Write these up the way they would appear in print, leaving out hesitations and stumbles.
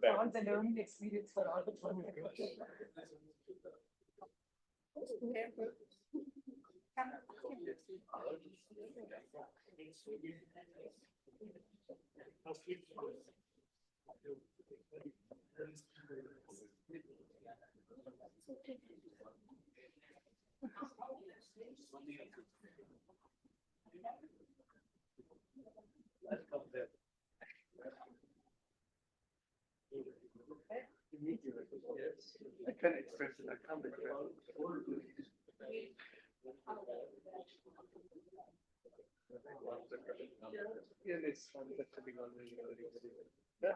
Found the learning experience for all the fun. I can't express it. I can't express it. Yeah, it's fun. That's a big one. Yeah.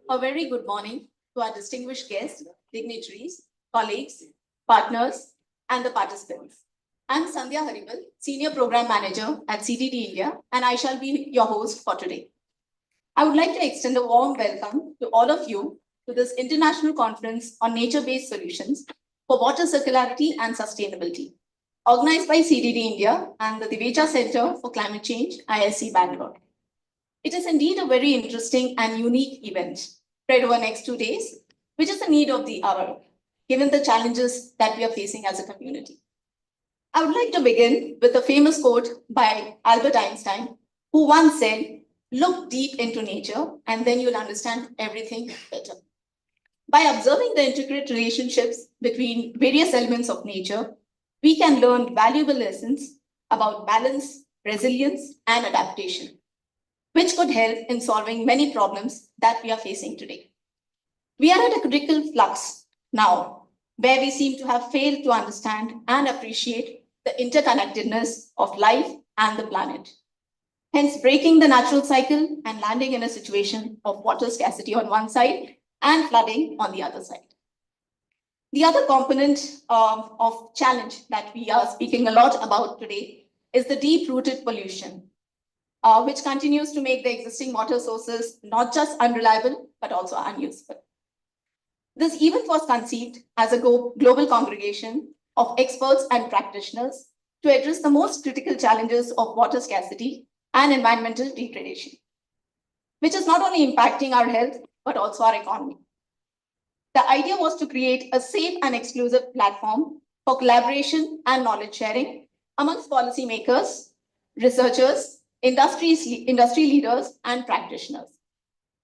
A very good morning to our distinguished guests, dignitaries, colleagues, partners, and the participants. I'm Sandhya Haribal, Senior Program Manager at CDD India, and I shall be your host for today. I would like to extend a warm welcome to all of you to this International Conference on Nature-Based Solutions for Water Circularity and Sustainability, organized by CDD India and the Divecha Center for Climate Change, ISC Bangalore. It is indeed a very interesting and unique event spread over next 2 days, which is the need of the hour, given the challenges that we are facing as a community. I would like to begin with a famous quote by Albert Einstein, who once said, "Look deep into nature and then you'll understand everything better." By observing the intricate relationships between various elements of nature, we can learn valuable lessons about balance, resilience, and adaptation, which could help in solving many problems that we are facing today. We are at a critical flux now, where we seem to have failed to understand and appreciate the interconnectedness of life and the planet. Hence, breaking the natural cycle and landing in a situation of water scarcity on one side and flooding on the other side. The other component of challenge that we are speaking a lot about today is the deep-rooted pollution, which continues to make the existing water sources not just unreliable, but also unuseful. This event was conceived as a global congregation of experts and practitioners to address the most critical challenges of water scarcity and environmental degradation, which is not only impacting our health, but also our economy. The idea was to create a safe and exclusive platform for collaboration and knowledge sharing amongst policymakers, researchers, industry leaders, and practitioners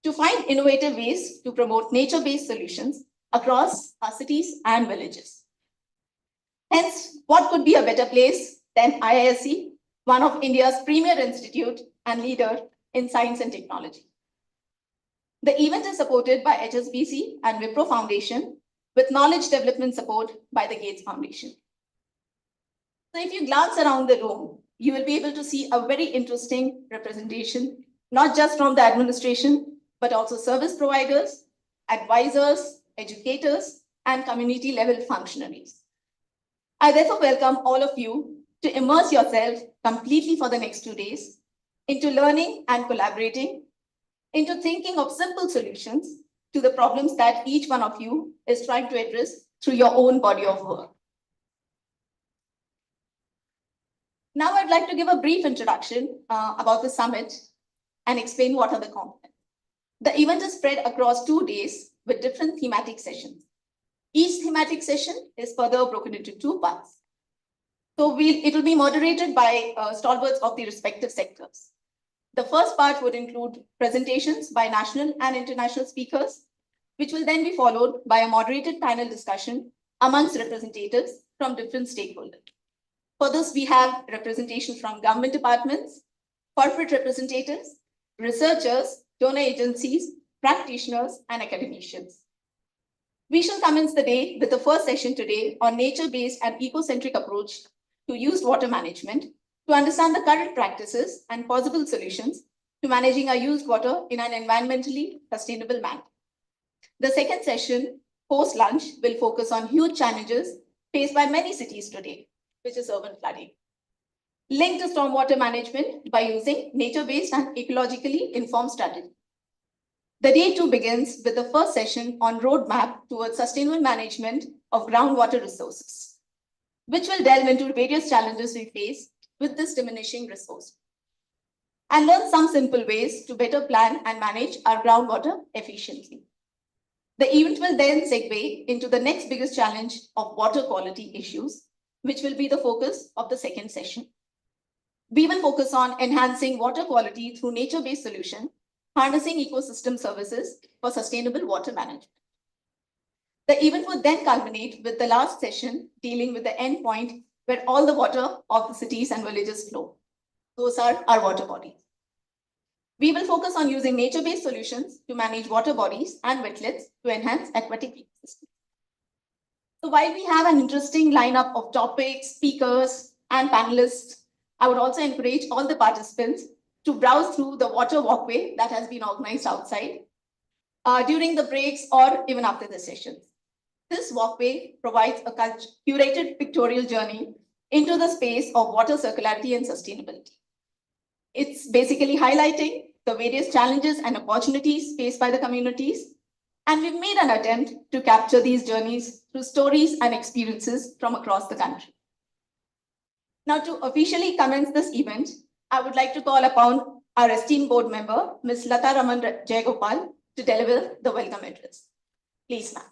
to find innovative ways to promote nature-based solutions across our cities and villages. Hence, what could be a better place than IISc, one of India's premier institute and leader in science and technology. The event is supported by HSBC and Wipro Foundation with knowledge development support by the Gates Foundation. So if you glance around the room, you will be able to see a very interesting representation, not just from the administration, but also service providers, advisors, educators, and community level functionaries. I therefore welcome all of you to immerse yourself completely for the next 2 days into learning and collaborating, into thinking of simple solutions to the problems that each one of you is trying to address through your own body of work. Now I'd like to give a brief introduction about the summit and explain what are the components. The event is spread across 2 days with different thematic sessions. Each thematic session is further broken into 2 parts. So it will be moderated by stalwarts of the respective sectors. The first part would include presentations by national and international speakers, which will then be followed by a moderated panel discussion amongst representatives from different stakeholders. For this, we have representation from government departments, corporate representatives, researchers, donor agencies, practitioners, and academicians. We shall commence the day with the first session today on nature-based and eco-centric approach to used water management to understand the current practices and possible solutions to managing our used water in an environmentally sustainable manner. The second session, post-lunch, will focus on huge challenges faced by many cities today, which is urban flooding, linked to stormwater management by using nature-based and ecologically informed strategy. The day 2 begins with the first session on roadmap towards sustainable management of groundwater resources, which will delve into various challenges we face with this diminishing resource and learn some simple ways to better plan and manage our groundwater efficiently. The event will then segue into the next biggest challenge of water quality issues, which will be the focus of the second session. We will focus on enhancing water quality through nature-based solution, harnessing ecosystem services for sustainable water management. The event would then culminate with the last session dealing with the end point where all the water of the cities and villages flow. Those are our water bodies. We will focus on using nature-based solutions to manage water bodies and wetlands to enhance aquatic ecosystems. So while we have an interesting lineup of topics, speakers, and panelists, I would also encourage all the participants to browse through the water walkway that has been organized outside during the breaks or even after the sessions. This walkway provides a curated pictorial journey into the space of water circularity and sustainability. It's basically highlighting the various challenges and opportunities faced by the communities, and we've made an attempt to capture these journeys through stories and experiences from across the country. Now, to officially commence this event, I would like to call upon our esteemed board member, Ms. Lata Raman Jayagopal, to deliver the welcome address. Please, ma'am.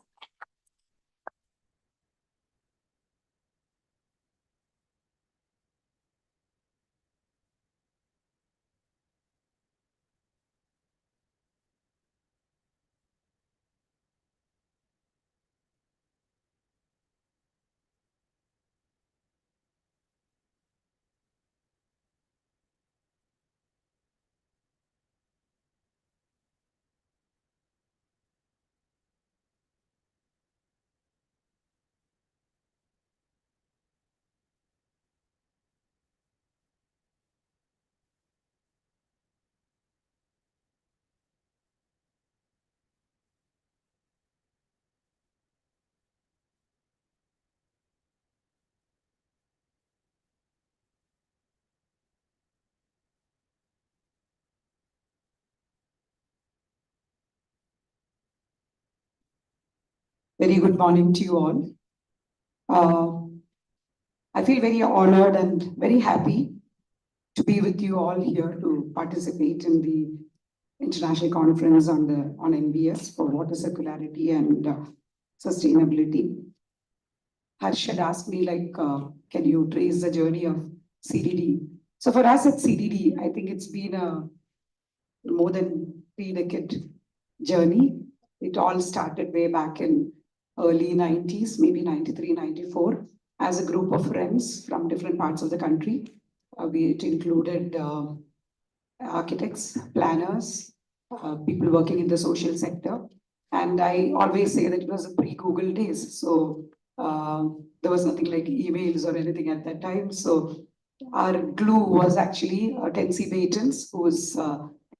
Very good morning to you all. I feel very honored and very happy to be with you all here to participate in the international conference on NBS for water circularity and sustainability. Harsh had asked me, can you trace the journey of CDD? So for us at CDD, I think it's been a more than 3-decade journey. It all started way back in early 90s, maybe 93, 94, as a group of friends from different parts of the country. It included architects, planners, people working in the social sector. And I always say that it was a pre-Google days. So there was nothing like emails or anything at that time. So our glue was actually 10C Batons, who was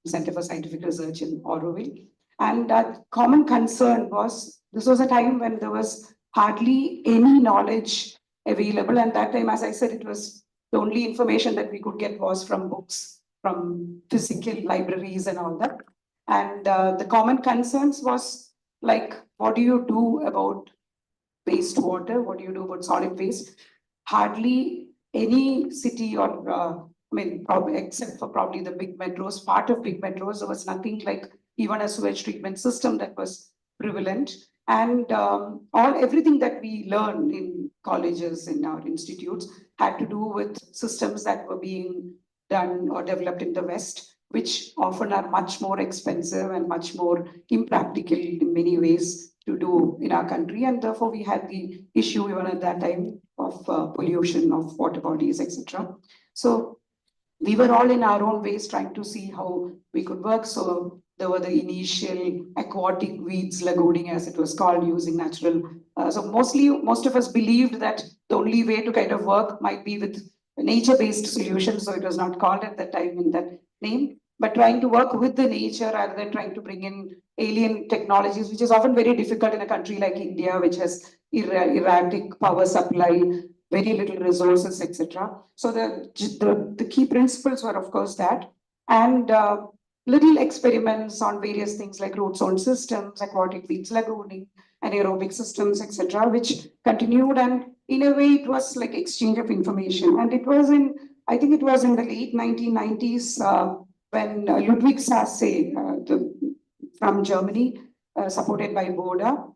Center for Scientific Research in Auroville. And that common concern was, this was a time when there was hardly any knowledge available. And that time, as I said, it was the only information that we could get was from books, from physical libraries and all that. And the common concerns was like, what do you do about wastewater? What do you do about solid waste? Hardly any city or, probably, except for probably the big metros, part of big metros, there was nothing like even a sewage treatment system that was prevalent. And everything that we learned in colleges, in our institutes, had to do with systems that were being done or developed in the West, which often are much more expensive and much more impractical in many ways to do in our country. And therefore, we had the issue even at that time of pollution of water bodies, etc. So we were all in our own ways trying to see how we could work. So there were the initial aquatic weeds lagooning, as it was called, using natural. So most of us believed that the only way to kind of work might be with nature-based solutions. So it was not called at that time in that name, but trying to work with the nature rather than trying to bring in alien technologies, which is often very difficult in a country like India, which has erratic power supply, very little resources, etc. So the key principles were, of course, that. And little experiments on various things like root zone systems, aquatic weeds lagooning, anaerobic systems, etc., which continued. And in a way, it was like exchange of information. And it was I think it was in the late 1990s when Ludwig Sasse from Germany supported by Boda,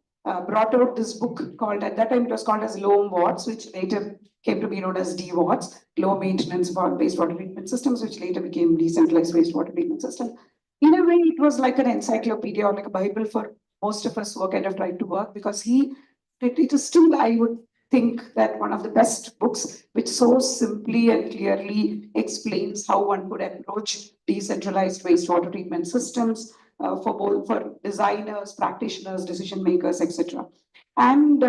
brought out this book called, at that time it was called as Loam Watts, which later came to be known as DWATS, Low Maintenance Wastewater Treatment Systems, which later became Decentralized Wastewater Treatment System. In a way, it was like an encyclopedia or like a Bible for most of us who are kind of trying to work, because it is still, I would think, that one of the best books which so simply and clearly explains how one could approach decentralized wastewater treatment systems for designers, practitioners, decision makers, etc. And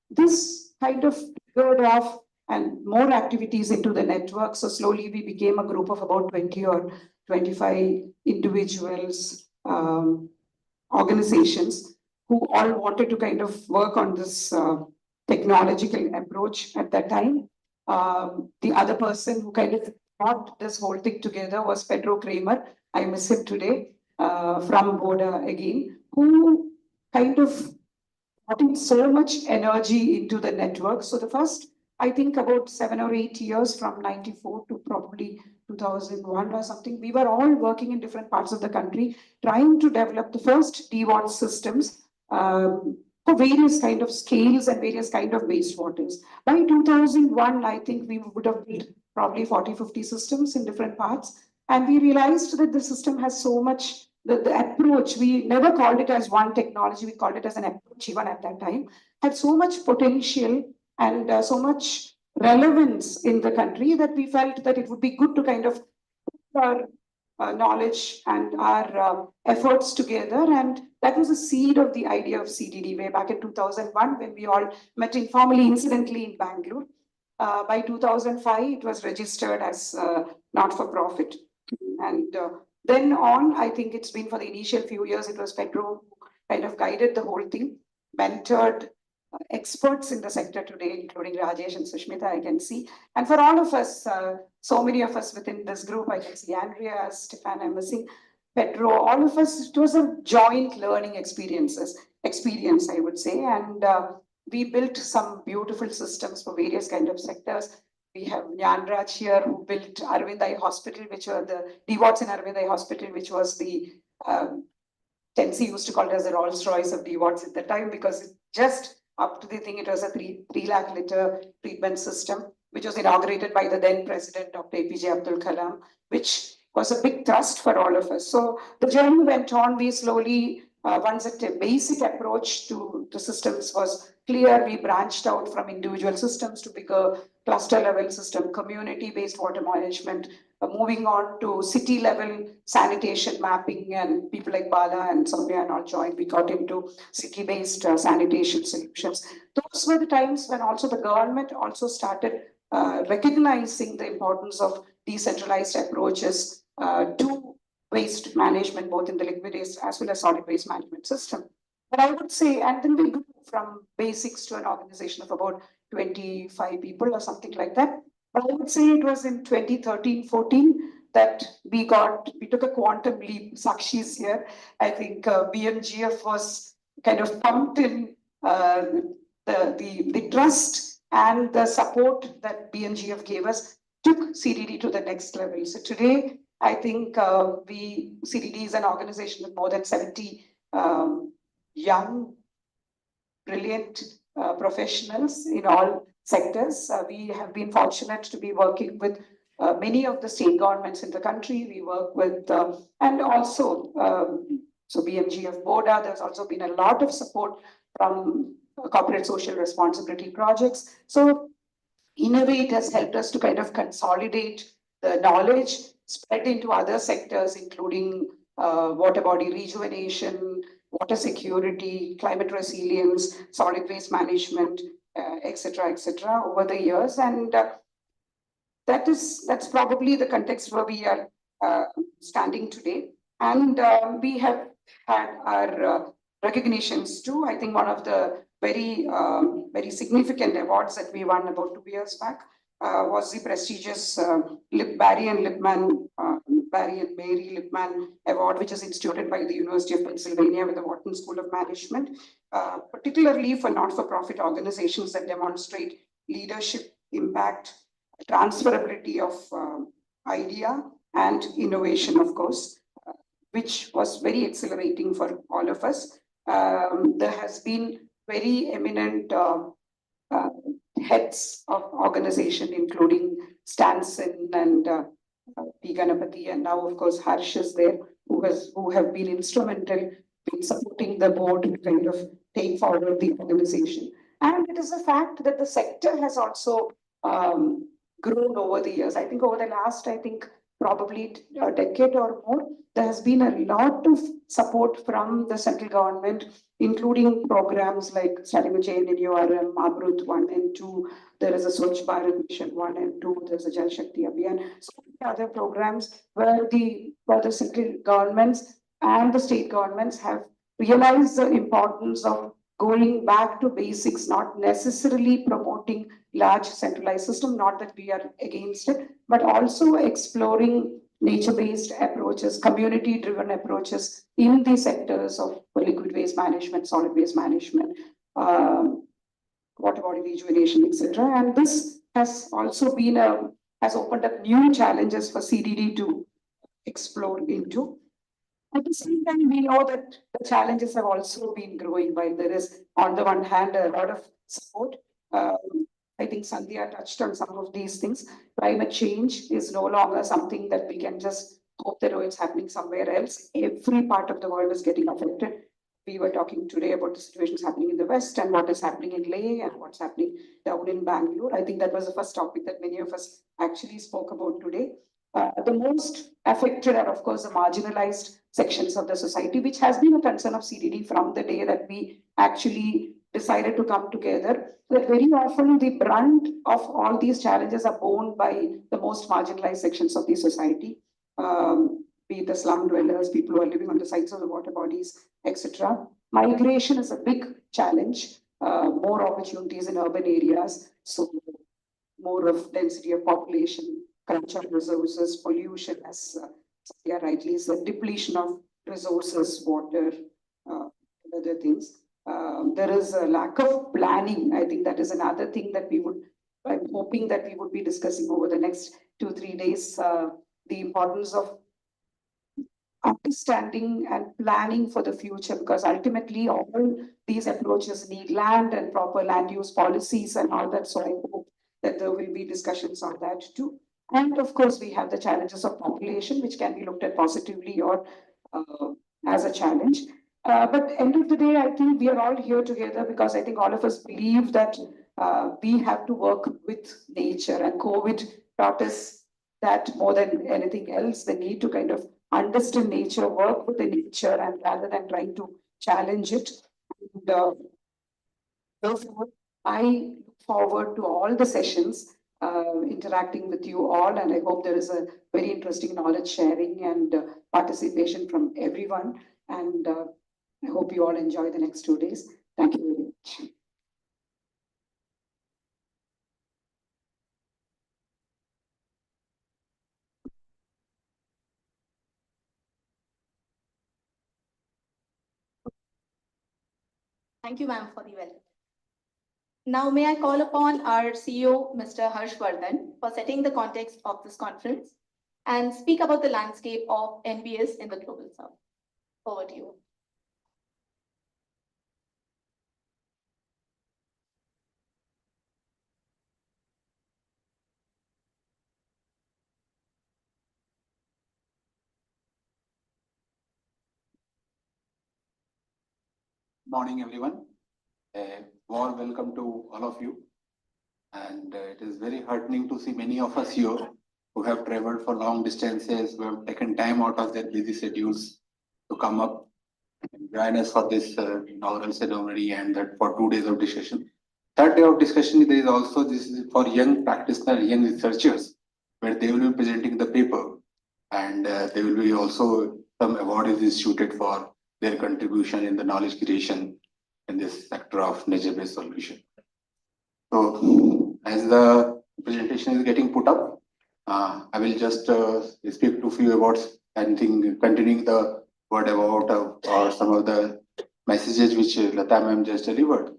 this kind of triggered off and more activities into the network. So slowly we became a group of about 20 or 25 individuals, organizations who all wanted to kind of work on this technological approach at that time. The other person who kind of brought this whole thing together was Pedro Kramer. I miss him today, from Boda again, who kind of putting so much energy into the network. So the first, I think about 7 or 8 years, from 94 to probably 2001 or something, we were all working in different parts of the country, trying to develop the first DWAT systems for various kind of scales and various kind of wastewaters. By 2001, I think we would have built probably 40, 50 systems in different parts. And we realized that the system has so much, the approach, we never called it as one technology, we called it as an approach even at that time, had so much potential and so much relevance in the country that we felt that it would be good to kind of put our knowledge and our efforts together. And that was the seed of the idea of CDD way back in 2001, when we all met informally, incidentally, in Bangalore. By 2005, it was registered as not-for-profit. And then on, I think it's been for the initial few years, it was Pedro who kind of guided the whole thing, mentored experts in the sector today, including Rajesh and Sushmita, I can see. And for all of us, so many of us within this group, I can see Andrea, Stefan, I'm missing Pedro, all of us, it was a joint learning experience, I would say. And we built some beautiful systems for various kind of sectors. We have Nyanraj here, who built Aravind Eye Hospital, which were the DWATs in Aravind Eye Hospital, which was the Tennessee used to call it as the Rolls Royce of DWATs at the time, because it just up to the thing, it was a 3 lakh liter treatment system, which was inaugurated by the then president, Dr. APJ Abdul Kalam, which was a big thrust for all of us. So the journey went on. We slowly, once a basic approach to the systems was clear, we branched out from individual systems to bigger cluster level system, community-based water management, moving on to city level sanitation mapping, and people like Bala and Soumya and all joined. We got into city-based sanitation solutions. Those were the times when also the government also started recognizing the importance of decentralized approaches to waste management, both in the liquid waste as well as solid waste management system. But I would say, and then we grew from basics to an organization of about 25 people or something like that. But I would say it was in 2013-14 that we took a quantum leap. Sakshi's here. I think BMGF was kind of pumped in the trust and the support that BMGF gave us, took CDD to the next level. So today, I think CDD is an organization with more than 70 young, brilliant professionals in all sectors. We have been fortunate to be working with many of the state governments in the country. We work with, and also, so BMGF Boda, there's also been a lot of support from corporate social responsibility projects. So in a way, it has helped us to kind of consolidate the knowledge, spread into other sectors, including water body rejuvenation, water security, climate resilience, solid waste management, etc., over the years. And that's probably the context where we are standing today. And we have had our recognitions too. I think one of the very significant awards that we won about 2 years back was the prestigious Barry and Mary Lipman Award, which is instituted by the University of Pennsylvania with the Wharton School of Management, particularly for not-for-profit organizations that demonstrate leadership, impact, transferability of idea and innovation, of course, which was very exhilarating for all of us. There has been very eminent uh, heads of organization, including Stanson and P. Ganapati, and now of course Harsh is there, who have been instrumental in supporting the board to kind of take forward the organization. And it is a fact that the sector has also grown over the years. I think over the last, probably a decade or more, there has been a lot of support from the central government, including programs like starting with JNNURM, Amrut 1 and 2. There is a Swachh Bharat Mission 1 and 2. There's a Jal Shakti Abhiyan. So many other programs where the central governments and the state governments have realized the importance of going back to basics, not necessarily promoting large centralized system, not that we are against it, but also exploring nature-based approaches, community-driven approaches in the sectors of liquid waste management, solid waste management, water body rejuvenation, etc. And this has also has opened up new challenges for CDD to explore into. At the same time, we know that the challenges have also been growing. While there is, on the one hand, a lot of support. I think Sandhya touched on some of these things. Climate change is no longer something that we can just hope that it's happening somewhere else. Every part of the world is getting affected. We were talking today about the situations happening in the West and what is happening in Leh and what's happening down in Bangalore. I think that was the first topic that many of us actually spoke about today. The most affected are, of course, the marginalized sections of the society, which has been a concern of CDD from the day that we actually decided to come together. That very often the brunt of all these challenges are borne by the most marginalized sections of the society, be it the slum dwellers, people who are living on the sides of the water bodies, etc. Migration is a big challenge. More opportunities in urban areas, so more of density of population, crunch of resources, pollution, as Satya rightly said, depletion of resources, water, other things. There is a lack of planning. I think that is another thing that I'm hoping that we would be discussing over the next 2-3 days, the importance of understanding and planning for the future, because ultimately all these approaches need land and proper land use policies and all that. So I hope that there will be discussions on that too. And of course, we have the challenges of population, which can be looked at positively or as a challenge. But end of the day, I think we are all here together because I think all of us believe that we have to work with nature, and COVID taught us that more than anything else, the need to kind of understand nature, work with the nature, and rather than trying to challenge it. And, therefore, I look forward to all the sessions, interacting with you all, and I hope there is a very interesting knowledge sharing and participation from everyone. And I hope you all enjoy the next 2 days. Thank you very much. Thank you, ma'am, for the welcome. Now, may I call upon our CEO, Mr. Harshvardhan, for setting the context of this conference and speak about the landscape of NBS in the Global South. Over to you. Morning, everyone. A warm welcome to all of you. And it is very heartening to see many of us here who have traveled for long distances, who have taken time out of their busy schedules to come up and join us for this inaugural ceremony and that for 2 days of discussion. Third day of discussion, there is also this is for young practitioners, young researchers, where they will be presenting the paper, and there will be also some award is instituted for their contribution in the knowledge creation in this sector of nature-based solution. So, as the presentation is getting put up, I will just speak to few awards and continuing the word about or some of the messages which Lata ma'am just delivered.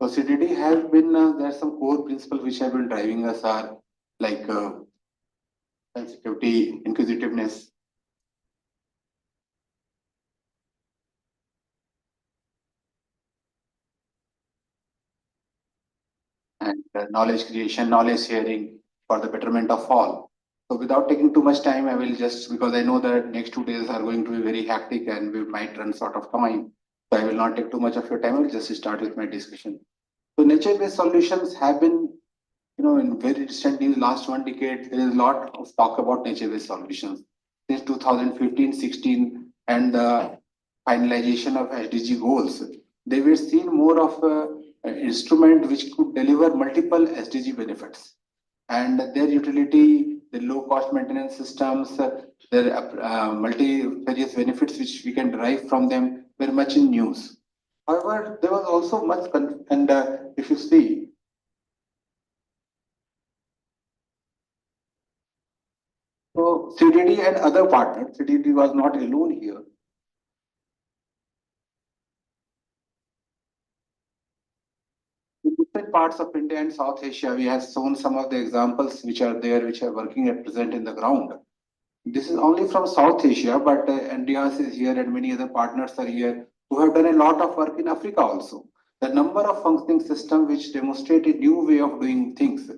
So CDD has been, there are some core principles which have been driving us are like sensitivity, inquisitiveness, and knowledge creation, knowledge sharing for the betterment of all. So without taking too much time, I will just, because I know that next 2 days are going to be very hectic and we might run short of time. So I will not take too much of your time. I will just start with my discussion. So nature-based solutions have been, in very recent in the last 1 decade, there is a lot of talk about nature-based solutions. Since 2015-16 and the finalization of SDG goals, they were seen more of an instrument which could deliver multiple SDG benefits. And their utility, the low-cost maintenance systems, their multifarious benefits which we can derive from them were much in news. However, there was also much, and if you see, so CDD and other partners, CDD was not alone here. In different parts of India and South Asia, we have shown some of the examples which are there, which are working at present in the ground. This is only from South Asia, but NDRs is here and many other partners are here who have done a lot of work in Africa also. The number of functioning systems which demonstrate a new way of doing things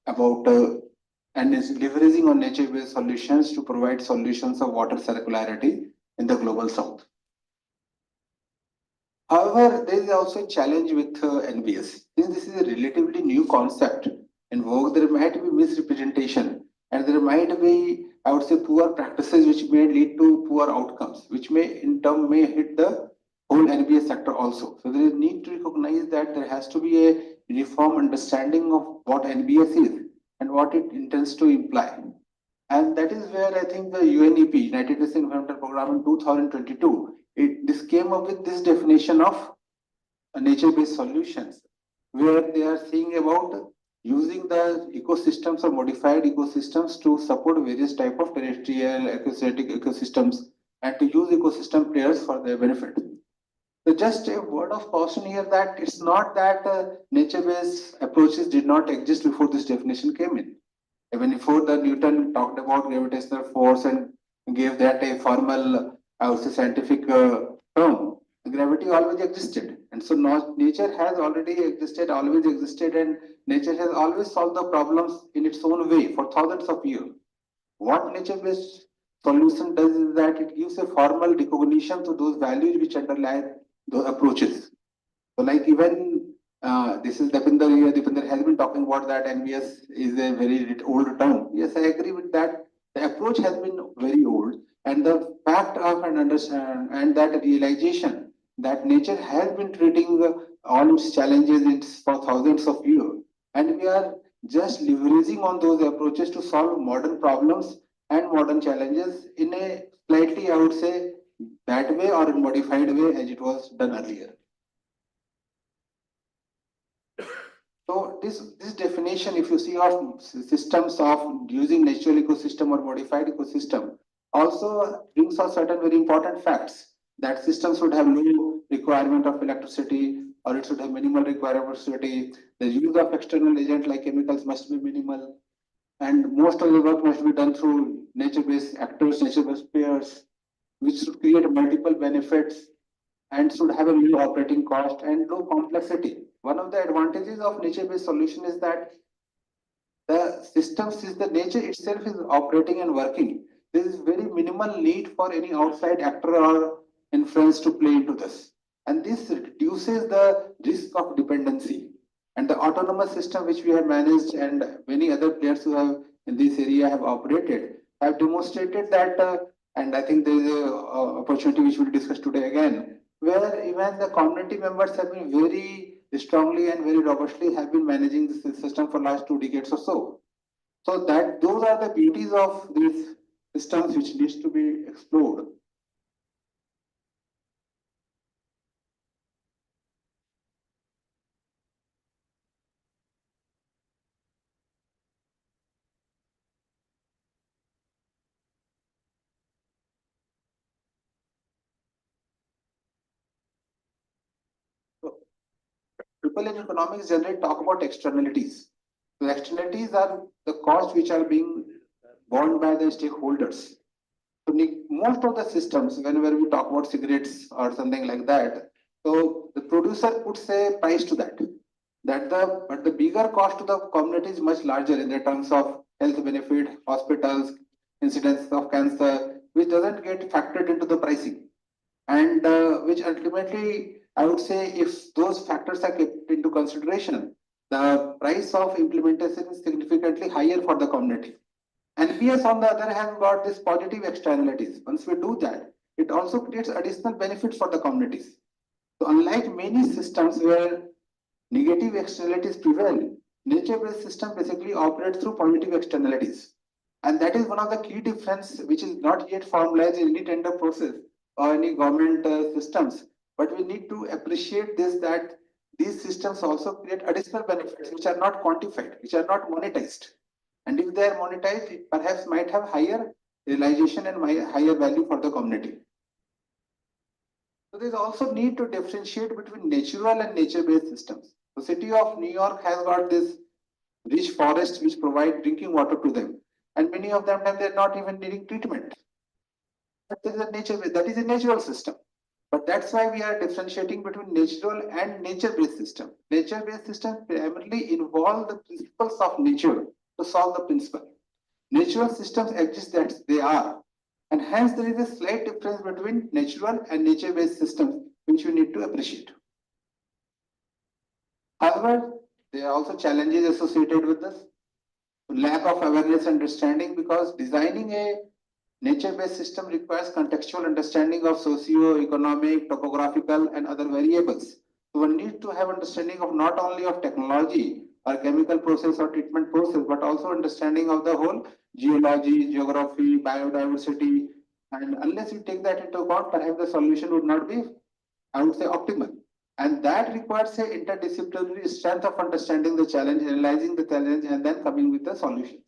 about and is leveraging on nature-based solutions to provide solutions of water circularity in the global south. However, there is also a challenge with NBS. Since this is a relatively new concept in vogue, there might be misrepresentation and there might be, I would say, poor practices which may lead to poor outcomes, which may in turn may hit the whole NBS sector also. So there is need to recognize that there has to be a uniform understanding of what NBS is and what it intends to imply. And that is where I think the UNEP, United Nations Environmental Programme in 2022, this came up with this definition of nature-based solutions, where they are saying about using the ecosystems or modified ecosystems to support various type of terrestrial aquatic ecosystems and to use ecosystem players for their benefit. So just a word of caution here that it's not that nature-based approaches did not exist before this definition came in. Even before the Newton talked about gravitational force and gave that a formal, I would say, scientific term, gravity always existed. And so nature has already existed, always existed, and nature has always solved the problems in its own way for thousands of years. What nature-based solution does is that it gives a formal recognition to those values which underlie those approaches. So like even this is Deepinder here. Deepinder has been talking about that NBS is a very old term. Yes, I agree with that. The approach has been very old, and the fact of and understand and that realization that nature has been treating all its challenges for thousands of years, and we are just leveraging on those approaches to solve modern problems and modern challenges in a slightly, I would say, that way or in modified way as it was done earlier. So this definition, if you see of systems of using natural ecosystem or modified ecosystem, also brings out certain very important facts that systems should have no requirement of electricity or it should have minimal requirement of electricity. The use of external agents like chemicals must be minimal, and most of the work must be done through nature-based actors, nature-based players, which should create multiple benefits and should have a low operating cost and low complexity. One of the advantages of nature-based solution is that the systems is the nature itself is operating and working. There is very minimal need for any outside actor or influence to play into this. And this reduces the risk of dependency. And the autonomous system which we have managed and many other players who have in this area have operated have demonstrated that, and I think there is a opportunity which we'll discuss today again, where even the community members have been very strongly and very robustly have been managing this system for last 2 decades or so. So that those are the beauties of these systems which needs to be explored. So people in economics generally talk about externalities. The externalities are the costs which are being borne by the stakeholders. So most of the systems, whenever we talk about cigarettes or something like that, so the producer puts a price to that. but the bigger cost to the community is much larger in the terms of health benefit, hospitals, incidence of cancer, which doesn't get factored into the pricing, and which ultimately, I would say, if those factors are kept into consideration, the price of implementation is significantly higher for the community. And PS, on the other hand, got this positive externalities. Once we do that, it also creates additional benefits for the communities. So unlike many systems where negative externalities prevail, nature-based system basically operates through positive externalities. And that is one of the key difference which is not yet formalized in any tender process or any government systems. But we need to appreciate this, that these systems also create additional benefits which are not quantified, which are not monetized. And if they are monetized, it perhaps might have higher realization and higher value for the community. So there is also need to differentiate between natural and nature-based systems. The city of New York has got this rich forests which provide drinking water to them, and many of them they're not even needing treatment. But there is a nature, that is a natural system. But that's why we are differentiating between natural and nature-based system. Nature-based systems primarily involve the principles of nature to solve the principle. Natural systems exist that they are, and hence there is a slight difference between natural and nature-based systems which we need to appreciate. However, there are also challenges associated with this. Lack of awareness and understanding, because designing a nature-based system requires contextual understanding of socio-economic, topographical, and other variables. So one needs to have understanding of not only of technology or chemical process or treatment process, but also understanding of the whole geology, geography, biodiversity. And unless you take that into account, perhaps the solution would not be, I would say, optimal. And that requires a interdisciplinary strength of understanding the challenge, analyzing the challenge, and then coming with the solution.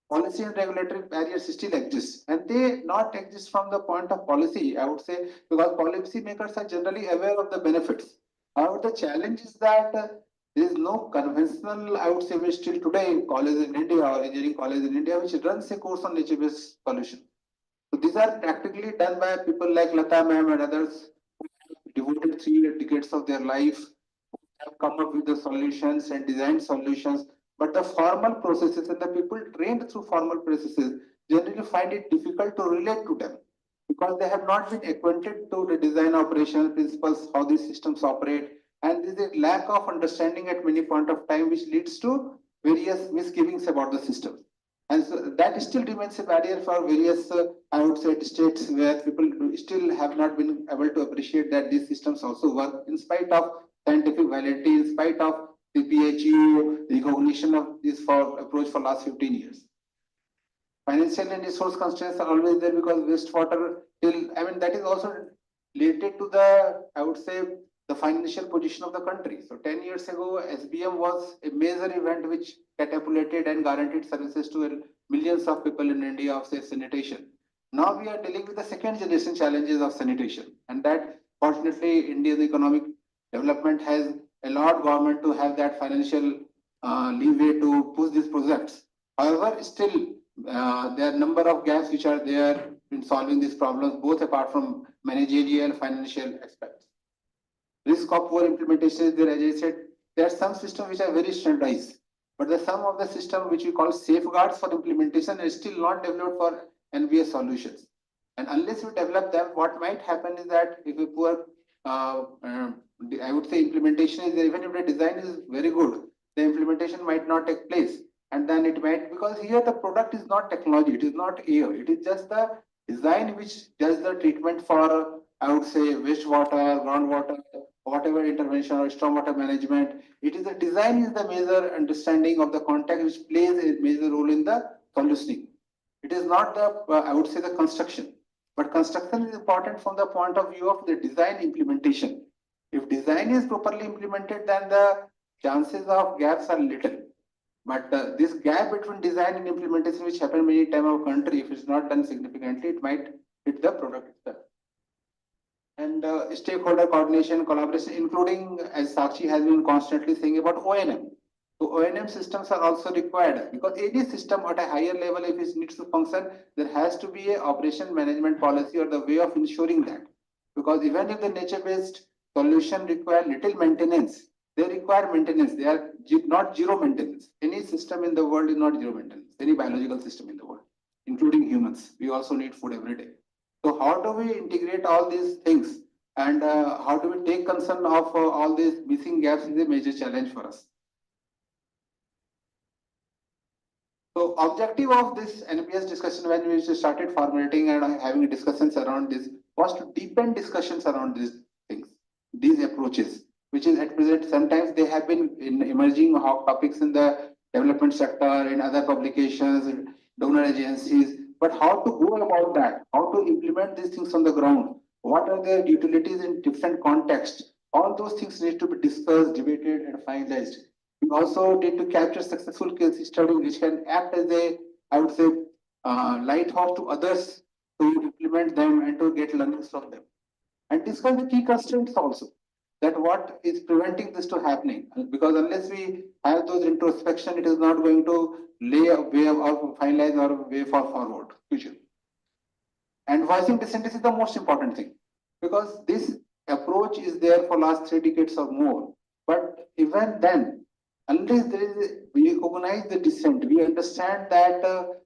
Policy and regulatory barriers still exist, and they not exist from the point of policy, I would say, because policy makers are generally aware of the benefits. However, the challenge is that there is no conventional, I would say, which still today college in India or engineering college in India, which runs a course on nature-based solution. So these are practically done by people like Lata ma'am and others who have devoted 3 decades of their life, who have come up with the solutions and designed solutions. But the formal processes and the people trained through formal processes generally find it difficult to relate to them, because they have not been acquainted to the design operational principles, how these systems operate, and there is a lack of understanding at many point of time, which leads to various misgivings about the system. And so that still remains a barrier for various, I would say, states where people still have not been able to appreciate that these systems also work in spite of scientific validity, in spite of the PHU recognition of this approach for last 15 years. Financial and resource constraints are always there, because wastewater that is also related to the, I would say, the financial position of the country. So 10 years ago, SBM was a major event which catapulted and guaranteed services to millions of people in India of, say, sanitation. Now we are dealing with the second generation challenges of sanitation, and that fortunately India's economic development has allowed government to have that financial leeway to push these projects. However, still there are a number of gaps which are there in solving these problems, both apart from managerial and financial aspects. Risk of poor implementation is there, as I said. There are some systems which are very standardized, but the sum of the system which we call safeguards for implementation is still not developed for NBS solutions. And unless we develop them, what might happen is that if a poor I would say implementation is there, even if the design is very good, the implementation might not take place. And then it might, because here the product is not technology, it is not air, it is just the design which does the treatment for, I would say, wastewater, groundwater, whatever intervention or stormwater management. It is the design is the major understanding of the context which plays a major role in the solutioning. It is not the, I would say, the construction. But construction is important from the point of view of the design implementation. If design is properly implemented, then the chances of gaps are little. But this gap between design and implementation, which happen many times of country, if it's not done significantly, it might hit the product itself. And stakeholder coordination, collaboration, including, as Sakshi has been constantly saying, about O&M. So O&M systems are also required, because any system at a higher level, if it needs to function, there has to be a operation management policy or the way of ensuring that. Because even if the nature-based solution require little maintenance, they require maintenance. They are not zero maintenance. Any system in the world is not zero maintenance. Any biological system in the world, including humans, we also need food every day. So how do we integrate all these things, and how do we take concern of all these missing gaps is a major challenge for us. So objective of this NPS discussion when we started formulating and having discussions around this was to deepen discussions around these things, these approaches, which is at present sometimes they have been in emerging hot topics in the development sector, in other publications, in donor agencies, but how to go about that, how to implement these things on the ground, what are their utilities in different contexts, all those things need to be discussed, debated and finalized. We also need to capture successful case studies which can act as a, I would say, lighthouse to others to implement them and to get learnings from them. And discuss the key constraints also, that what is preventing this to happening. Because unless we have those introspection, it is not going to lay a way or finalize our way for forward future. And voicing dissent is the most important thing, because this approach is there for last 3 decades or more. But even then, unless we recognize the dissent, we understand that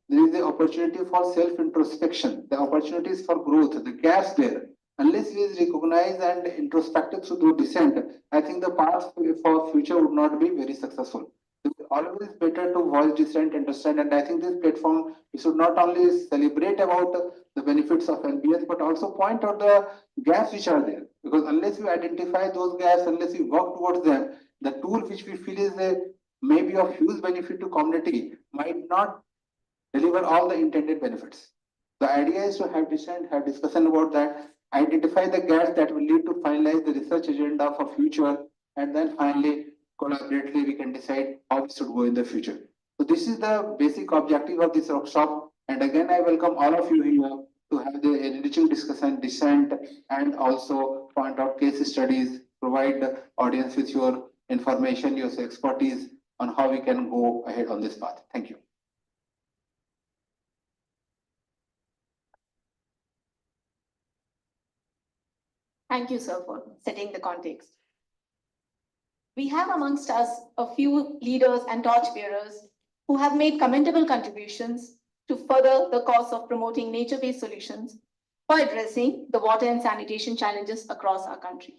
there is the opportunity for self-introspection, the opportunities for growth, the gaps there. Unless we recognize and introspective through dissent, I think the path for future would not be very successful. It's always better to voice dissent, understand, and I think this platform, we should not only celebrate about the benefits of NPS, but also point out the gaps which are there. Because unless we identify those gaps, unless we work towards them, the tool which we feel is maybe of huge benefit to community might not deliver all the intended benefits. The idea is to have dissent, have discussion about that, identify the gaps that will lead to finalize the research agenda for future, and then finally collaboratively we can decide how we should go in the future. So this is the basic objective of this workshop. And again, I welcome all of you here to have the enriching discussion, dissent, and also point out case studies, provide the audience with your information, your expertise on how we can go ahead on this path. Thank you. Thank you, sir, for setting the context. We have amongst us a few leaders and torchbearers who have made commendable contributions to further the cause of promoting nature-based solutions for addressing the water and sanitation challenges across our country.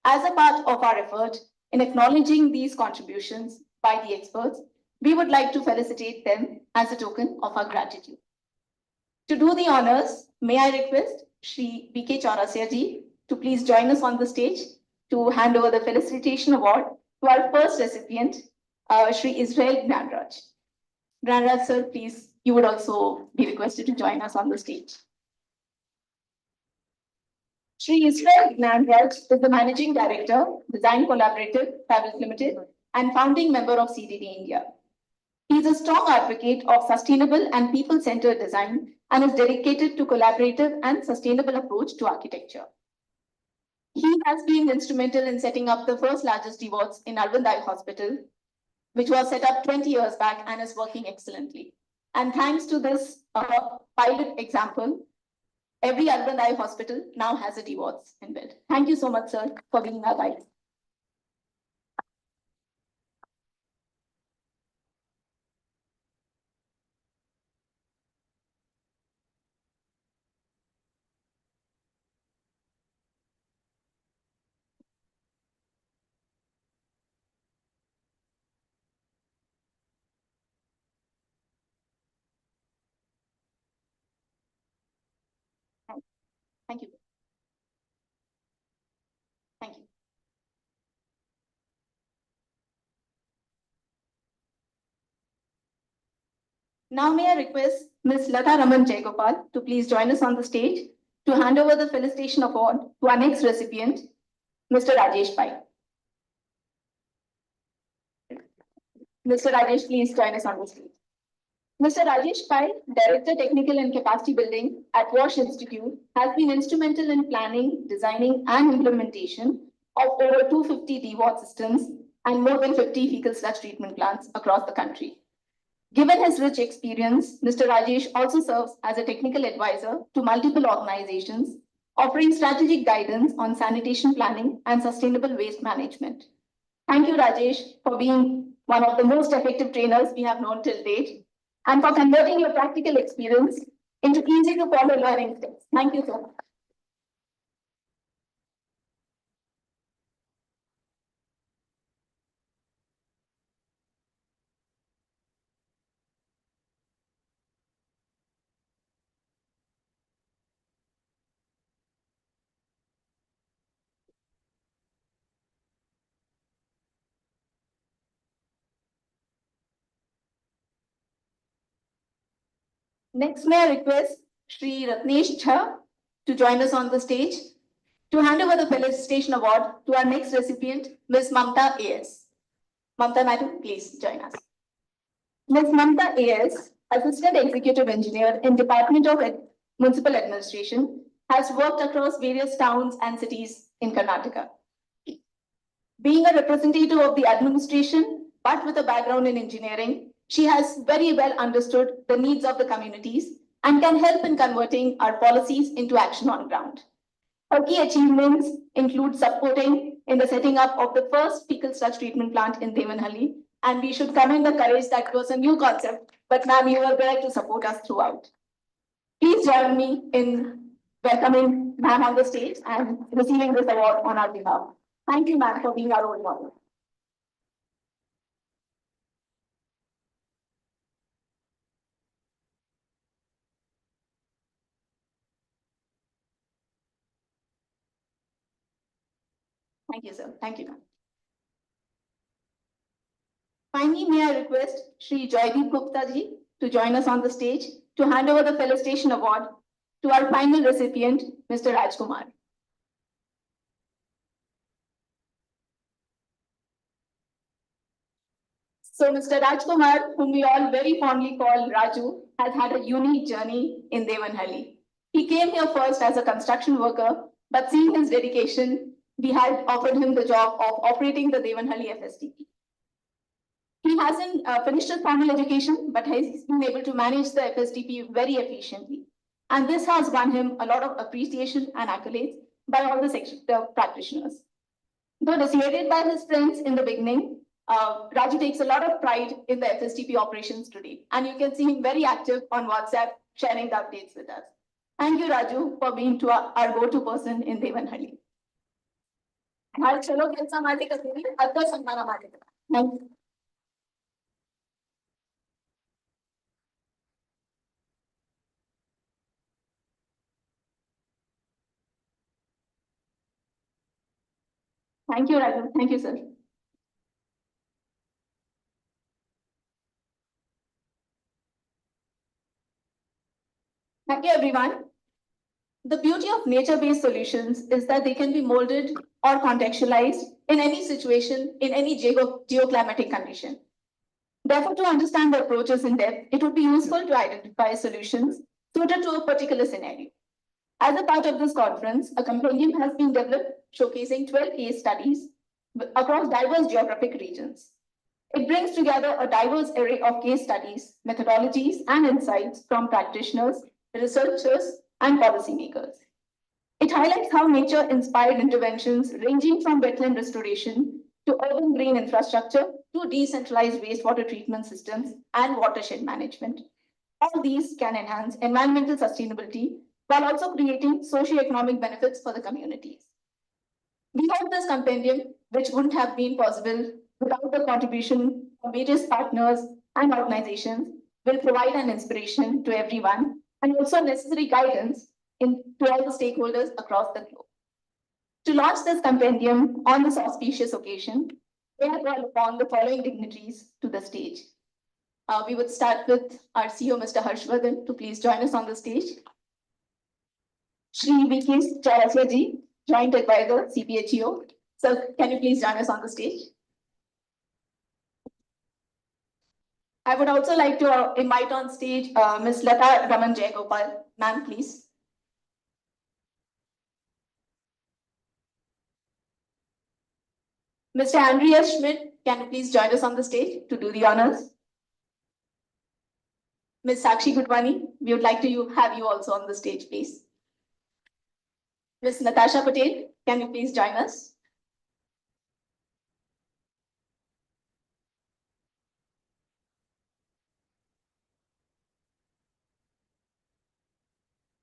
As a part of our effort in acknowledging these contributions by the experts, we would like to felicitate them as a token of our gratitude. To do the honors, may I request Shri B.K. Chaurasiya ji to please join us on the stage to hand over the Felicitation Award to our first recipient, Shri Israel Gnanraj. Gnanraj sir, please, you would also be requested to join us on the stage. Shri Israel Gnanraj is the Managing Director, Design Collaborative Private Limited, and founding member of CDD India. He is a strong advocate of sustainable and people-centered design and is dedicated to collaborative and sustainable approach to architecture. He has been instrumental in setting up the first largest DWATS in Urban Eye Hospital, which was set up 20 years back and is working excellently. And thanks to this pilot example, every Urban Eye Hospital now has a DWATS in bed. Thank you so much, sir, for being our guide. Thank you. Thank you. Now may I request Ms. Lata Raman Jayagopal to please join us on the stage to hand over the Felicitation Award to our next recipient, Mr. Rajesh Pai. Mr. Rajesh, please join us on the stage. Mr. Rajesh Pai, Director Technical and Capacity Building at Wash Institute, has been instrumental in planning, designing, and implementation of over 250 DWAT systems and more than 50 fecal sludge treatment plants across the country. Given his rich experience, Mr. Rajesh also serves as a technical advisor to multiple organizations, offering strategic guidance on sanitation planning and sustainable waste management. Thank you, Rajesh, for being one of the most effective trainers we have known till date, and for converting your practical experience into easy to follow learning steps. Thank you so much. Next, may I request Shri Ratnesh Jha to join us on the stage to hand over the Felicitation Award to our next recipient, Ms. Mamta A.S. Mamta Madam, please join us. Ms. Mamta A.S., Assistant Executive Engineer in Department of Municipal Administration, has worked across various towns and cities in Karnataka. Being a representative of the administration, but with a background in engineering, she has very well understood the needs of the communities and can help in converting our policies into action on ground. Her key achievements include supporting in the setting up of the first fecal sludge treatment plant in Devanhalli, and we should commend the courage that was a new concept, but ma'am, you were there to support us throughout. Please join me in welcoming ma'am on the stage and receiving this award on our behalf. Thank you, ma'am, for being our role model. Thank you, sir. Thank you, ma'am. Finally, may I request Shri Joydeep Gupta ji to join us on the stage to hand over the Felicitation Award to our final recipient, Mr. Rajkumar. So Mr. Rajkumar, whom we all very fondly call Raju, has had a unique journey in Devanhalli. He came here first as a construction worker, but seeing his dedication, we had offered him the job of operating the Devanhalli FSTP. He hasn't finished his formal education, but has been able to manage the FSTP very efficiently. And this has won him a lot of appreciation and accolades by all the sector practitioners. Though dissuaded by his friends in the beginning, Raju takes a lot of pride in the FSTP operations today. And you can see him very active on WhatsApp, sharing the updates with us. Thank you, Raju, for being our go-to person in Devanhalli. Thank you. Thank you, Raju. Thank you, sir. Thank you, everyone. The beauty of nature-based solutions is that they can be molded or contextualized in any situation, in any geoclimatic condition. Therefore, to understand the approaches in depth, it would be useful to identify solutions suited to a particular scenario. As a part of this conference, a compendium has been developed showcasing 12 case studies across diverse geographic regions. It brings together a diverse array of case studies, methodologies, and insights from practitioners, researchers, and policymakers. It highlights how nature-inspired interventions ranging from wetland restoration to urban green infrastructure to decentralized wastewater treatment systems and watershed management. All these can enhance environmental sustainability while also creating socio-economic benefits for the communities. We hope this compendium, which wouldn't have been possible without the contribution of various partners and organizations, will provide an inspiration to everyone and also necessary guidance to all the stakeholders across the globe. To launch this compendium on this auspicious occasion, we have called upon the following dignitaries to the stage. We would start with our CEO, Mr. Harshvardhan, to please join us on the stage. Shri V.K. Chaurasia ji, Joint Advisor, CPHEO. Sir, can you please join us on the stage? I would also like to invite on stage Ms. Lata Raman Jayagopal. Ma'am, please. Mr. Andreas Schmidt, can you please join us on the stage to do the honors? Ms. Sakshi Gudwani, we would like to have you also on the stage, please. Ms. Natasha Patel, can you please join us?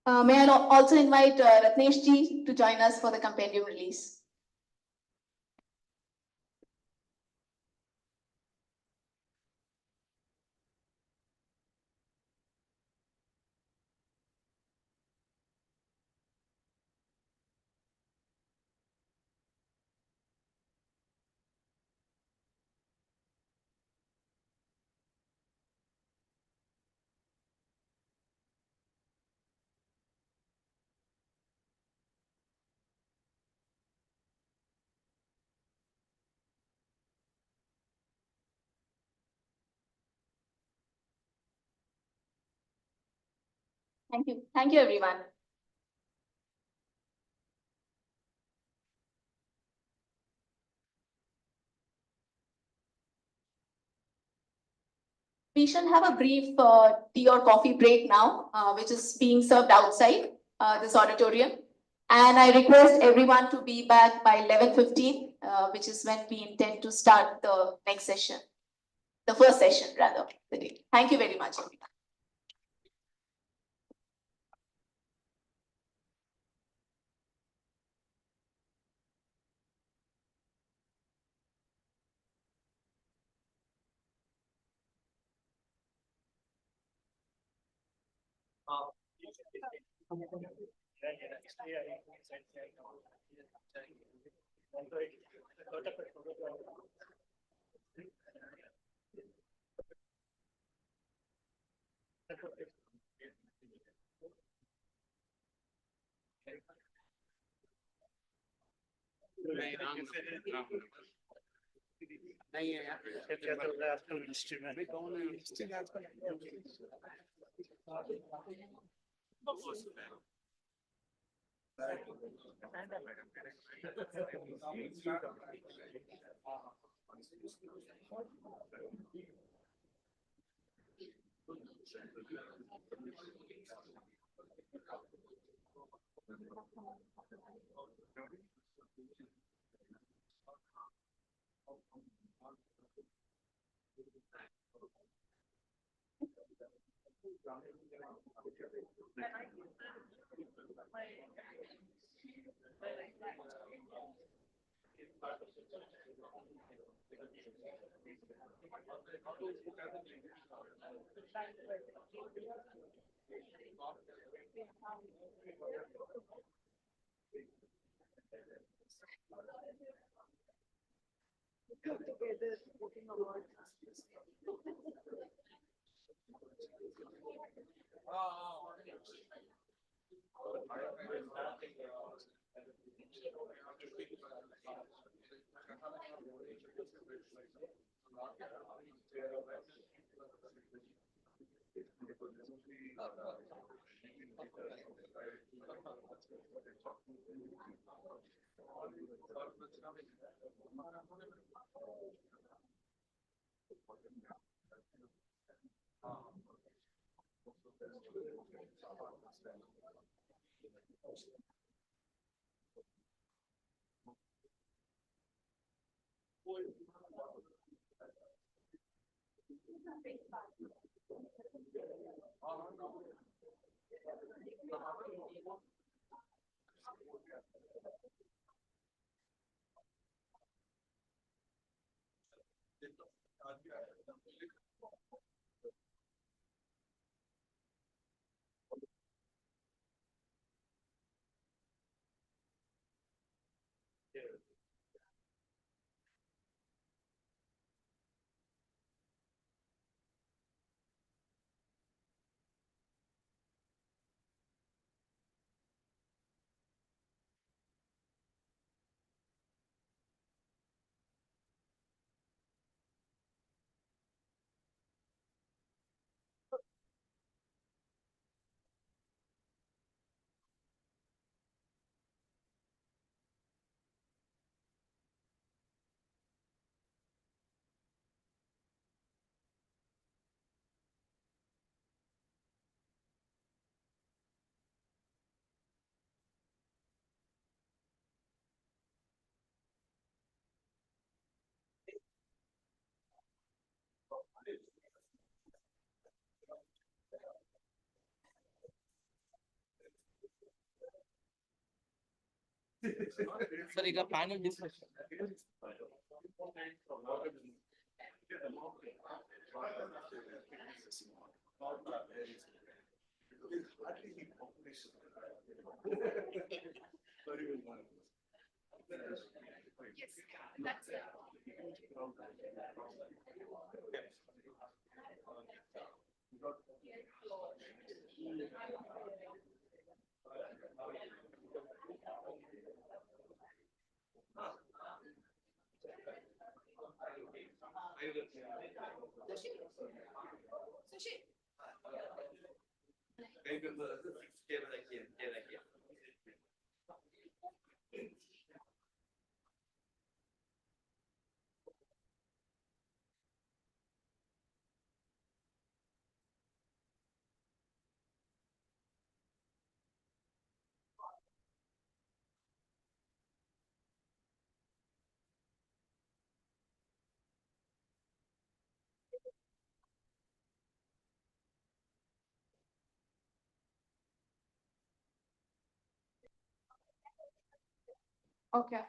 May I also invite Ratnesh ji to join us for the compendium release. Thank you. Thank you, everyone. We shall have a brief tea or coffee break now, which is being served outside this auditorium. And I request everyone to be back by 11:15, which is when we intend to start the next session, the first session rather, the day. Thank you very much, everyone. Sir, ಈಗ panel discussion. Okay.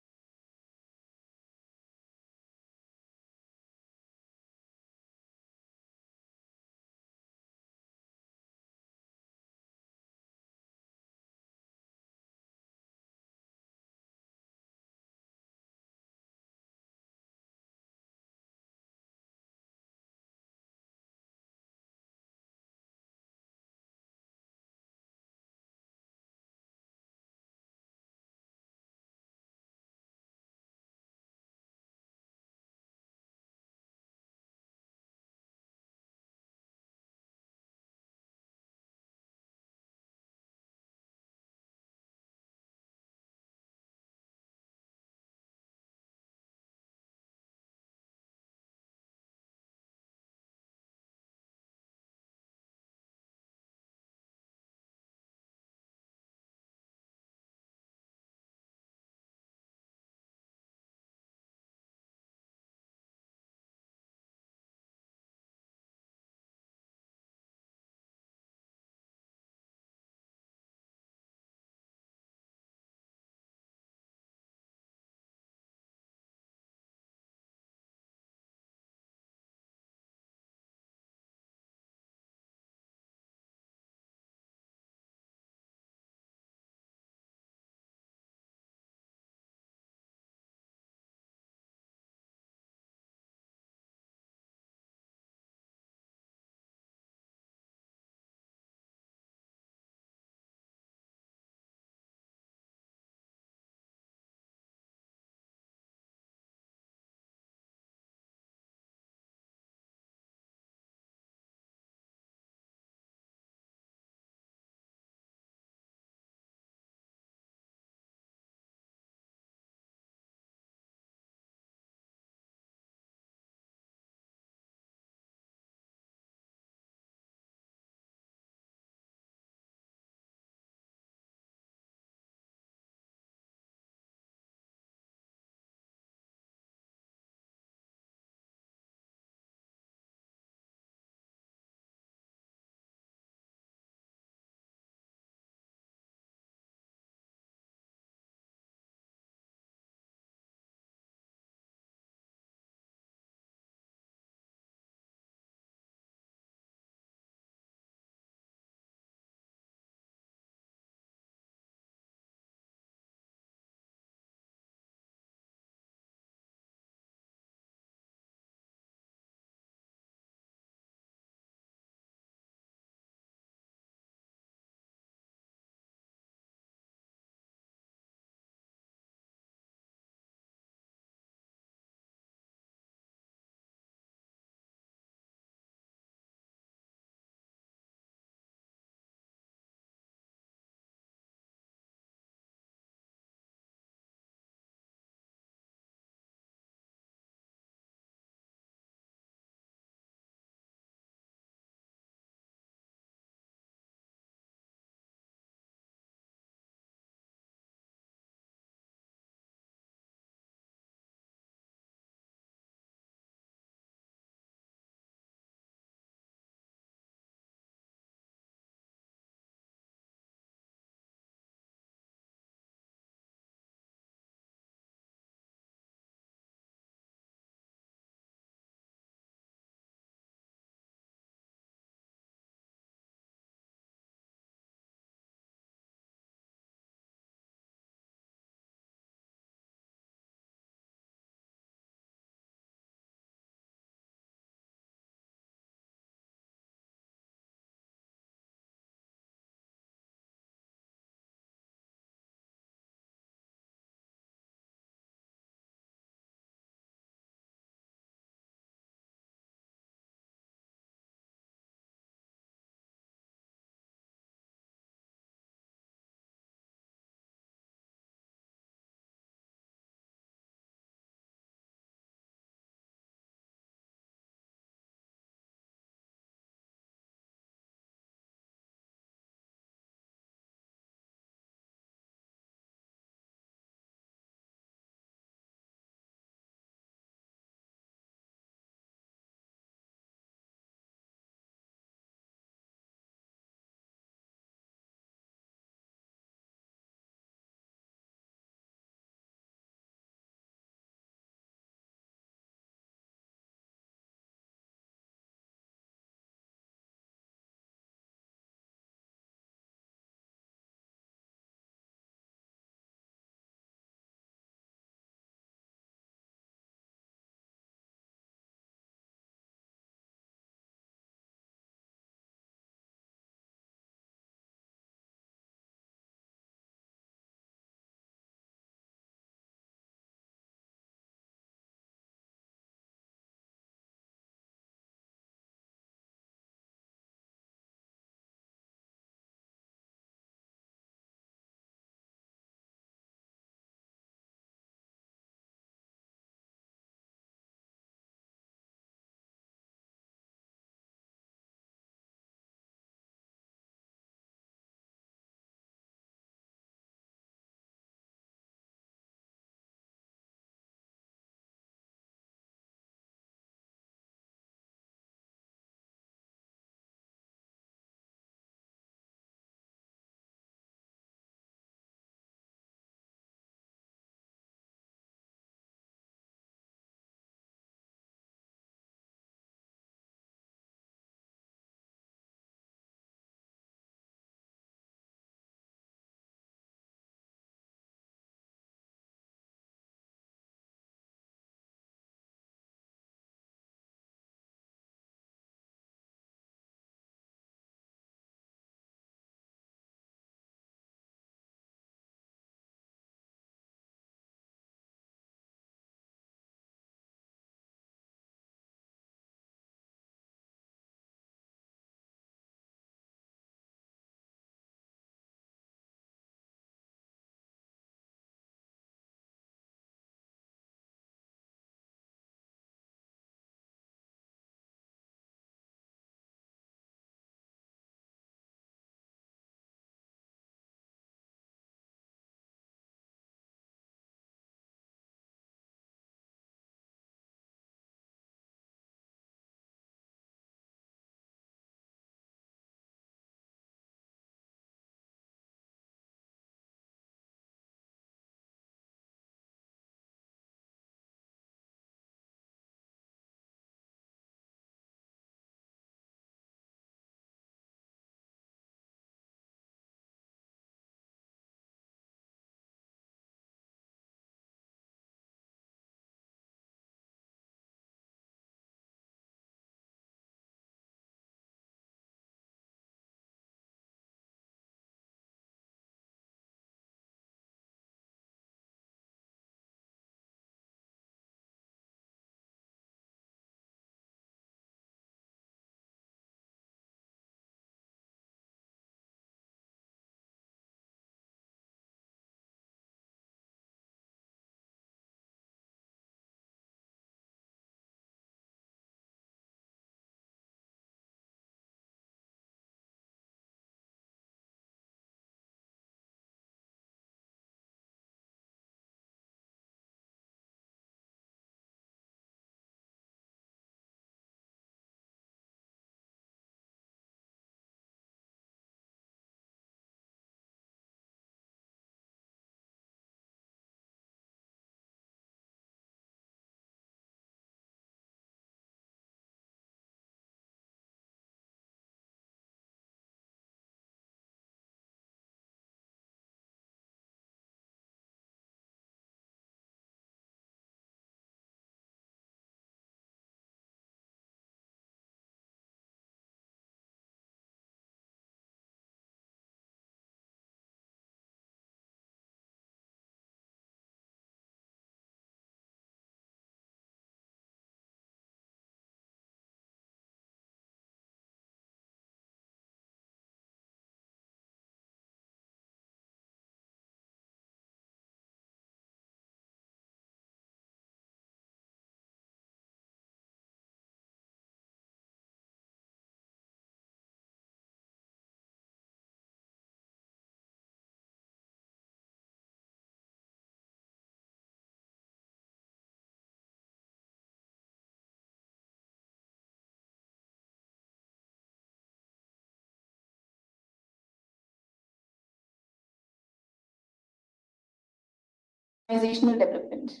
organizational development.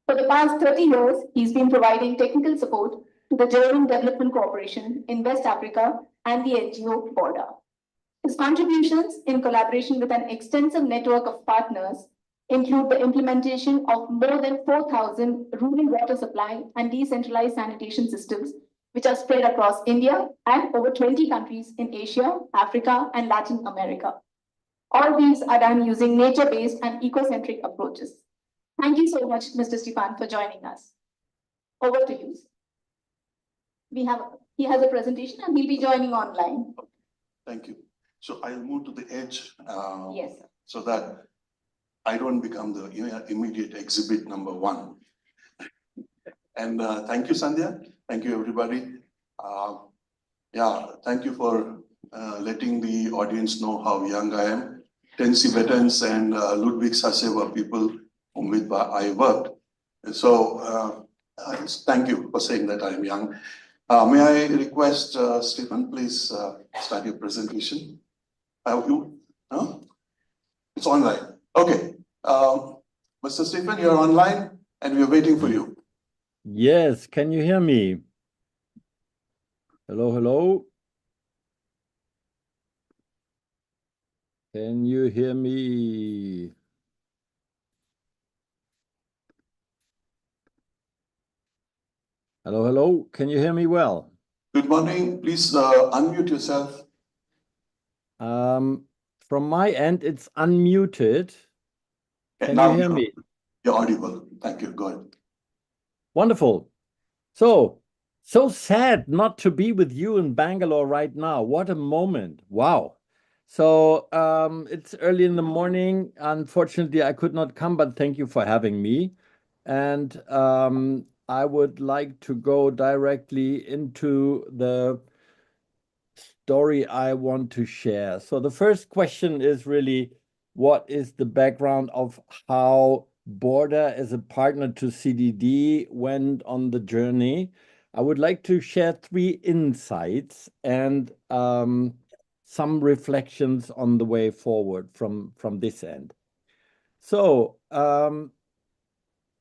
For the past 30 years, he's been providing technical support to the German Development Corporation in West Africa and the NGO border. His contributions, in collaboration with an extensive network of partners, include the implementation of more than 4,000 rural water supply and decentralized sanitation systems, which are spread across India and over 20 countries in Asia, Africa, and Latin America. All these are done using nature-based and eco-centric approaches. Thank you so much, Mr. Stefan, for joining us. Over to you. He has a presentation and he'll be joining online. Thank you. So I'll move to the edge. Yes, sir. So that I don't become the immediate exhibit number one. And thank you, Sandhya. Thank you, everybody. Thank you for letting the audience know how young I am. Tennessee veterans and Ludwig Sase were people with I worked. So thank you for saying that I'm young. May I request Stephen, please start your presentation. You? No? It's online. Okay. Mr. Stephen, you're online and we're waiting for you. Yes, can you hear me? Hello, hello. Can you hear me? Hello, hello. Can you hear me well? Good morning. Please unmute yourself. From my end, it's unmuted. Okay, Can now you hear me? You're audible. Thank you. Go ahead. Wonderful. So sad not to be with you in Bangalore right now. What a moment. Wow. So it's early in the morning. Unfortunately, I could not come, but thank you for having me. And I would like to go directly into the story I want to share. So the first question is really, what is the background of how Border as a partner to CDD went on the journey? I would like to share 3 insights and some reflections on the way forward from this end. So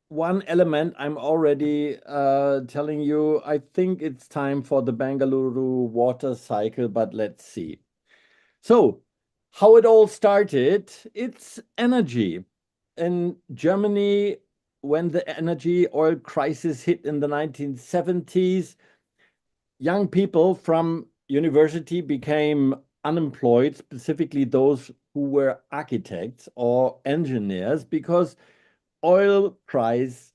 one element I'm already telling you, I think it's time for the Bengaluru water cycle, but let's see. So how it all started, it's energy. In Germany, when the energy oil crisis hit in the 1970s, young people from university became unemployed, specifically those who were architects or engineers, because oil price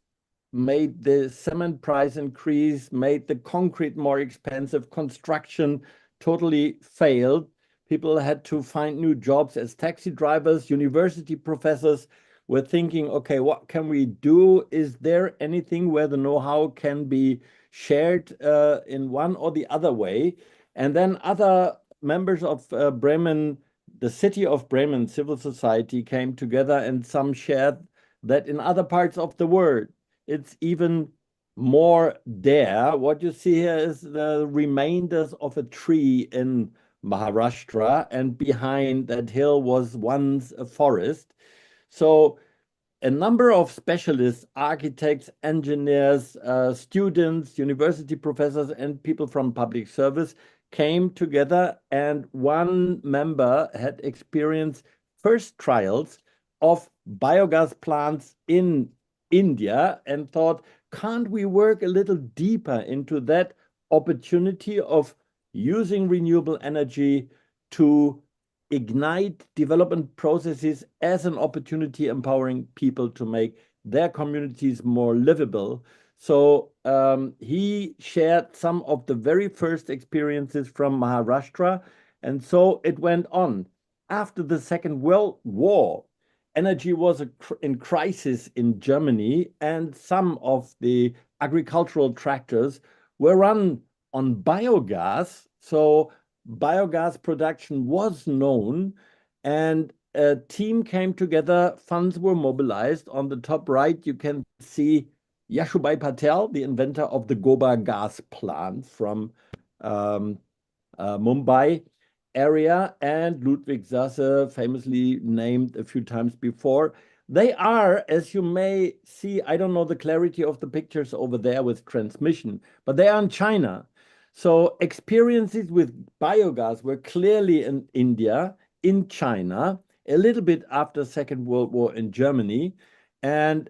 made the cement price increase, made the concrete more expensive, construction totally failed. People had to find new jobs as taxi drivers. University professors were thinking, okay, what can we do? Is there anything where the know-how can be shared in one or the other way? And then other members of Bremen, the city of Bremen civil society came together, and some shared that in other parts of the world, it's even more there. What you see here is the remainders of a tree in Maharashtra, and behind that hill was once a forest. So a number of specialists, architects, engineers, students, university professors, and people from public service came together, and one member had experienced first trials of biogas plants in India and thought, can't we work a little deeper into that opportunity of using renewable energy to ignite development processes as an opportunity, empowering people to make their communities more livable. So he shared some of the very first experiences from Maharashtra, and so it went on. After the Second World War, energy was in crisis in Germany, and some of the agricultural tractors were run on biogas. So biogas production was known, and a team came together, funds were mobilized. On the top right, you can see Yashubhai Patel, the inventor of the Gobar gas plant from Mumbai area, and Ludwig Sase, famously named a few times before. They are, as you may see, I don't know the clarity of the pictures over there with transmission, but they are in China. So experiences with biogas were clearly in India, in China, a little bit after Second World War in Germany. And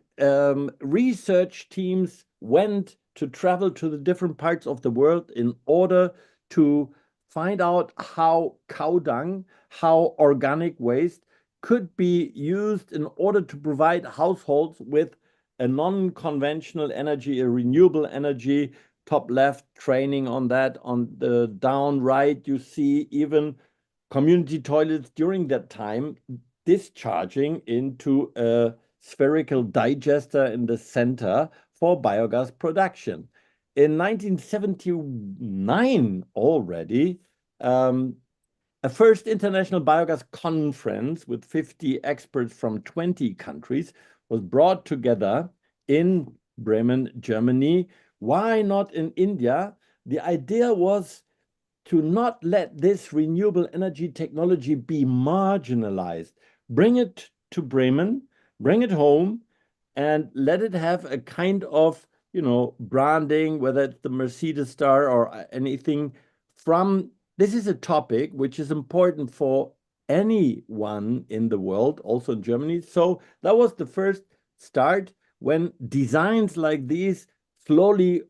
research teams went to travel to the different parts of the world in order to find out how cow dung, how organic waste could be used in order to provide households with a non-conventional energy, a renewable energy. Top left, training on that. On the down right, you see even community toilets during that time discharging into a spherical digester in the center for biogas production. In 1979 already, a first international biogas conference with 50 experts from 20 countries was brought together in Bremen, Germany. Why not in India? The idea was to not let this renewable energy technology be marginalized. Bring it to Bremen, bring it home, and let it have a kind of, branding, whether it's the Mercedes star or anything from. This is a topic which is important for anyone in the world, also in Germany. So that was the first start when designs like these slowly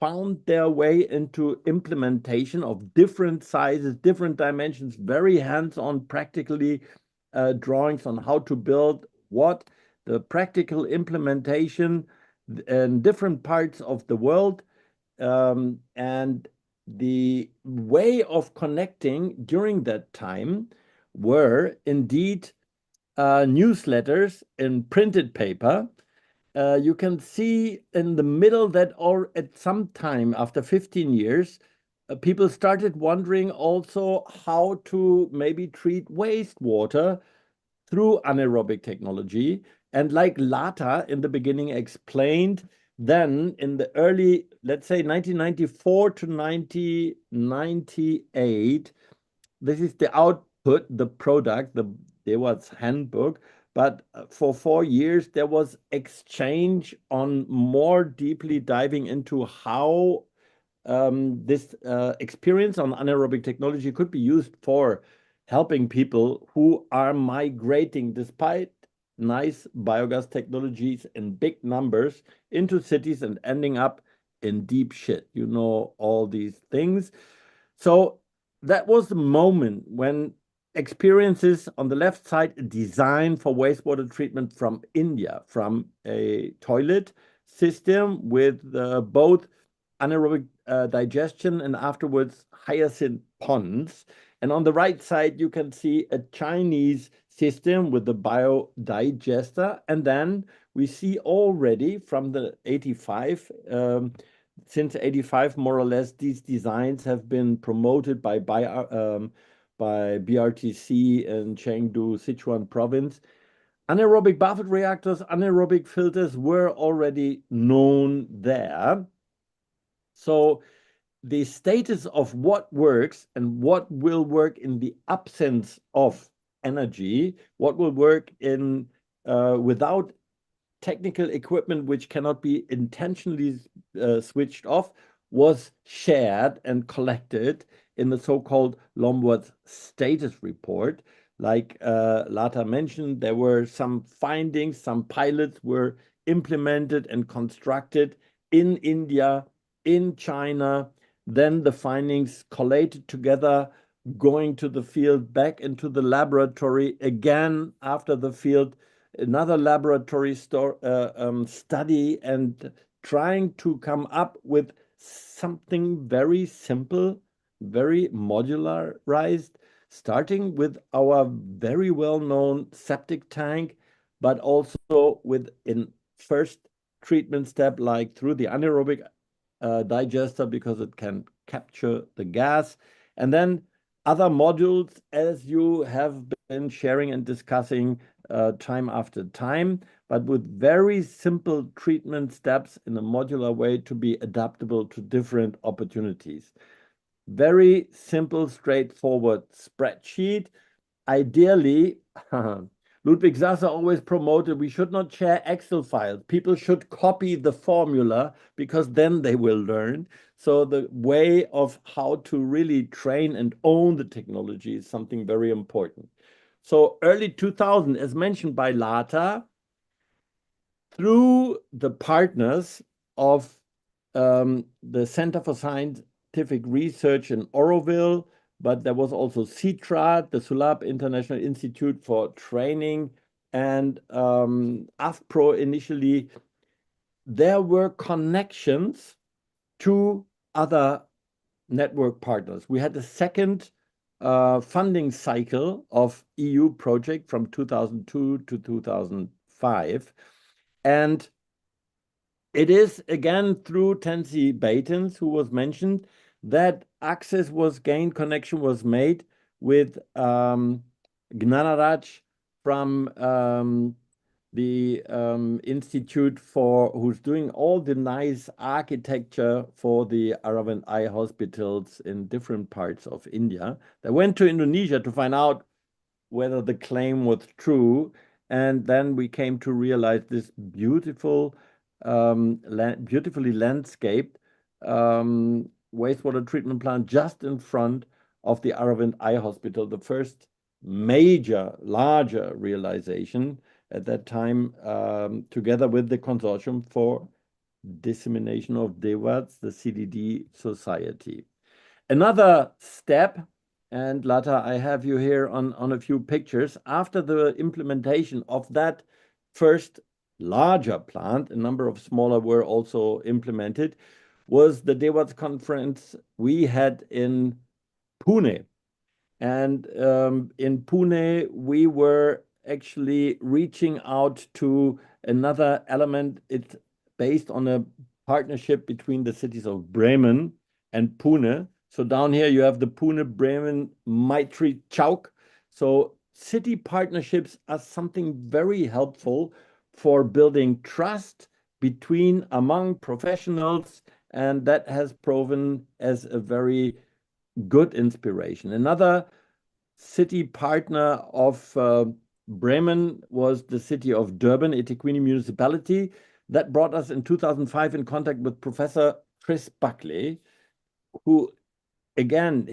found their way into implementation of different sizes, different dimensions, very hands-on, practically drawings on how to build what, the practical implementation in different parts of the world, and the way of connecting during that time were indeed newsletters in printed paper. You can see in the middle that at some time after 15 years, people started wondering also how to maybe treat wastewater through anaerobic technology. And like Lata in the beginning explained, then in the early, let's say 1994 to 1998, this is the output, the product, there was handbook. But for 4 years, there was exchange on more deeply diving into how this experience on anaerobic technology could be used for helping people who are migrating despite nice biogas technologies in big numbers into cities and ending up in deep shit. You know, all these things. So that was the moment when experiences on the left side, a design for wastewater treatment from India, from a toilet system with both anaerobic digestion and afterwards hyacinth ponds. And on the right side, you can see a Chinese system with the biodigester. And then we see already from the 85, since 85, more or less, these designs have been promoted by BRTC in Chengdu, Sichuan province. Anaerobic buffet reactors, anaerobic filters were already known there. So the status of what works and what will work in the absence of energy, what will work in without technical equipment which cannot be intentionally switched off, was shared and collected in the so-called Lombard's status report. Like Lata mentioned, there were some findings, some pilots were implemented and constructed in India, in China. Then the findings collated together, going to the field, back into the laboratory, again after the field, another laboratory study, and trying to come up with something very simple, very modularized, starting with our very well-known septic tank, but also with in first treatment step, like through the anaerobic digester, because it can capture the gas. And then other modules, as you have been sharing and discussing time after time, but with very simple treatment steps in a modular way to be adaptable to different opportunities. Very simple, straightforward spreadsheet. Ideally, Ludwig Sasser always promoted we should not share Excel files. People should copy the formula because then they will learn. So the way of how to really train and own the technology is something very important. So early 2000, as mentioned by Lata, through the partners of the Center for Scientific Research in Oroville, but there was also CITRA, the Sulab International Institute for Training, and AFPRO initially. There were connections to other network partners. We had a second funding cycle of EU project from 2002 to 2005. And it is again through Tensi Baitens, who was mentioned, that access was gained, connection was made with Gnanaraj from the institute who's doing all the nice architecture for the Aravind Eye hospitals in different parts of India. They went to Indonesia to find out whether the claim was true. And then we came to realize this beautifully landscaped wastewater treatment plant just in front of the Aravind Eye Hospital, the first major, larger realization at that time, together with the Consortium for Dissemination of DEWATS, the CDD Society. Another step, and Lata, I have you here on a few pictures, after the implementation of that first larger plant, a number of smaller were also implemented, was the DEWATS conference we had in Pune. And in Pune, we were actually reaching out to another element. It's based on a partnership between the cities of Bremen and Pune. So down here you have the Pune, Bremen, Maitri Chowk. So city partnerships are something very helpful for building trust among professionals, and that has proven as a very good inspiration. Another city partner of Bremen was the city of Durban, eThekwini municipality. That brought us in 2005 in contact with Professor Chris Buckley, who, again,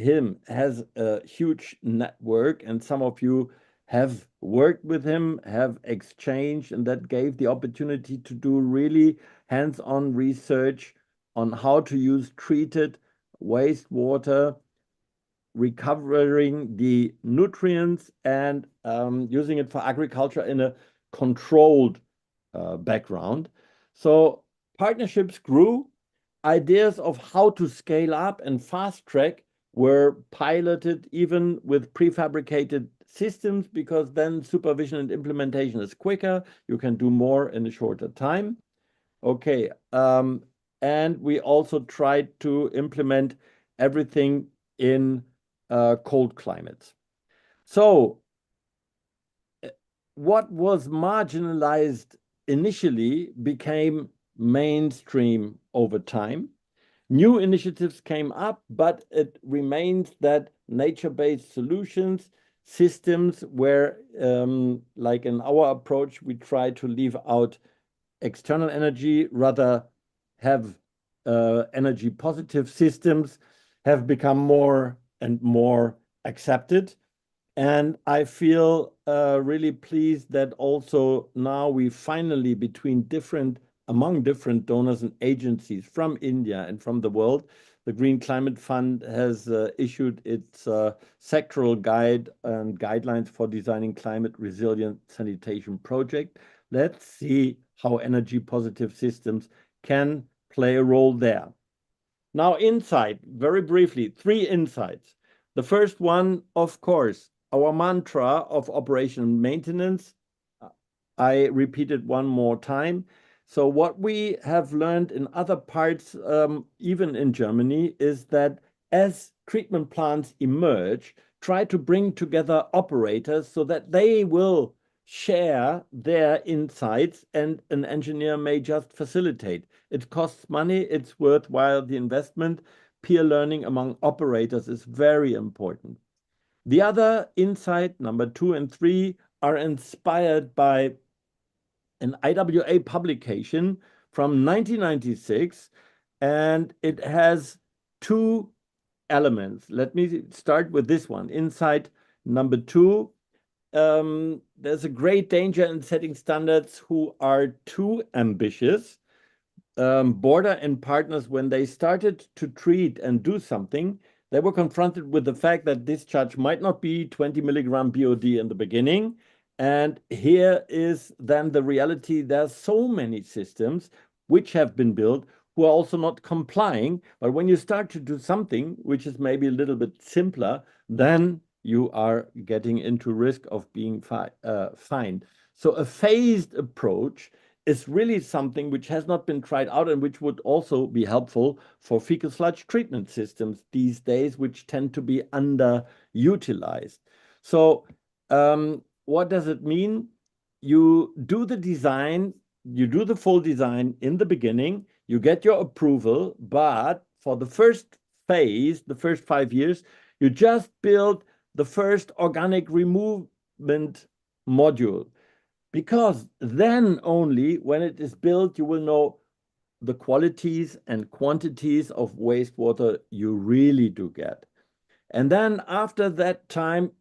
has a huge network, and some of you have worked with him, have exchanged, and that gave the opportunity to do really hands-on research on how to use treated wastewater, recovering the nutrients and using it for agriculture in a controlled background. So partnerships grew. Ideas of how to scale up and fast track were piloted even with prefabricated systems, because then supervision and implementation is quicker. You can do more in a shorter time. Okay, and we also tried to implement everything in cold climates. So what was marginalized initially became mainstream over time. New initiatives came up, but it remains that nature-based solutions, systems where, like in our approach, we try to leave out external energy, rather have energy positive systems, have become more and more accepted. And I feel really pleased that also now we finally, among different donors and agencies from India and from the world, the Green Climate Fund has issued its sectoral guide and guidelines for designing climate resilient sanitation project. Let's see how energy positive systems can play a role there. Now, insight, very briefly, 3 insights. The first one, of course, our mantra of operation and maintenance. I repeat it one more time. So what we have learned in other parts, even in Germany, is that as treatment plants emerge, try to bring together operators so that they will share their insights, and an engineer may just facilitate. It costs money, it's worthwhile, the investment. Peer learning among operators is very important. The other insight, number 2 and 3, are inspired by an IWA publication from 1996, and it has two elements. Let me start with this one. Insight number 2, there's a great danger in setting standards who are too ambitious. Border and partners, when they started to treat and do something, they were confronted with the fact that discharge might not be 20 milligram BOD in the beginning. And here is then the reality. There's so many systems which have been built who are also not complying. But when you start to do something which is maybe a little bit simpler, then you are getting into risk of being fined. So a phased approach is really something which has not been tried out and which would also be helpful for fecal sludge treatment systems these days, which tend to be underutilized. So what does it mean? You do the design, you do the full design in the beginning, you get your approval, but for the first phase, the first 5 years, you just build the first organic removement module. Because then only when it is built, you will know the qualities and quantities of wastewater you really do get. And then after that time,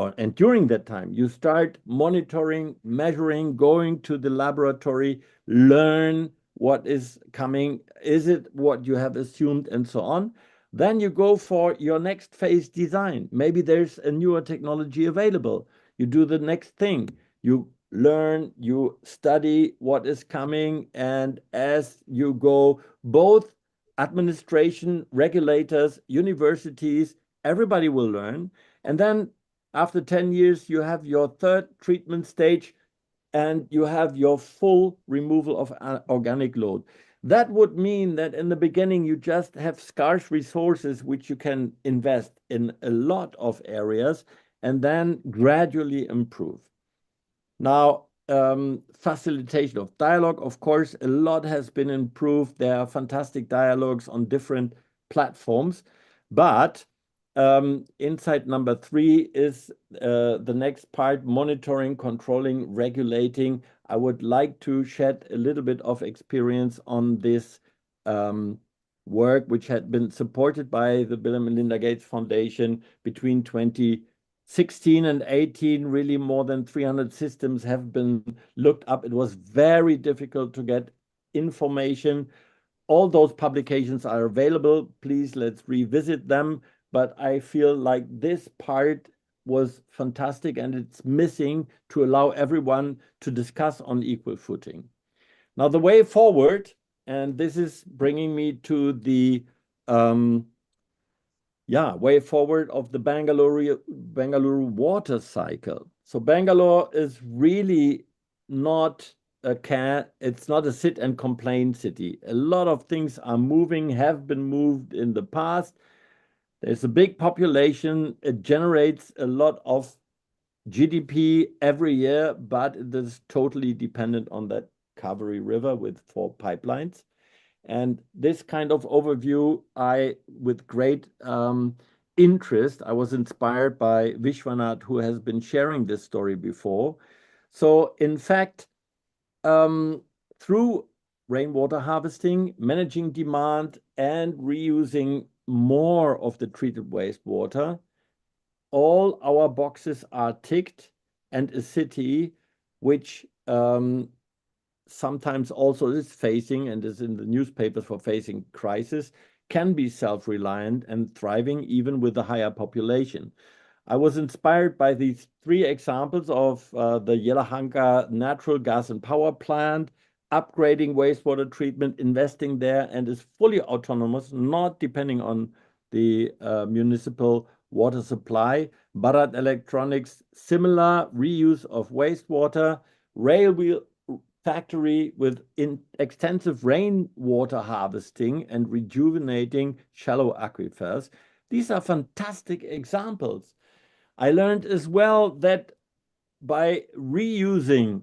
and during that time, you start monitoring, measuring, going to the laboratory, learn what is coming, is it what you have assumed, and so on. Then you go for your next phase design. Maybe there's a newer technology available. You do the next thing. You learn, you study what is coming, and as you go, both administration, regulators, universities, everybody will learn. And then after 10 years, you have your third treatment stage and you have your full removal of organic load. That would mean that in the beginning, you just have scarce resources which you can invest in a lot of areas and then gradually improve. Now, facilitation of dialogue, of course, a lot has been improved. There are fantastic dialogues on different platforms, but insight number 3 is the next part: monitoring, controlling, regulating. I would like to shed a little bit of experience on this work, which had been supported by the Bill and Melinda Gates Foundation between 2016 and 18. Really more than 300 systems have been looked up. It was very difficult to get information. All those publications are available. Please, let's revisit them. But I feel like this part was fantastic and it's missing to allow everyone to discuss on equal footing. Now, the way forward, and this is bringing me to the way forward of the Bangalore water cycle. So Bangalore is really not it's not a sit and complain city. A lot of things are moving, have been moved in the past. There's a big population. It generates a lot of GDP every year, but it is totally dependent on that Kaveri River with 4 pipelines. And this kind of overview, with great interest, I was inspired by Vishwanath, who has been sharing this story before. So in fact, through rainwater harvesting, managing demand, and reusing more of the treated wastewater, all our boxes are ticked, and a city which sometimes also is facing, and is in the newspapers for facing crisis, can be self-reliant and thriving even with a higher population. I was inspired by these 3 examples of the Yelahanka natural gas and power plant, upgrading wastewater treatment, investing there, and is fully autonomous, not depending on the municipal water supply. Bharat Electronics, similar reuse of wastewater. Railwheel factory with extensive rainwater harvesting and rejuvenating shallow aquifers. These are fantastic examples. I learned as well that by reusing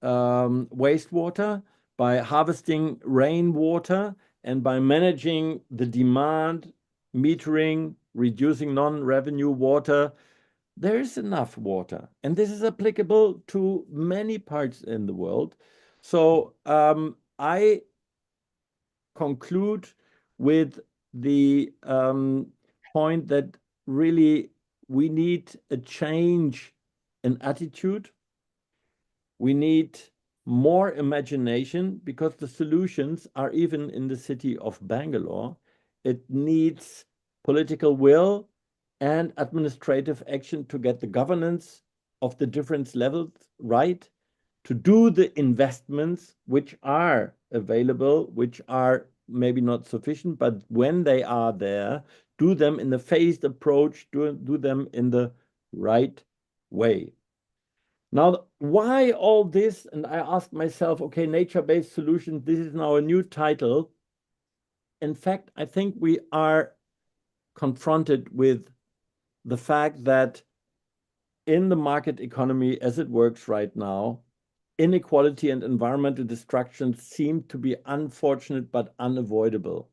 wastewater, by harvesting rainwater, and by managing the demand, metering, reducing non-revenue water, there is enough water, and this is applicable to many parts in the world. So I conclude with the point that really we need a change in attitude. We need more imagination, because the solutions are even in the city of Bangalore. It needs political will and administrative action to get the governance of the different levels right, to do the investments which are available, which are maybe not sufficient, but when they are there, do them in a phased approach, do them in the right way. Now, why all this? And I asked myself, okay, nature-based solutions, this is now a new title. In fact, I think we are confronted with the fact that in the market economy as it works right now, inequality and environmental destruction seem to be unfortunate but unavoidable.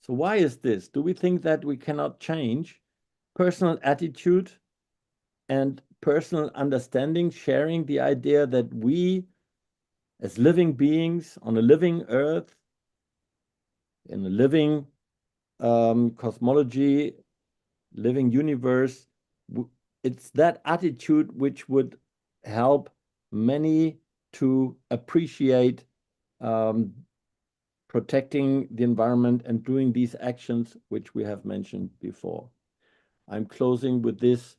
So why is this? Do we think that we cannot change personal attitude and personal understanding, sharing the idea that we, as living beings on a living earth, in a living cosmology, living universe, it's that attitude which would help many to appreciate protecting the environment and doing these actions which we have mentioned before. I'm closing with this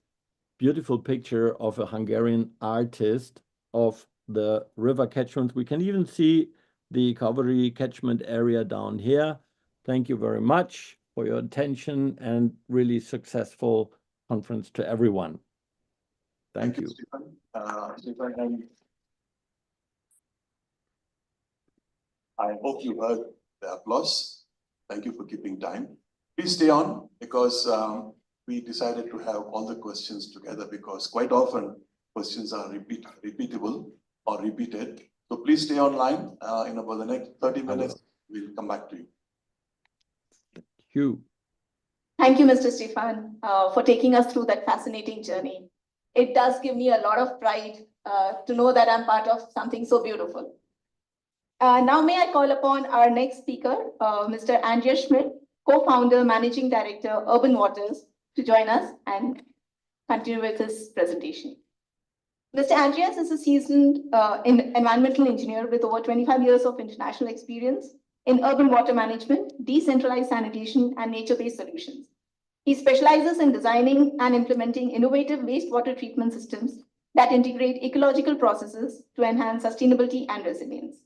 beautiful picture of a Hungarian artist of the river catchments. We can even see the Kaveri catchment area down here. Thank you very much for your attention, and really successful conference to everyone. Thank you. Stephen, I hope you heard the applause. Thank you for keeping time. Please stay on, because we decided to have all the questions together, because quite often questions are repeatable or repeated. So please stay online. In about the next 30 minutes, we'll come back to you. Thank you. Thank you, Mr. Stefan, for taking us through that fascinating journey. It does give me a lot of pride to know that I'm part of something so beautiful. Now may I call upon our next speaker, Mr. Andreas Schmidt, co-founder, managing director, Urban Waters, to join us and continue with his presentation. Mr. Andreas is a seasoned environmental engineer with over 25 years of international experience in urban water management, decentralized sanitation, and nature-based solutions. He specializes in designing and implementing innovative wastewater treatment systems that integrate ecological processes to enhance sustainability and resilience.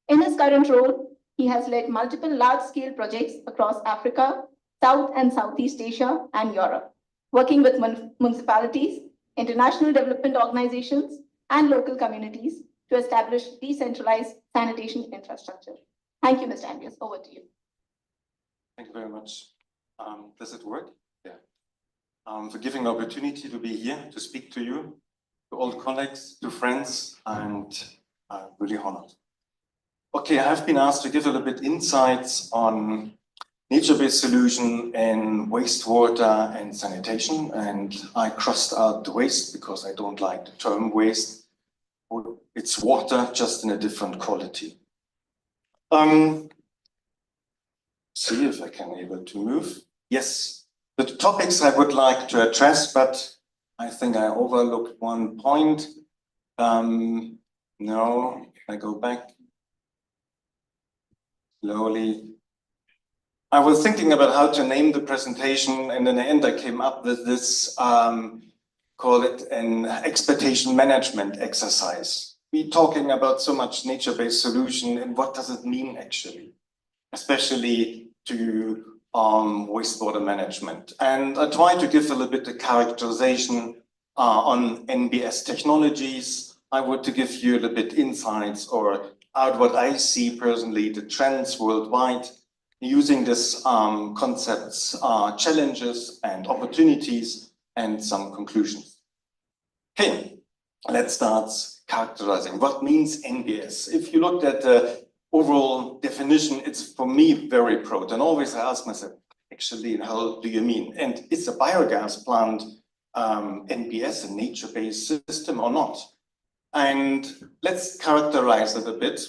In his current role, he has led multiple large-scale projects across Africa, South and Southeast Asia, and Europe, working with municipalities, international development organizations, and local communities to establish decentralized sanitation infrastructure. Thank you, Mr. Andreas. Over to you. Thank you very much. Does it work? Yeah. For giving the opportunity to be here, to speak to you, to all colleagues, to friends, and I'm really honored. Okay, I have been asked to give a little bit insights on nature-based solution in wastewater and sanitation, and I crossed out the waste because I don't like the term waste. It's water, just in a different quality. See if I can able to move. Yes, the topics I would like to address, but I think I overlooked one point. No, I go back slowly. I was thinking about how to name the presentation, and in the end I came up with this, call it an expectation management exercise. We're talking about so much nature-based solution, and what does it mean actually, especially to wastewater management. And I try to give a little bit of characterization on NBS technologies. I want to give you a little bit insights or out what I see personally, the trends worldwide, using this concepts, challenges and opportunities, and some conclusions. Okay, let's start characterizing what means NBS. If you looked at the overall definition, it's for me very broad, and always I ask myself, actually, how do you mean? And it's a biogas plant NBS, a nature-based system, or not? And let's characterize it a bit.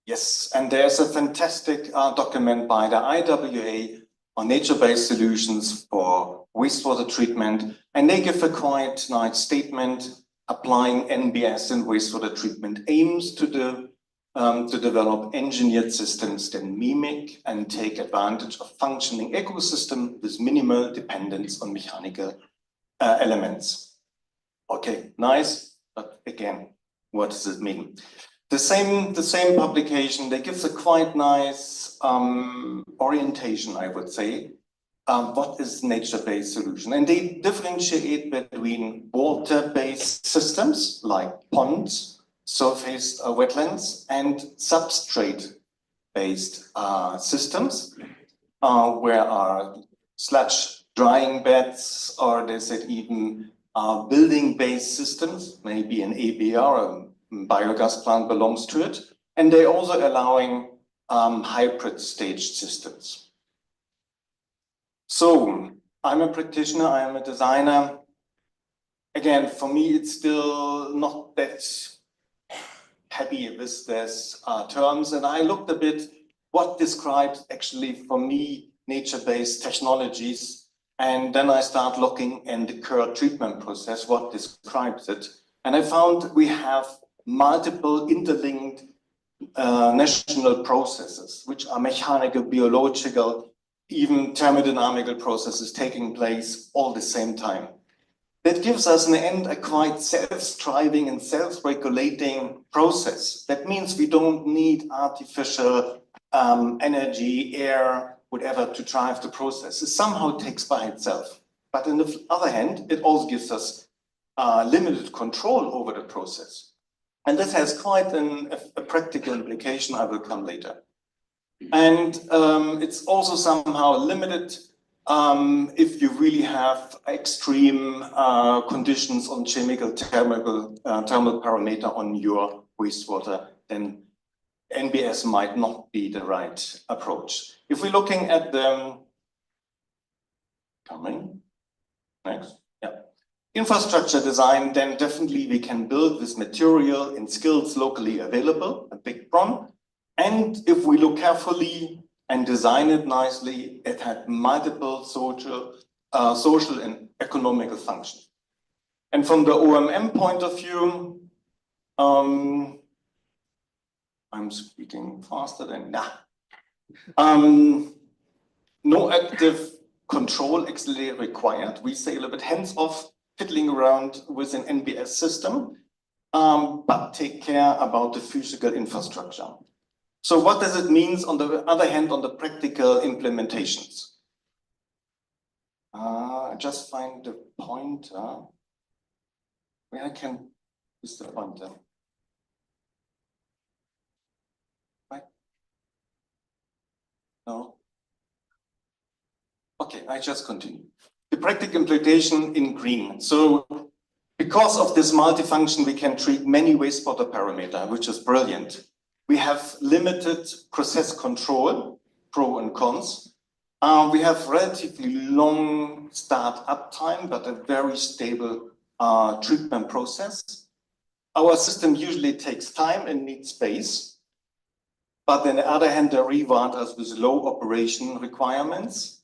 Yes, and there's a fantastic document by the IWA on nature-based solutions for wastewater treatment, and they give a quite nice statement applying NBS in wastewater treatment aims to develop engineered systems that mimic and take advantage of functioning ecosystem with minimal dependence on mechanical elements. Okay, nice, but again, what does it mean? The same publication, they give a quite nice orientation, I would say. What is nature-based solution? And they differentiate between water-based systems like ponds, surface wetlands, and substrate-based systems, where are sludge drying beds, or they said even building-based systems, maybe an ABR, a biogas plant belongs to it, and they're also allowing hybrid staged systems. So I'm a practitioner, I am a designer. Again, for me, it's still not that happy with these terms, and I looked a bit what describes actually for me nature-based technologies, and then I start looking in the current treatment process, what describes it, and I found we have multiple interlinked national processes, which are mechanical, biological, even thermodynamical processes taking place all the same time. That gives us in the end a quite self-striving and self-regulating process. That means we don't need artificial energy, air, whatever to drive the process. It somehow takes by itself. But on the other hand, it also gives us limited control over the process. And this has quite a practical implication. I will come later. And it's also somehow limited if you really have extreme conditions on chemical, thermal parameter on your wastewater, then NBS might not be the right approach. If we're looking at the infrastructure design, then definitely we can build this material and skills locally available, a big problem. And if we look carefully and design it nicely, it had multiple social and economical functions. And from the OMM point of view, I'm speaking faster than that. No active control actually required. We say a little bit hands-off, fiddling around with an NBS system, but take care about the physical infrastructure. So what does it mean on the other hand on the practical implementations? Just find the pointer. Where I can use the pointer. Right? No. Okay, I just continue. The practical implementation in green. So because of this multifunction, we can treat many wastewater parameters, which is brilliant. We have limited process control, pro and cons. We have relatively long start-up time, but a very stable treatment process. Our system usually takes time and needs space. But on the other hand, they reward us with low operation requirements.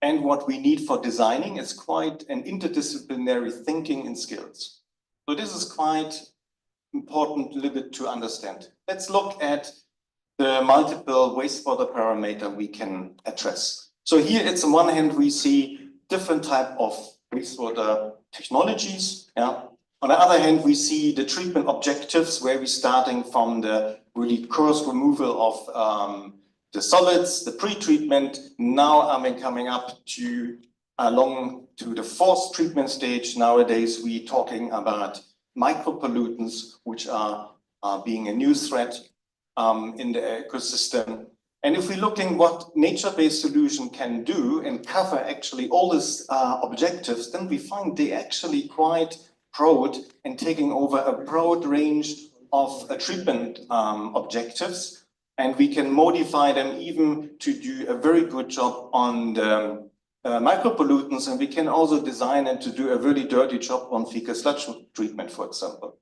And what we need for designing is quite an interdisciplinary thinking and skills. So this is quite important a little bit to understand. Let's look at the multiple wastewater parameter we can address. So here it's on one hand, we see different type of wastewater technologies. Yeah. On the other hand, we see the treatment objectives where we're starting from the really coarse removal of the solids, the pre-treatment. Now I'm coming up to along to the fourth treatment stage. Nowadays, we're talking about micropollutants, which are being a new threat in the ecosystem. And if we're looking what nature-based solution can do and cover actually all these objectives, then we find they actually quite broad and taking over a broad range of treatment objectives. And we can modify them even to do a very good job on the micropollutants, and we can also design and to do a really dirty job on fecal sludge treatment, for example.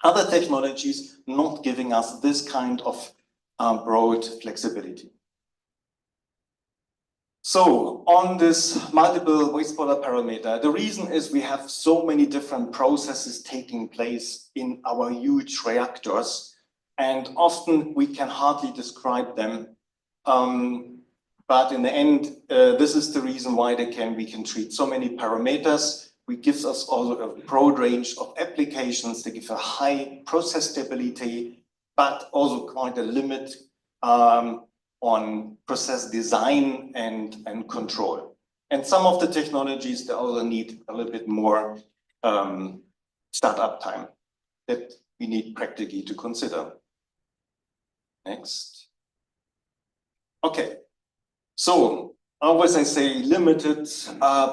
Other technologies not giving us this kind of broad flexibility. So on this multiple wastewater parameter, the reason is we have so many different processes taking place in our huge reactors, and often we can hardly describe them. But in the end, this is the reason why we can treat so many parameters. It gives us also a broad range of applications. They give a high process stability, but also quite a limit on process design and control. And some of the technologies, they also need a little bit more startup time that we need practically to consider. Next. Okay, so always I say limited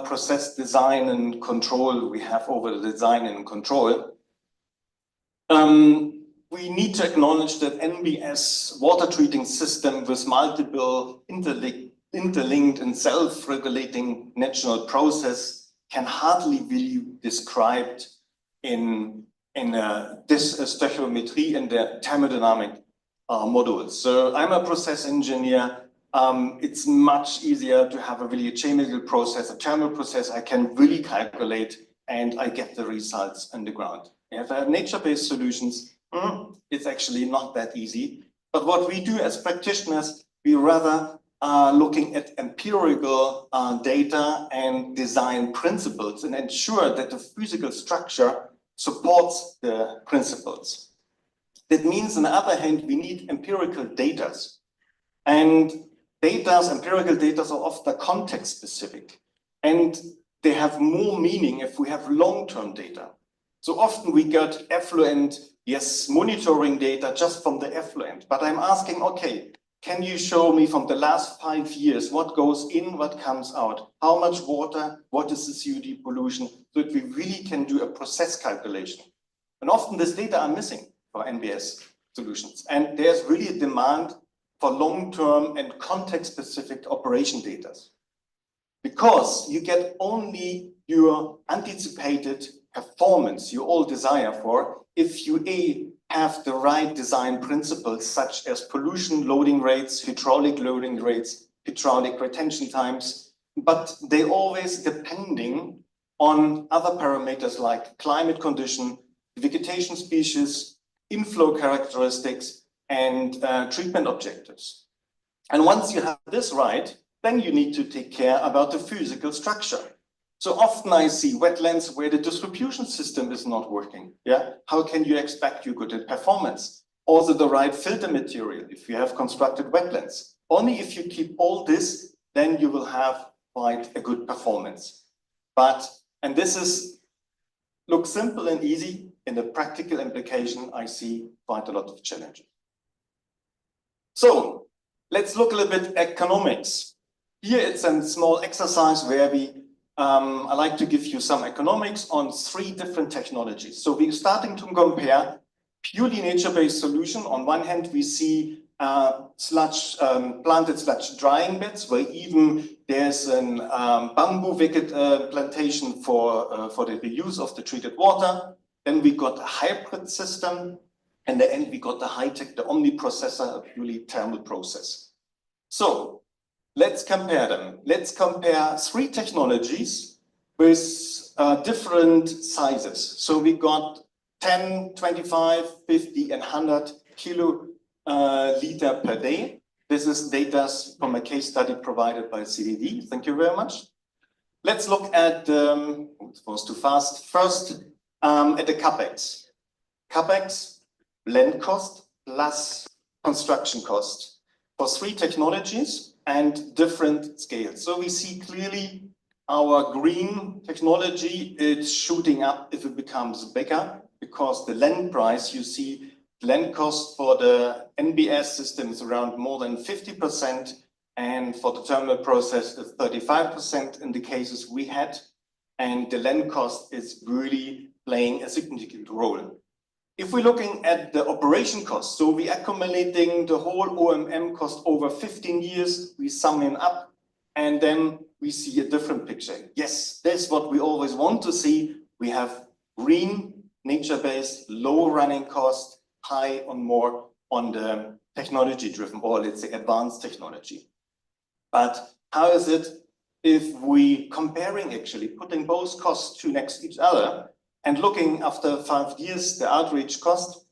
process design and control we have over the design and control. We need to acknowledge that NBS water treating system with multiple interlinked and self-regulating natural process can hardly be described in this stoichiometry and the thermodynamic modules. So I'm a process engineer. It's much easier to have a really chemical process, a thermal process. I can really calculate and I get the results on the ground. If I have nature-based solutions, it's actually not that easy. But what we do as practitioners, we rather are looking at empirical data and design principles and ensure that the physical structure supports the principles. That means, on the other hand, we need empirical data. And empirical data are often context specific. And they have more meaning if we have long-term data. So often we get effluent, yes, monitoring data just from the effluent. But I'm asking, okay, can you show me from the last 5 years what goes in, what comes out? How much water, what is the COD pollution? So that we really can do a process calculation. And often this data are missing for NBS solutions. And there's really a demand for long-term and context-specific operation data. Because you get only your anticipated performance you all desire for if you have the right design principles such as pollution loading rates, hydraulic loading rates, hydraulic retention times, but they always depending on other parameters like climate condition, vegetation species, inflow characteristics, and treatment objectives. And once you have this right, then you need to take care about the physical structure. So often I see wetlands where the distribution system is not working. Yeah, how can you expect you good at performance? Also the right filter material if you have constructed wetlands. Only if you keep all this, then you will have quite a good performance. And this looks simple and easy. In the practical implication, I see quite a lot of challenges. So let's look a little bit at economics. Here it's a small exercise where I like to give you some economics on 3 different technologies. So we're starting to compare purely nature-based solution. On one hand, we see planted sludge drying beds, where even there's an bamboo plantation for the reuse of the treated water. Then we got a hybrid system, and the end we got the high-tech, the omniprocessor, a purely thermal process. So let's compare them. Let's compare 3 technologies with different sizes. So we got 10, 25, 50, and 100 kiloliter per day. This is data from a case study provided by CDD. Thank you very much. Let's look at, it was too fast. First, at the CapEx. CapEx, land cost plus construction cost for 3 technologies and different scales. So we see clearly our green technology is shooting up if it becomes bigger, because the land price, you see, land cost for the NBS system is around more than 50%, and for the thermal process is 35% in the cases we had, and the land cost is really playing a significant role. If we're looking at the operation cost, so we're accumulating the whole OMM cost over 15 years, we sum it up, And then we see a different picture. Yes, that's what we always want to see. We have green, nature-based, low running cost, high on more on the technology-driven, or let's say advanced technology. But how is it if we comparing actually, putting both costs to next each other and looking after 5 years, the outreach cost,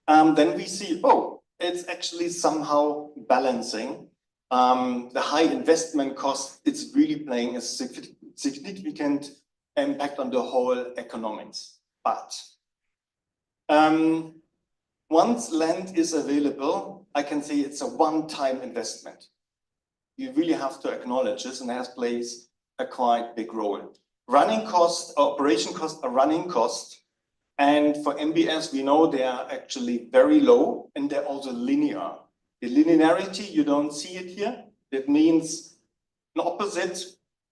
then we see, oh, it's actually somehow balancing. The high investment cost, it's really playing a significant impact on the whole economics. But once land is available, I can say it's a one-time investment. You really have to acknowledge this, and that plays a quite big role. Running cost, operation cost, a running cost. And for MBS, we know they are actually very low and they're also linear. The linearity, you don't see it here. That means an opposite.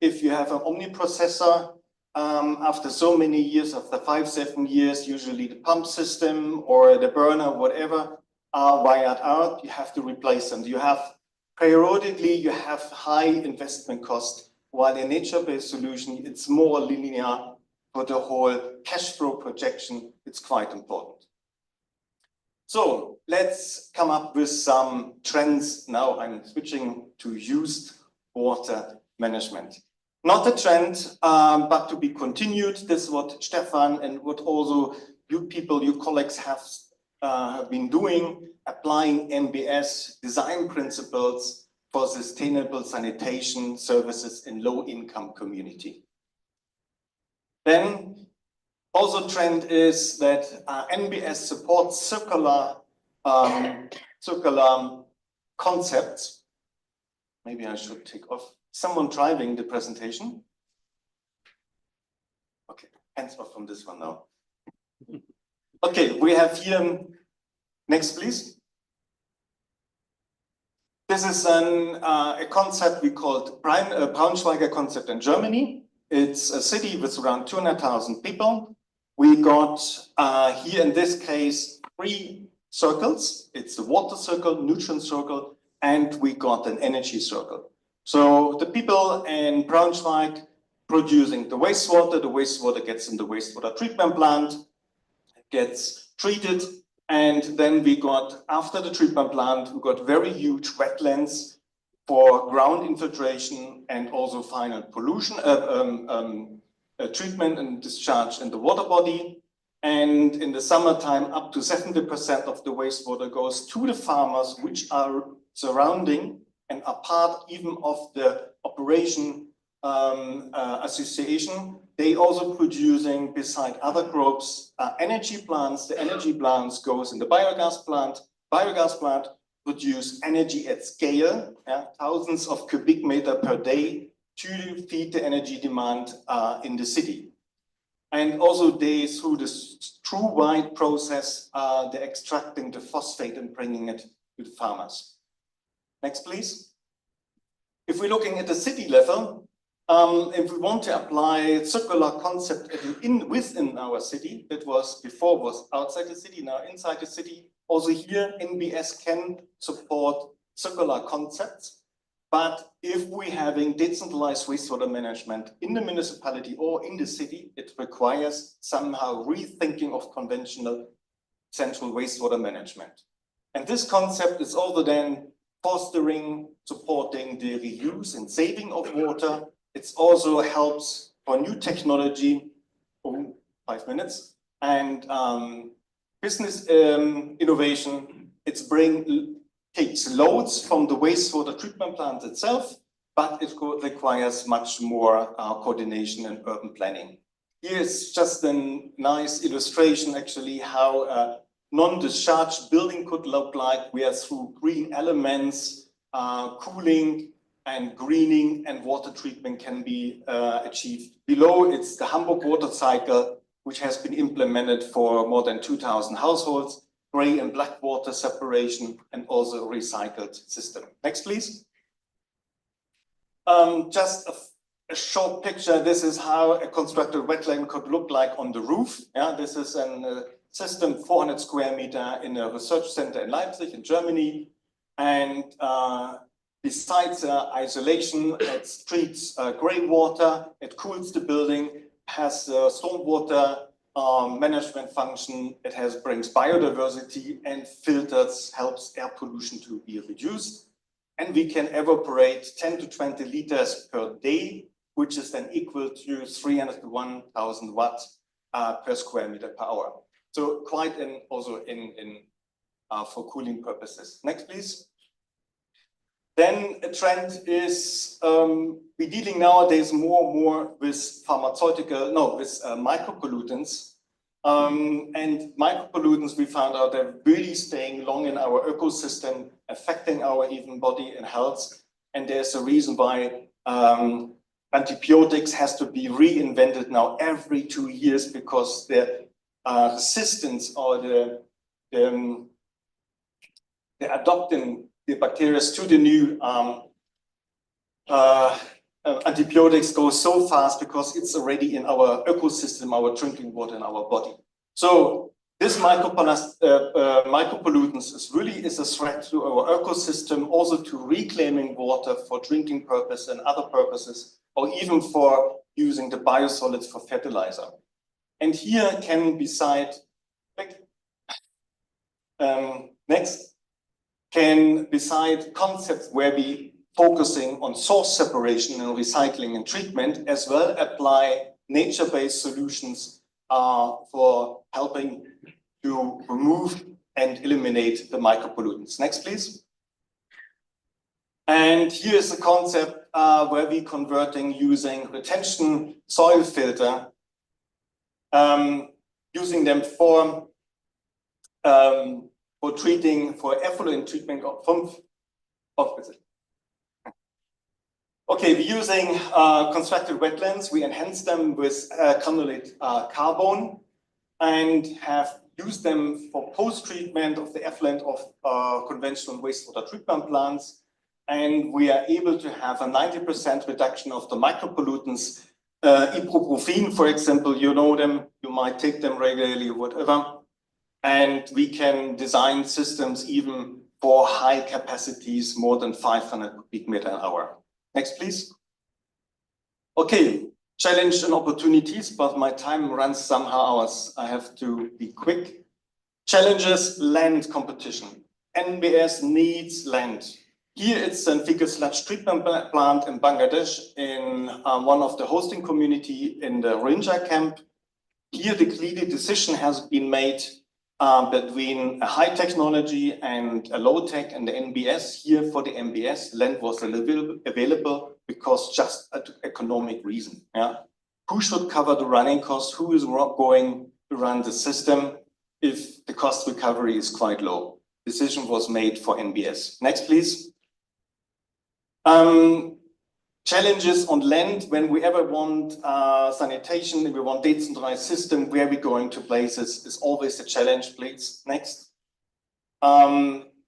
If you have an omniprocessor, after so many years, after 5-7 years, usually the pump system or the burner, whatever, are wired out, you have to replace them. You have periodically, you have high investment cost, while in nature-based solution, it's more linear. For the whole cash flow projection, it's quite important. So let's come up with some trends. Now I'm switching to used water management. Not a trend, but to be continued. This is what Stefan and what also you people, your colleagues have been doing, applying NBS design principles for sustainable sanitation services in low-income community. Then also trend is that NBS supports circular concepts. Maybe I should take off. Someone driving the presentation? Okay, hands off from this one now. Okay, we have here, next please. This is a concept we called Braunschweiger concept in Germany. It's a city with around 200,000 people. We got here in this case 3 circles. It's the water circle, nutrient circle, and we got an energy circle. So the people in Braunschweig producing the wastewater gets in the wastewater treatment plant, gets treated, and then we got, after the treatment plant, we got very huge wetlands for ground infiltration and also final pollution, treatment and discharge in the water body. And in the summertime, up to 70% of the wastewater goes to the farmers, which are surrounding and are part even of the operation association. They also producing, beside other crops, energy plants. The energy plants goes in the biogas plant. Biogas plant produce energy at scale, thousands of cubic meter per day to feed the energy demand in the city. And also they, through this true wide process, they're extracting the phosphate and bringing it to the farmers. Next, please. If we're looking at the city level, if we want to apply circular concept within our city, that was before was outside the city, now inside the city. Also here, NBS can support circular concepts. But if we're having decentralized wastewater management in the municipality or in the city, it requires somehow rethinking of conventional central wastewater management. And this concept is also then fostering, supporting the reuse and saving of water. It also helps for new technology, 5 minutes, and business innovation. It's takes loads from the wastewater treatment plant itself, but it requires much more coordination and urban planning. Here's just a nice illustration actually how a non-discharged building could look like, where through green elements, cooling and greening and water treatment can be achieved. Below, it's the Hamburg water cycle, which has been implemented for more than 2,000 households, gray and black water separation, and also a recycled system. Next, please. Just a short picture. This is how a constructed wetland could look like on the roof. This is a system, 400 square meter in a research center in Leipzig, in Germany. And besides isolation, it treats gray water, it cools the building, has stormwater management function, it brings biodiversity and filters, helps air pollution to be reduced. And we can evaporate 10 to 20 liters per day, which is then equal to 300 to 1000 watts per square meter per hour. So quite also for cooling purposes. Next, please. Then a trend is we're dealing nowadays more and more with micropollutants. And micropollutants, we found out they're really staying long in our ecosystem, affecting our even body and health. And there's a reason why antibiotics has to be reinvented now every 2 years, because the resistance or the adopting the bacteria to the new antibiotics goes so fast because it's already in our ecosystem, our drinking water in our body. So this micropollutants is a threat to our ecosystem, also to reclaiming water for drinking purpose and other purposes, or even for using the biosolids for fertilizer. And here can beside concepts where we focusing on source separation and recycling and treatment, as well apply nature-based solutions for helping to remove and eliminate the micropollutants. Next, please. And here's a concept where we're converting using retention soil filter, using them for effluent treatment Okay, we're using constructed wetlands. We enhance them with granulate carbon and have used them for post-treatment of the effluent of conventional wastewater treatment plants. And we are able to have a 90% reduction of the micropollutants. Ibuprofen, for example, you know them, you might take them regularly or whatever. And we can design systems even for high capacities, more than 500 cubic meter an hour. Next, please. Okay, challenge and opportunities, but my time runs somehow. I have to be quick. Challenges, land competition. NBS needs land. Here it's a fecal sludge treatment plant in Bangladesh, in one of the hosting community in the ranger camp. Here the clear decision has been made between a high technology and a low tech and the NBS. Here for the NBS, land was available because just an economic reason. Yeah? Who should cover the running costs? Who is going to run the system if the cost recovery is quite low? Decision was made for NBS. Next, please. Challenges on land when we ever want sanitation, if we want decentralized system, where we going to places is always a challenge, please. Next.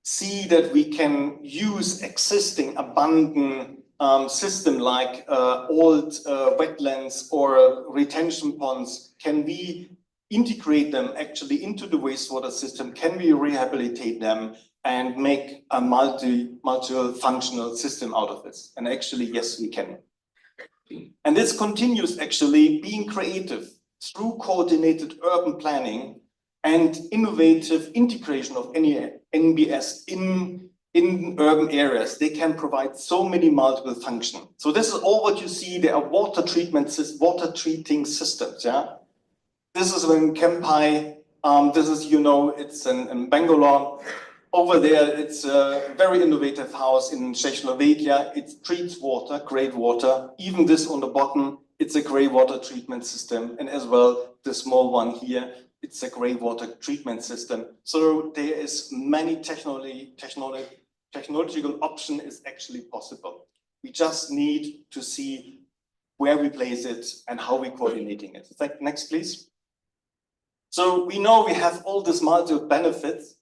See that we can use existing abundant system like old wetlands or retention ponds. Can we integrate them actually into the wastewater system? Can we rehabilitate them and make a multi-functional system out of this? And actually, yes, we can. And this continues actually being creative through coordinated urban planning and innovative integration of any NBS in urban areas. They can provide so many multiple functions. So this is all what you see. There are water treating systems. Yeah, this is in Kempai. This is, you know, it's in Bangalore. Over there, it's a very innovative house in Czechoslovakia. It treats water, great water. Even this on the bottom, it's a grey water treatment system. And as well, the small one here, it's a grey water treatment system. So there is many technological option is actually possible. We just need to see where we place it and how we're coordinating it. Next, please. So we know we have all these multiple benefits.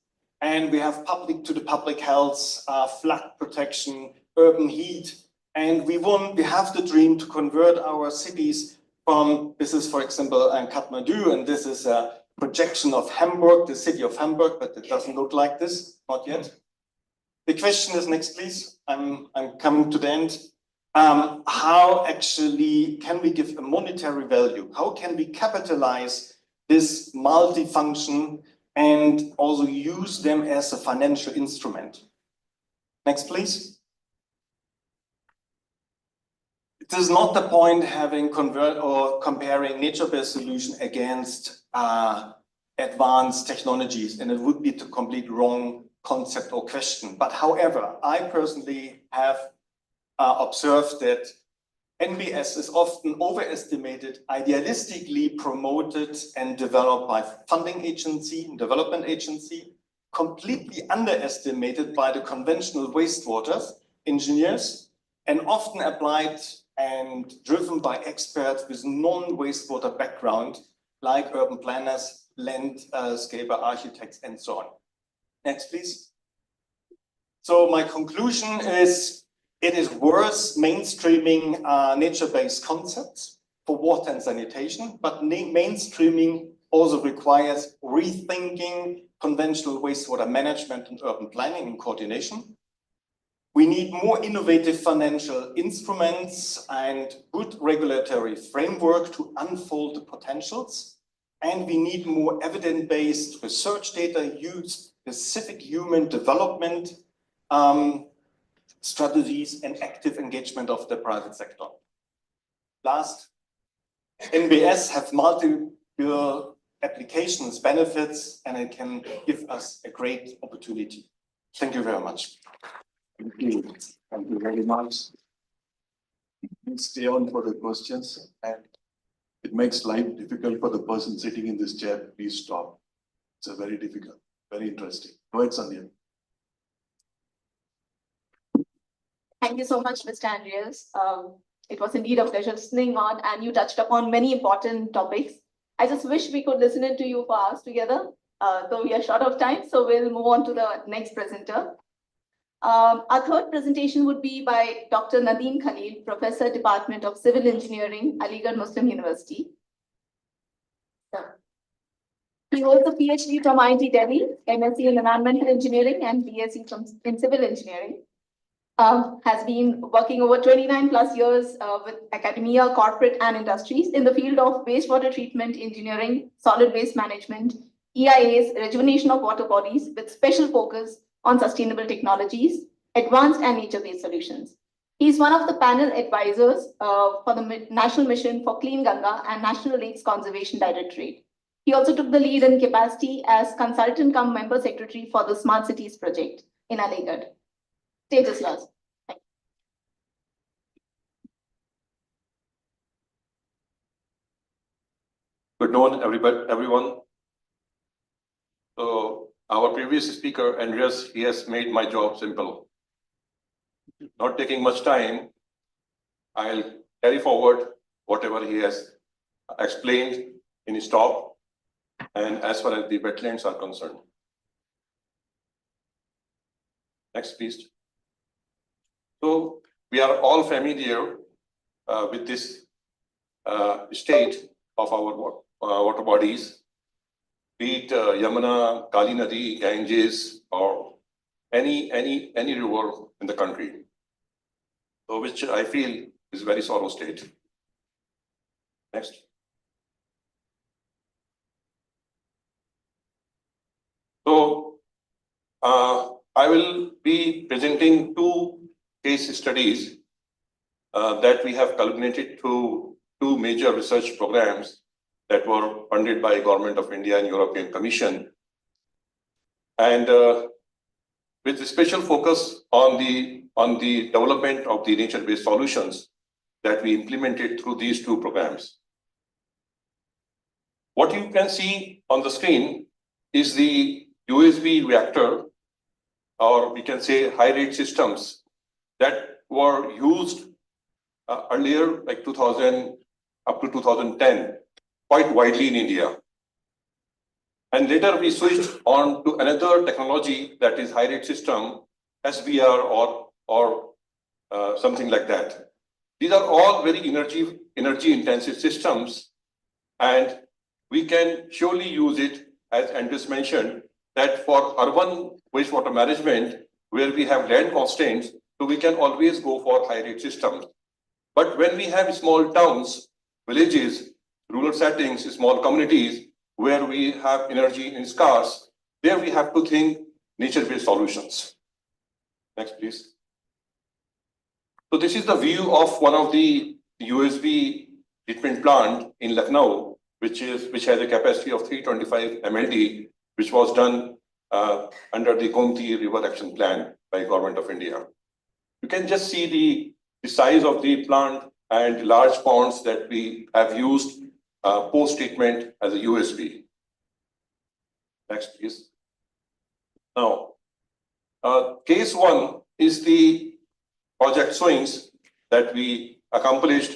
And we have public health, flood protection, urban heat. And we have the dream to convert our cities from, this is for example, Kathmandu, and this is a projection of Hamburg, the city of Hamburg, but it doesn't look like this, not yet. the question is, next please, I'm coming to the end. How actually can we give a monetary value? How can we capitalize this multifunction and also use them as a financial instrument? Next, please. It is not the point having comparing nature-based solution against advanced technologies, and it would be the complete wrong concept or question. But however, I personally have observed that NBS is often overestimated, idealistically promoted and developed by funding agency and development agency, completely underestimated by the conventional wastewater engineers, and often applied and driven by experts with non-wastewater background, like urban planners, landscaper, architects, and so on. Next, please. So my conclusion is, it is worth mainstreaming nature-based concepts for water and sanitation, but mainstreaming also requires rethinking conventional wastewater management and urban planning and coordination. We need more innovative financial instruments and good regulatory framework to unfold the potentials. And we need more evidence-based research data, use specific human development strategies, and active engagement of the private sector. Last, NBS have multiple applications, benefits, and it can give us a great opportunity. Thank you very much. Thank you. Thank you very much. Please stay on for the questions, and it makes life difficult for the person sitting in this chair. Please stop. It's a very difficult, very interesting. Go ahead, Sandhya. Thank you so much, Mr. Andreas. It was indeed a pleasure listening on, and you touched upon many important topics. I just wish we could listen to you for hours together. Though we are short of time, so we'll move on to the next presenter. Our third presentation would be by Dr. Nadeem Khalil, Professor, Department of Civil Engineering, Aligarh Muslim University. He holds a PhD from IIT Delhi, MSc in Environmental Engineering, and BSc in Civil Engineering. Has been working over 29 plus years with academia, corporate, and industries in the field of wastewater treatment engineering, solid waste management, EIAs, rejuvenation of water bodies, with special focus on sustainable technologies, advanced and nature-based solutions. He is one of the panel advisors for the National Mission for Clean Ganga and National Lakes Conservation Directorate. He also took the lead in capacity as consultant cum member secretary for the Smart Cities project in Aligarh. Stage is yours. Good noon, everyone. So our previous speaker, Andreas, he has made my job simple. Not taking much time, I'll carry forward whatever he has explained in his talk, and as far as the wetlands are concerned. Next, please. So we are all familiar with this state of our water bodies, be it Yamuna, Kali Nadi, Ganges, or any river in the country, so which I feel is very sorrow state. Next. So I will be presenting two case studies that we have culminated through two major research programs that were funded by Government of India and European Commission, and with a special focus on the development of the nature-based solutions that we implemented through these two programs. What you can see on the screen is the USB reactor, or we can say high-rate systems that were used earlier, like 2000 up to 2010, quite widely in India. And later we switched on to another technology, that is high-rate system, SBR or something like that. These are all very energy intensive systems, and we can surely use it, as Andreas mentioned, that for urban wastewater management, where we have land constraints, so we can always go for high rate systems. But when we have small towns, villages, rural settings, small communities, where we have energy in scarce, there we have to think nature-based solutions. Next, please. So this is the view of one of the USB treatment plant in Lucknow, which has a capacity of 325 MLD, which was done under the Gomti River Action Plan by Government of India. You can just see the size of the plant and large ponds that we have used post-treatment as a USB. Next, please. Now, case one is the project swings that we accomplished.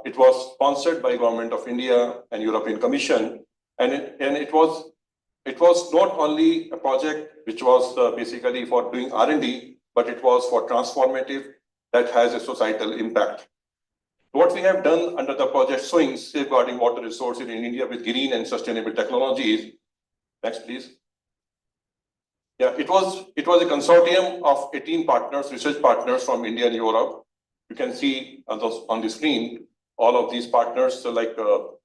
It was sponsored by Government of India and European Commission, and it was not only a project which was basically for doing R&D, but it was for transformative that has a societal impact. What we have done under the project swings, safeguarding water resources in India with green and sustainable technologies. Next, please. Yeah, it was a consortium of 18 partners, research partners from India and Europe. You can see on the screen all of these partners. So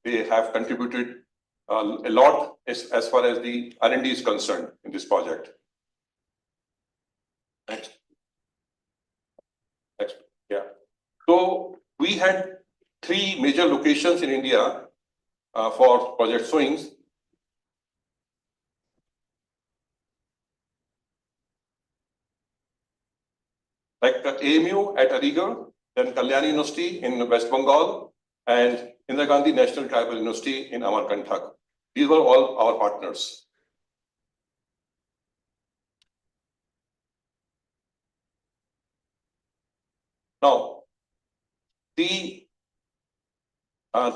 they have contributed a lot as far as the R&D is concerned in this project. Next. Next. Yeah. So we had 3 major locations in India for project swings. Like the AMU at Aligarh, then Kalyani University in West Bengal, and Indira Gandhi National Tribal University in Amarkantak. These were all our partners. Now, the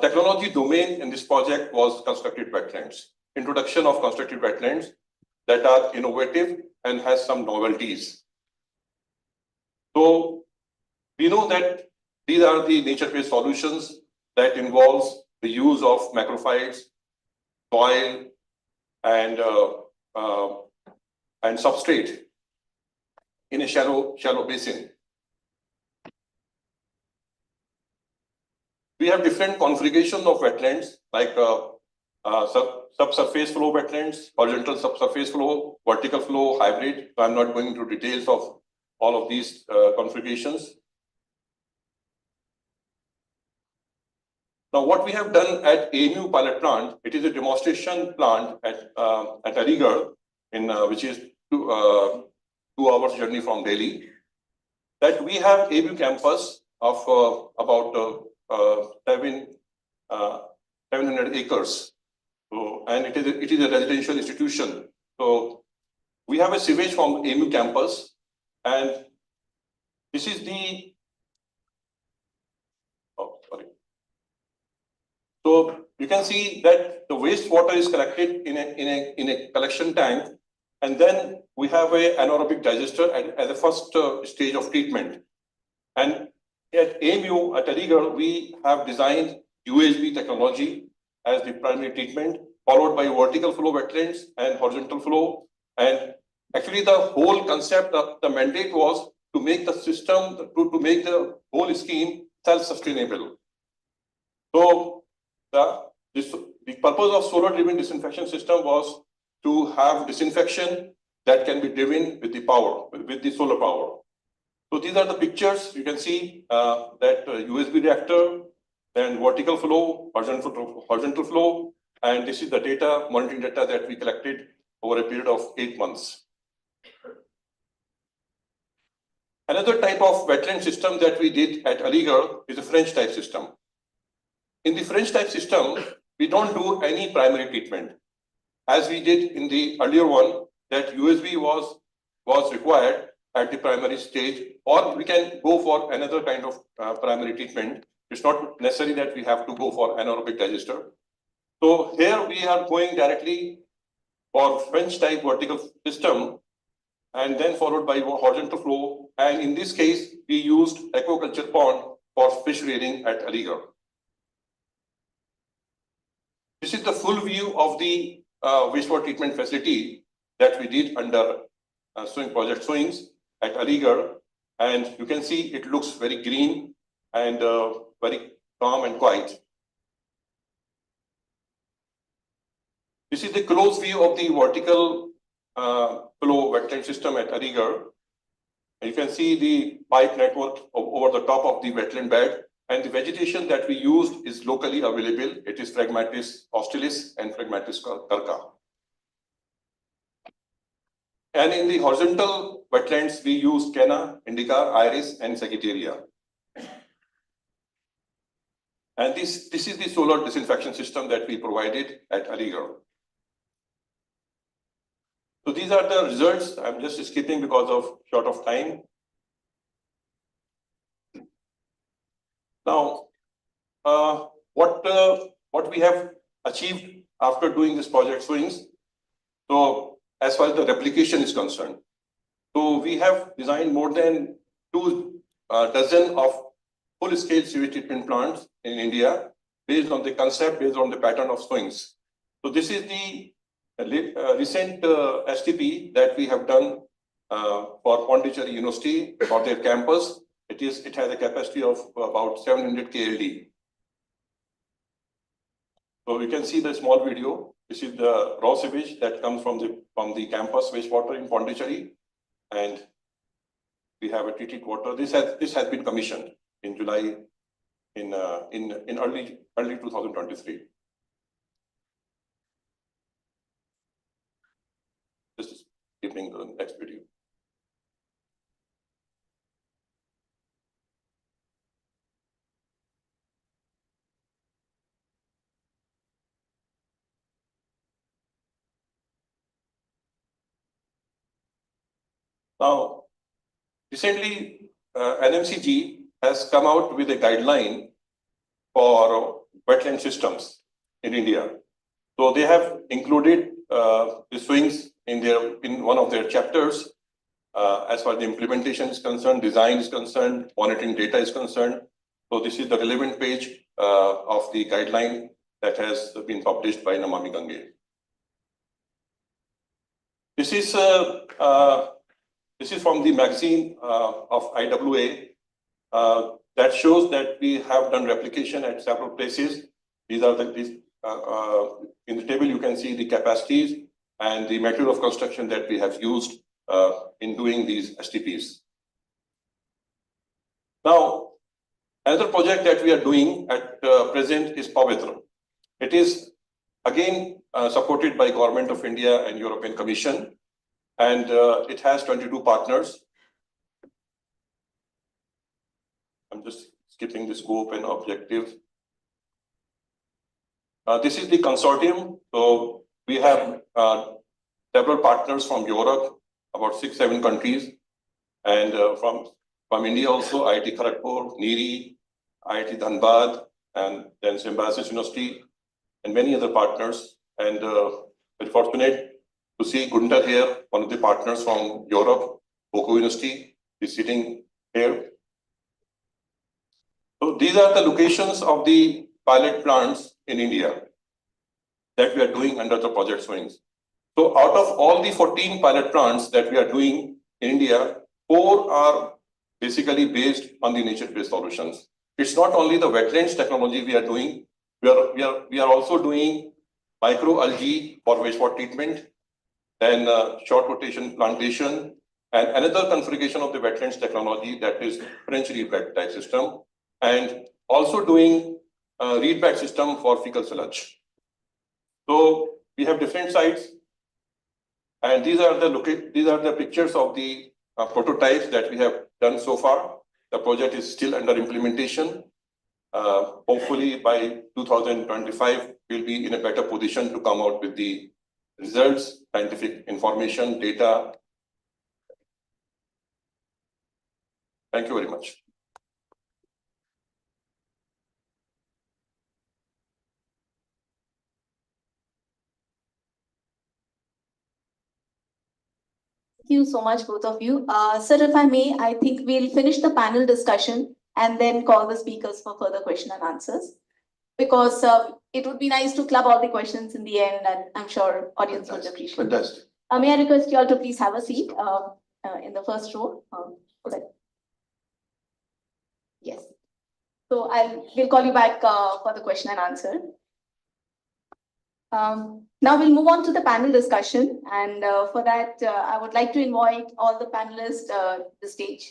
technology domain in this project was constructed wetlands. Introduction of constructed wetlands that are innovative and has some novelties. So we know that these are the nature-based solutions that involves the use of macrophytes, soil, and substrate in a shallow basin. We have different configurations of wetlands, like subsurface flow wetlands, horizontal subsurface flow, vertical flow, hybrid. So I'm not going into details of all of these configurations. Now, what we have done at AMU pilot plant, it is a demonstration plant at Aligarh, which is 2 hours journey from Delhi. That we have AMU campus of about 700 acres. So, and it is a residential institution. So we have a sewage from AMU campus, and this is the So you can see that the wastewater is collected in a collection tank, and then we have an anaerobic digester at the first stage of treatment. And at AMU at Aligarh, we have designed USB technology as the primary treatment, followed by vertical flow wetlands and horizontal flow. And actually, the whole concept of the mandate was to make the system, to make the whole scheme self-sustainable. So the purpose of solar-driven disinfection system was to have disinfection that can be driven with the power, with the solar power. So these are the pictures. You can see that USB reactor, then vertical flow, horizontal flow, and this is the data, monitoring data that we collected over a period of 8 months. Another type of wetland system that we did at Aligarh is a French type system. In the French type system, we don't do any primary treatment. As we did in the earlier one, that USB was required at the primary stage, or we can go for another kind of primary treatment. It's not necessary that we have to go for anaerobic digester. So here we are going directly for French type vertical system, and then followed by horizontal flow. And in this case, we used aquaculture pond for fish rearing at Aligarh. This is the full view of the wastewater treatment facility that we did under project swings at Aligarh, and you can see it looks very green and very calm and quiet. This is the close view of the vertical flow wetland system at Aligarh. You can see the pipe network over the top of the wetland bed, and the vegetation that we used is locally available. It is Phragmites hostilis and Phragmites curca. And in the horizontal wetlands, we use Canna, Indica, Iris, and Sagittaria. And this is the solar disinfection system that we provided at Aligarh. So these are the results. I'm just skipping because of short of time. Now, what we have achieved after doing this project swings. So as far as the replication is concerned, so we have designed more than 2 dozen of full-scale sewage treatment plants in India based on the concept, based on the pattern of swings. So this is the recent STP that we have done for Pondicherry University for their campus. It has a capacity of about 700 KLD. So you can see the small video. This is the raw sewage that comes from the campus wastewater in Pondicherry, and we have a treated water. This has been commissioned in July in early 2023. Just skipping the next video. Now, recently, NMCG has come out with a guideline for wetland systems in India. So they have included the swings in one of their chapters as far as the implementation is concerned, design is concerned, monitoring data is concerned. So this is the relevant page of the guideline that has been published by Namami Gange. This is from the magazine of IWA that shows that we have done replication at several places. These are in the table you can see the capacities and the material of construction that we have used in doing these STPs. Now, another project that we are doing at present is Pavitra. It is again supported by Government of India and European Commission, and it has 22 partners. I'm just skipping the scope and objectives. This is the consortium. So we have several partners from Europe, about 6-7 countries, and from India also, IIT Kharagpur, NIRI, IIT Dhanbad, and then Symbiosis University, and many other partners. And very fortunate to see Gundar here, one of the partners from Europe, Boku University, is sitting here. So these are the locations of the pilot plants in India that we are doing under the project swings. So out of all the 14 pilot plants that we are doing in India, 4 are basically based on the nature-based solutions. It's not only the wetlands technology we are doing, we are also doing microalgae for wastewater treatment, then short rotation plantation, and another configuration of the wetlands technology that is French reed bed type system, and also doing reed bed system for fecal sludge. So we have different sites, and these are the pictures of the prototypes that we have done so far. The project is still under implementation. Hopefully by 2025, we'll be in a better position to come out with the results, scientific information, data. Thank you very much. Thank you so much, both of you. Sir, if I may, I think we'll finish the panel discussion and then call the speakers for further question and answers. Because it would be nice to club all the questions in the end, and I'm sure audience would appreciate it. Fantastic. May I request you all to please have a seat in the first row? Yes. So we'll call you back for the question and answer. Now we'll move on to the panel discussion, and for that I would like to invite all the panelists to the stage.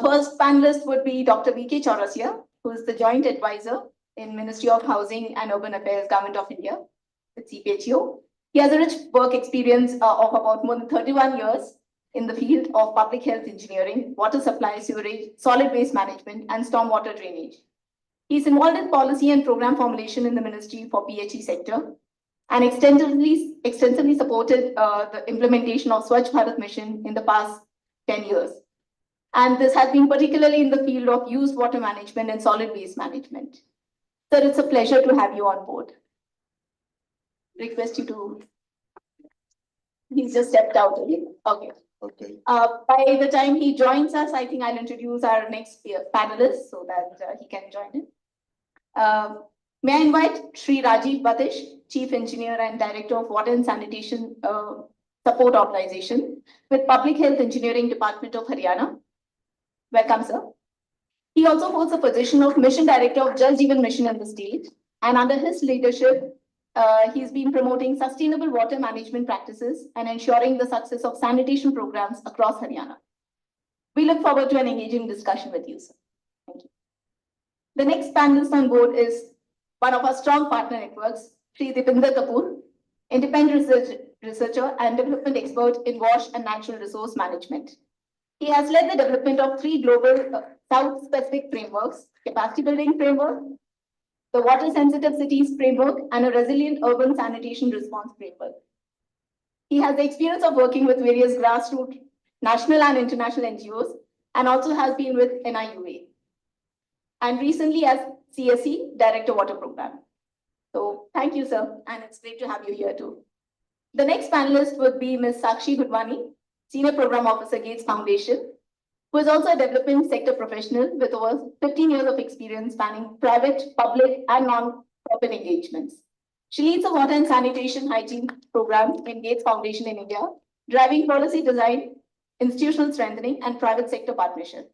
First panelist would be Dr. V.K. Chaurasia, who is the Joint Advisor in Ministry of Housing and Urban Affairs, Government of India, with CPHO. He has a rich work experience of about more than 31 years in the field of public health engineering, water supply, sewerage, solid waste management, and stormwater drainage. He's involved in policy and program formulation in the Ministry for PHE sector, and extensively supported the implementation of Swachh Bharat mission in the past 10 years. And this has been particularly in the field of used water management and solid waste management. Sir, it's a pleasure to have you on board. Request you to. He's just stepped out again. Okay. Okay. By the time he joins us, I think I'll introduce our next panelist so that he can join in. May I invite Shri Rajiv Batish, Chief Engineer and Director of Water and Sanitation Support Organization with Public Health Engineering Department of Haryana. Welcome, sir. He also holds the position of Mission Director of Jal Jeevan Mission in the state, and under his leadership, he's been promoting sustainable water management practices and ensuring the success of sanitation programs across Haryana. We look forward to an engaging discussion with you, sir. Thank you. The next panelist on board is one of our strong partner networks, Shri Dipinder Kapoor, independent researcher and development expert in wash and natural resource management. He has led the development of 3 global South-specific frameworks: capacity building framework, the water sensitive cities framework, and a resilient urban sanitation response framework. He has the experience of working with various grassroots, national and international NGOs, and also has been with NIUA, and recently as CSE Director Water Program. So thank you, sir, and it's great to have you here too. The next panelist would be Ms. Sakshi Gudwani, Senior Program Officer, Gates Foundation, who is also a development sector professional with over 15 years of experience spanning private, public, and non-profit engagements. She leads a water and sanitation hygiene program in Gates Foundation in India, driving policy design, institutional strengthening, and private sector partnership.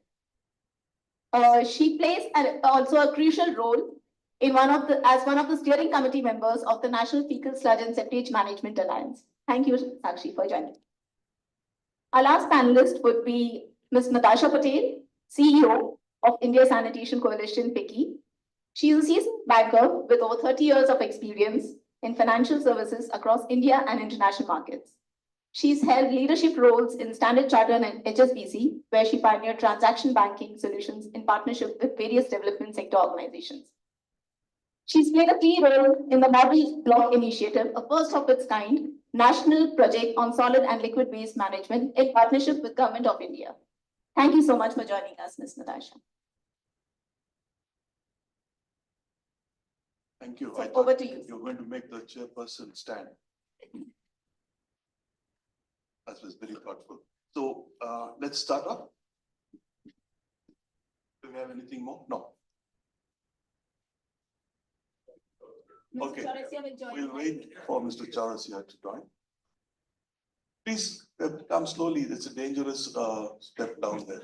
She plays also a crucial role in as one of the steering committee members of the National Fecal Sludge and Septage Management Alliance. Thank you, Sakshi, for joining. Our last panelist would be Ms. Natasha Patel, CEO of India Sanitation Coalition, PICI. She is a seasoned banker with over 30 years of experience in financial services across India and international markets. She's held leadership roles in Standard Chartered and HSBC, where she pioneered transaction banking solutions in partnership with various development sector organizations. She's played a key role in the Model Block Initiative, a first of its kind national project on solid and liquid waste management in partnership with Government of India. Thank you so much for joining us, Ms. Natasha. Thank you. So over to you. You're going to make the chairperson stand. That was very thoughtful. So let's start up. Do we have anything more? No. Okay, we'll wait for Mr. Chaurasia to join. Please come slowly. It's a dangerous step down there.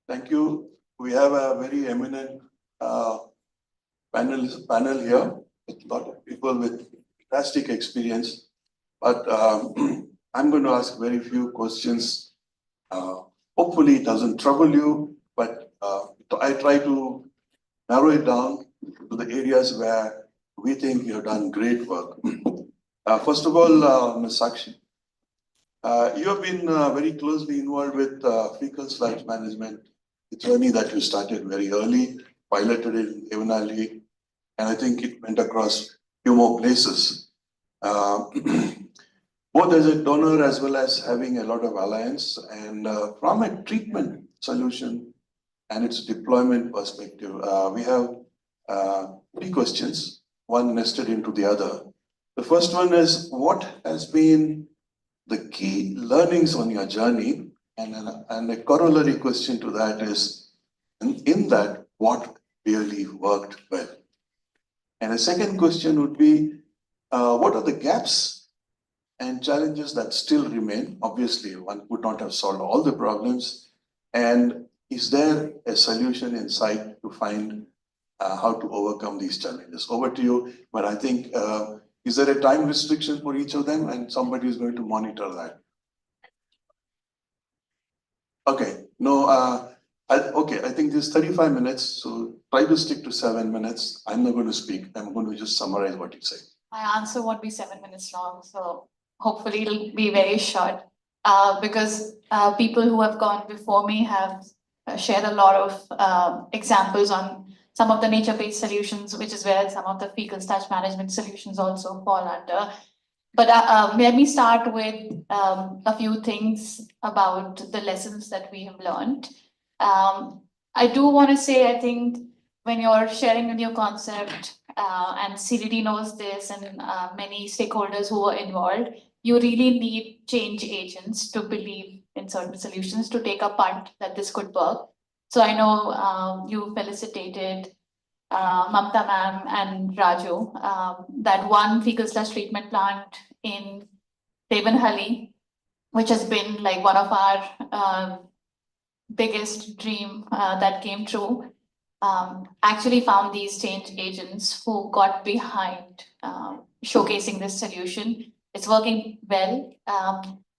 Thank you. We have a very eminent panel here with a lot of people with fantastic experience. But I'm going to ask very few questions. Hopefully it doesn't trouble you, but I try to narrow it down to the areas where we think you have done great work. First of all, Ms. Sakshi, you have been very closely involved with fecal sludge management, the journey that you started very early, piloted in Evanali, and I think it went across a few more places. Both as a donor as well as having a lot of alliance, and from a treatment solution and its deployment perspective, we have 3 questions, one nested into the other. The first one is, what has been the key learnings on your journey? And a corollary question to that is, in that, what really worked well? And the second question would be, what are the gaps and challenges that still remain? Obviously, one could not have solved all the problems. And is there a solution in sight to find how to overcome these challenges? Over to you, but I think, is there a time restriction for each of them, and somebody is going to monitor that? Okay, no, I think this 35 minutes, so try to stick to 7 minutes. I'm not going to speak. I'm going to just summarize what you say. My answer won't be 7 minutes long, so hopefully it'll be very short. Because people who have gone before me have shared a lot of examples on some of the nature-based solutions, which is where some of the fecal starch management solutions also fall under. But let me start with a few things about the lessons that we have learned. I do want to say, I think when you're sharing a new concept, and CDD knows this, and many stakeholders who are involved, you really need change agents to believe in certain solutions, to take a punt that this could work. So I know you felicitated Mamta ma'am and Raju, that one fecal starch treatment plant in Devanhalli, which has been like one of our biggest dream that came true, actually found these change agents who got behind showcasing this solution. It's working well.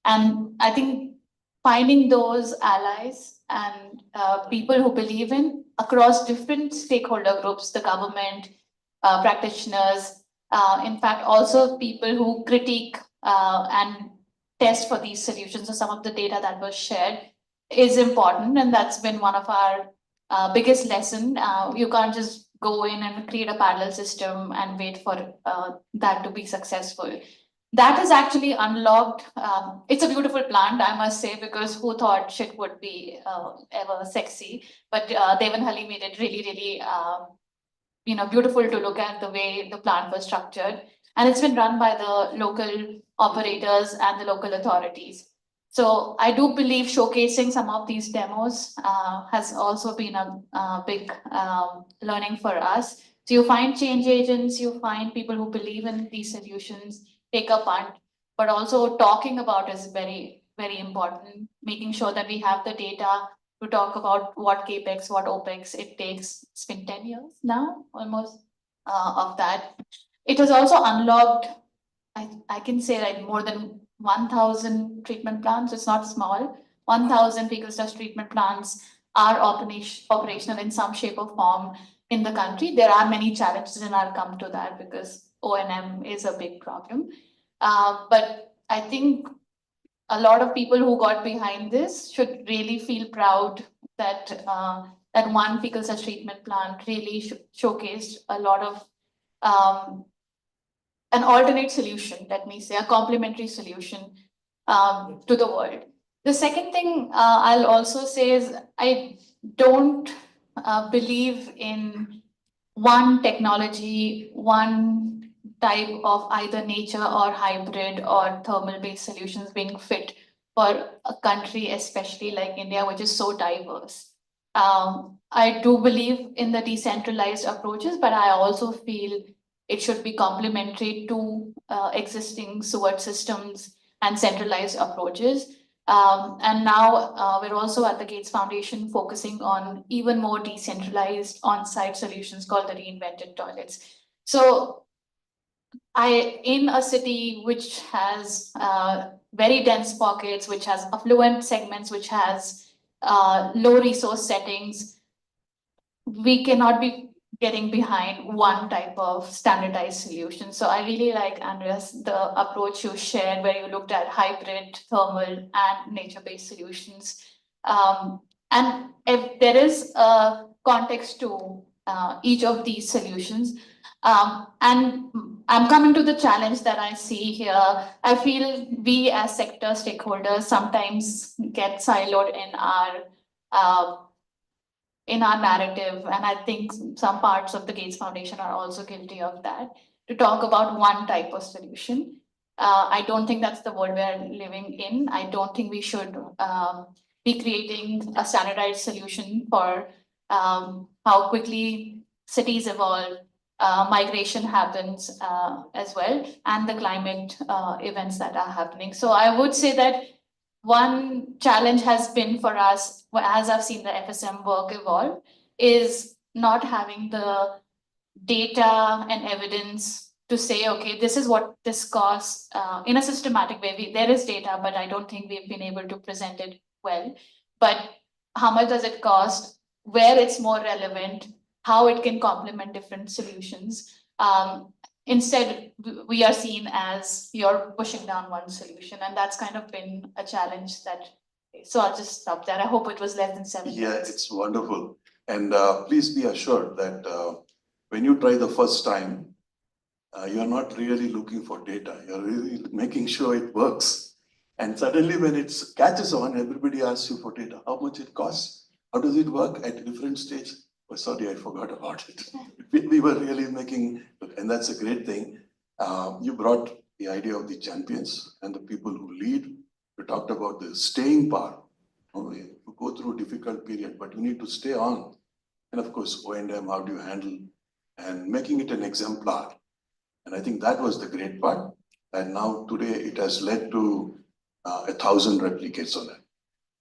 And I think finding those allies and people who believe in across different stakeholder groups, the government, practitioners, in fact, also people who critique and test for these solutions. So some of the data that was shared is important, and that's been one of our biggest lesson. You can't just go in and create a parallel system and wait for that to be successful. That is actually unlocked. It's a beautiful plant, I must say, because who thought shit would be ever sexy? But Devanhalli made it really, really, beautiful to look at the way the plant was structured. And it's been run by the local operators and the local authorities. So I do believe showcasing some of these demos has also been a big learning for us. So you find change agents, you find people who believe in these solutions, take a punt, but also talking about is very, very important, making sure that we have the data to talk about what CAPEX, what OPEX it takes. It's been 10 years now, almost, of that. It has also unlocked, I can say, like more than 1,000 treatment plants. It's not small. 1,000 fecal starch treatment plants are operational in some shape or form in the country. There are many challenges, and I'll come to that because O&M is a big problem. But I think a lot of people who got behind this should really feel proud that that one fecal starch treatment plant really showcased a lot of an alternate solution, let me say, a complementary solution to the world. The second thing I'll also say is I don't believe in one technology, one type of either nature or hybrid or thermal-based solutions being fit for a country, especially like India, which is so diverse. I do believe in the decentralized approaches, but I also feel it should be complementary to existing sewer systems and centralized approaches. And now we're also at the Gates Foundation focusing on even more decentralized on-site solutions called the reinvented toilets. So in a city which has very dense pockets, which has affluent segments, which has low resource settings, we cannot be getting behind one type of standardized solution. So I really like, Andreas, the approach you shared where you looked at hybrid, thermal, and nature-based solutions. And if there is a context to each of these solutions, and I'm coming to the challenge that I see here. I feel we as sector stakeholders sometimes get siloed in our narrative, and I think some parts of the Gates Foundation are also guilty of that, to talk about one type of solution. I don't think that's the world we're living in. I don't think we should be creating a standardized solution for how quickly cities evolve, migration happens as well, and the climate events that are happening. So I would say that one challenge has been for us, as I've seen the FSM work evolve, is not having the data and evidence to say, okay, this is what this costs in a systematic way. There is data, but I don't think we've been able to present it well. But how much does it cost? Where it's more relevant? How it can complement different solutions? Instead, we are seen as you're pushing down one solution, and that's kind of been a challenge that. So I'll just stop there. I hope it was less than 7 minutes. Yeah, it's wonderful. And please be assured that when you try the first time, you're not really looking for data. You're really making sure it works. And suddenly when it catches on, everybody asks you for data. How much it costs? How does it work at a different stage? Oh, sorry, I forgot about it. We were really making, and that's a great thing. You brought the idea of the champions and the people who lead. We talked about the staying power. You go through a difficult period, but you need to stay on. And of course, O&M, how do you handle, and making it an exemplar. And I think that was the great part. And now today it has led to 1,000 replicates on it.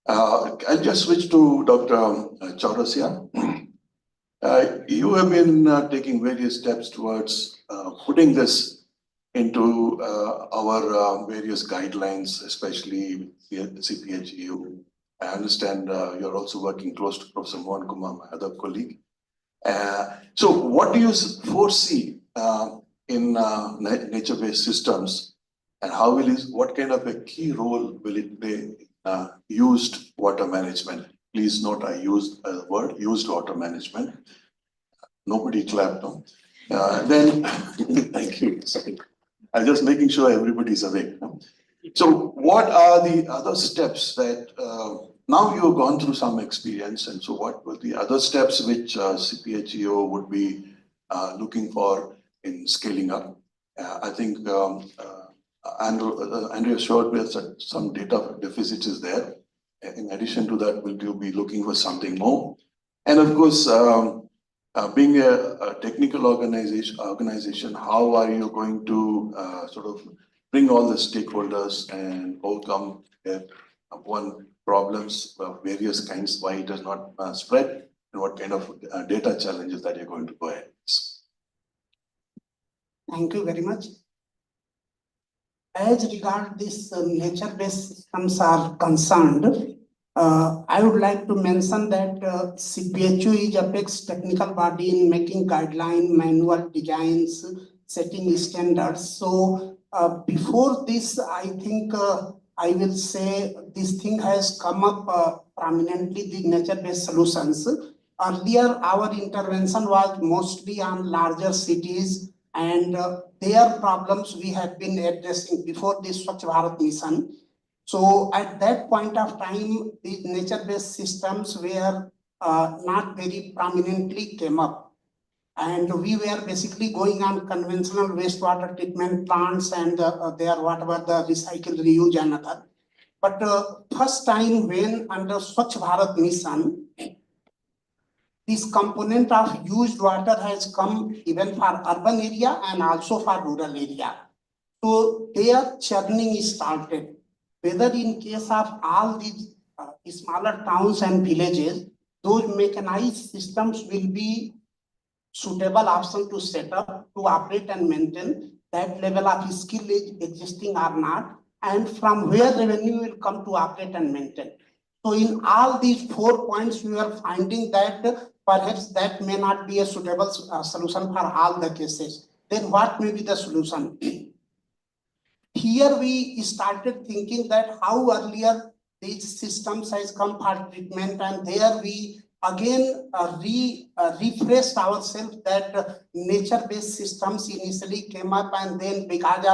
I'll just switch to Dr. Chaurasia. You have been taking various steps towards putting this into our various guidelines, especially CPHEU. I understand you're also working close to Professor Mohan Kumar, my other colleague. So what do you foresee in nature-based systems, and how will what kind of a key role will it play in used water management? Please note I used a word, used water management. Nobody clapped on. Then, thank you. Sorry. I'm just making sure everybody's awake. So what are the other steps that, now you've gone through some experience, and so what were the other steps which CPHEO would be looking for in scaling up? I think Andrea showed me some data deficit is there. In addition to that, will you be looking for something more? And of course, being a technical organization, how are you going to sort of bring all the stakeholders and overcome one problems of various kinds, why it has not spread, and what kind of data challenges that you're going to go ahead. Thank you very much. As regard this nature-based systems are concerned, I would like to mention that CPHU is apex technical body in making guideline, manual designs, setting standards. So before this, I think I will say this thing has come up prominently, the nature-based solutions. Earlier, our intervention was mostly on larger cities, and their problems we have been addressing before the Swachh Bharat mission. So at that point of time, these nature-based systems were not very prominently came up. And we were basically going on conventional wastewater treatment plants and their whatever the recycle, reuse and other. But first time when under Swachh Bharat mission, this component of used water has come even for urban area and also for rural area. So their churning is started. Whether in case of all these smaller towns and villages, those mechanized systems will be suitable option to set up, to operate and maintain. That level of skill is existing or not, and from where revenue will come to operate and maintain. So in all these 4 points, we are finding that perhaps that may not be a suitable solution for all the cases. Then what may be the solution? Here we started thinking that how earlier these systems has come for treatment, and there we again refreshed ourselves that nature-based systems initially came up, and then because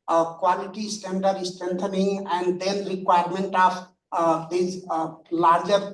of quality standard strengthening and then requirement of these larger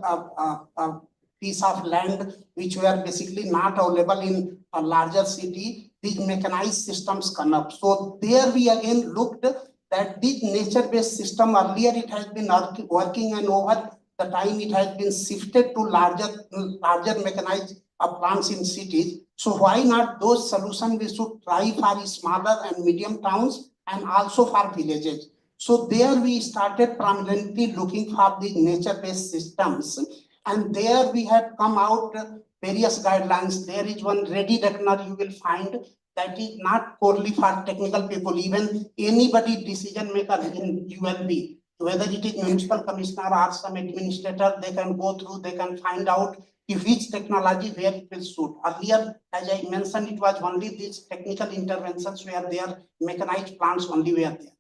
piece of land which were basically not available in a larger city, these mechanized systems come up. So there we again looked that this nature-based system earlier it has been working, and over the time it has been shifted to larger mechanized plants in cities. So why not those solutions we should try for smaller and medium towns and also for villages. So there we started prominently looking for the nature-based systems, and there we have come out various guidelines. There is one ready reckoner you will find that is not purely for technical people, even anybody decision maker in ULB, whether it is municipal commissioner or some administrator, they can go through, they can find out if which technology where it will suit. Earlier, as I mentioned, it was only these technical interventions where their mechanized plants only were there.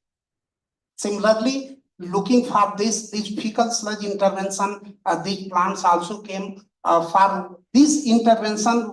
Similarly, looking for these fecal sludge intervention, these plants also came for this intervention.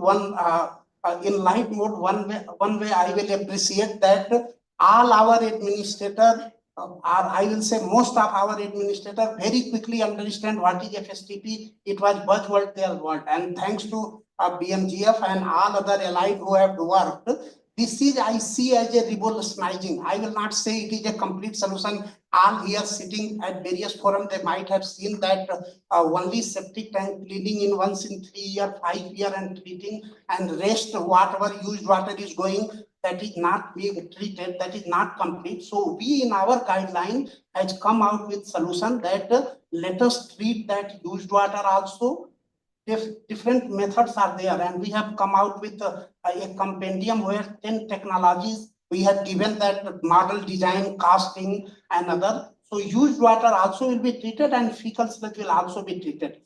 In light mode, one way I will appreciate that all our administrator, or I will say most of our administrator, very quickly understand what is FSTP. It was buzzword their word, and thanks to BMGF and all other allied who have worked, this is I see as a revolutionizing. I will not say it is a complete solution. All here sitting at various forums, they might have seen that only septic tank cleaning in once in 3 years, 5 years and treating, and rest whatever used water is going, that is not being treated, that is not complete. So we in our guideline has come out with solution that let us treat that used water also. If different methods are there, and we have come out with a compendium where 10 technologies we have given that model design, casting and other. So used water also will be treated and fecal sludge will also be treated.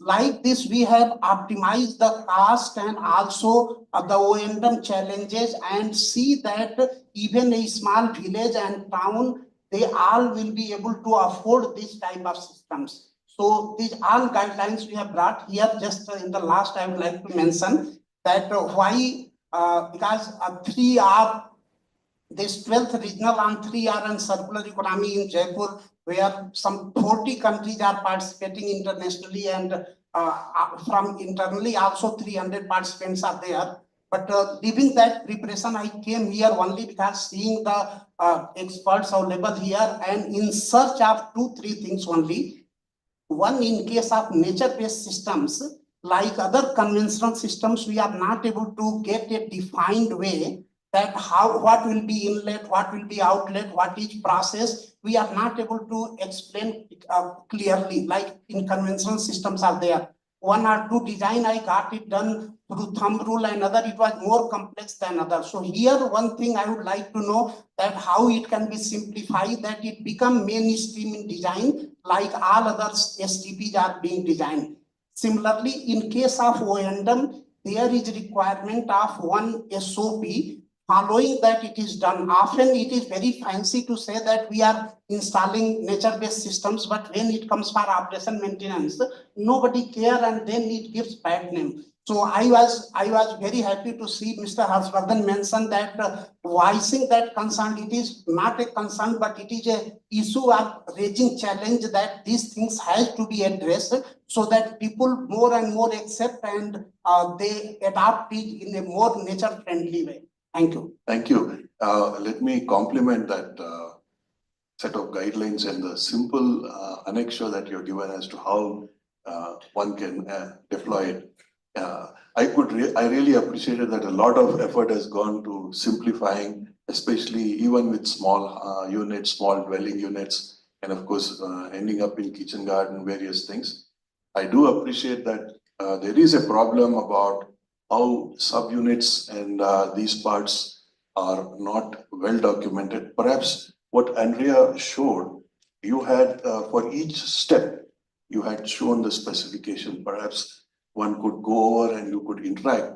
Like this, we have optimized the cost and also the O&M challenges, and see that even a small village and town, they all will be able to afford this type of systems. So these all guidelines we have brought here. Just in the last, I would like to mention that why, because 3R, this 12th regional on 3R and circular economy in Jaipur, where some 40 countries are participating internationally, and from internally also 300 participants are there. But leaving that preparation, I came here only because seeing the experts available here and in search of 2-3 things only. One, in case of nature-based systems, like other conventional systems, we are not able to get a defined way that what will be inlet, what will be outlet, what is process. We are not able to explain clearly, like in conventional systems are there. 1 or 2 design, I got it done through thumb rule, and other it was more complex than others. So here, one thing I would like to know that how it can be simplified, that it become mainstream in design, like all other STPs are being designed. Similarly, in case of O&M, there is requirement of one SOP. Following that, it is done. Often it is very fancy to say that we are installing nature-based systems, but when it comes for operation maintenance, nobody care, and then it gives bad name. So I was very happy to see Mr. Harshvardhan mention that voicing that concern. It is not a concern, but it is a issue of raising challenge that these things has to be addressed, so that people more and more accept and they adopt it in a more nature-friendly way. Thank you. Thank you. Let me complement that set of guidelines and the simple annexure that you're given as to how one can deploy it. I really appreciated that a lot of effort has gone to simplifying, especially even with small units, small dwelling units, and of course ending up in kitchen garden, various things. I do appreciate that there is a problem about how subunits and these parts are not well documented. Perhaps what Andrea showed, you had for each step, you had shown the specification. Perhaps one could go over and you could interact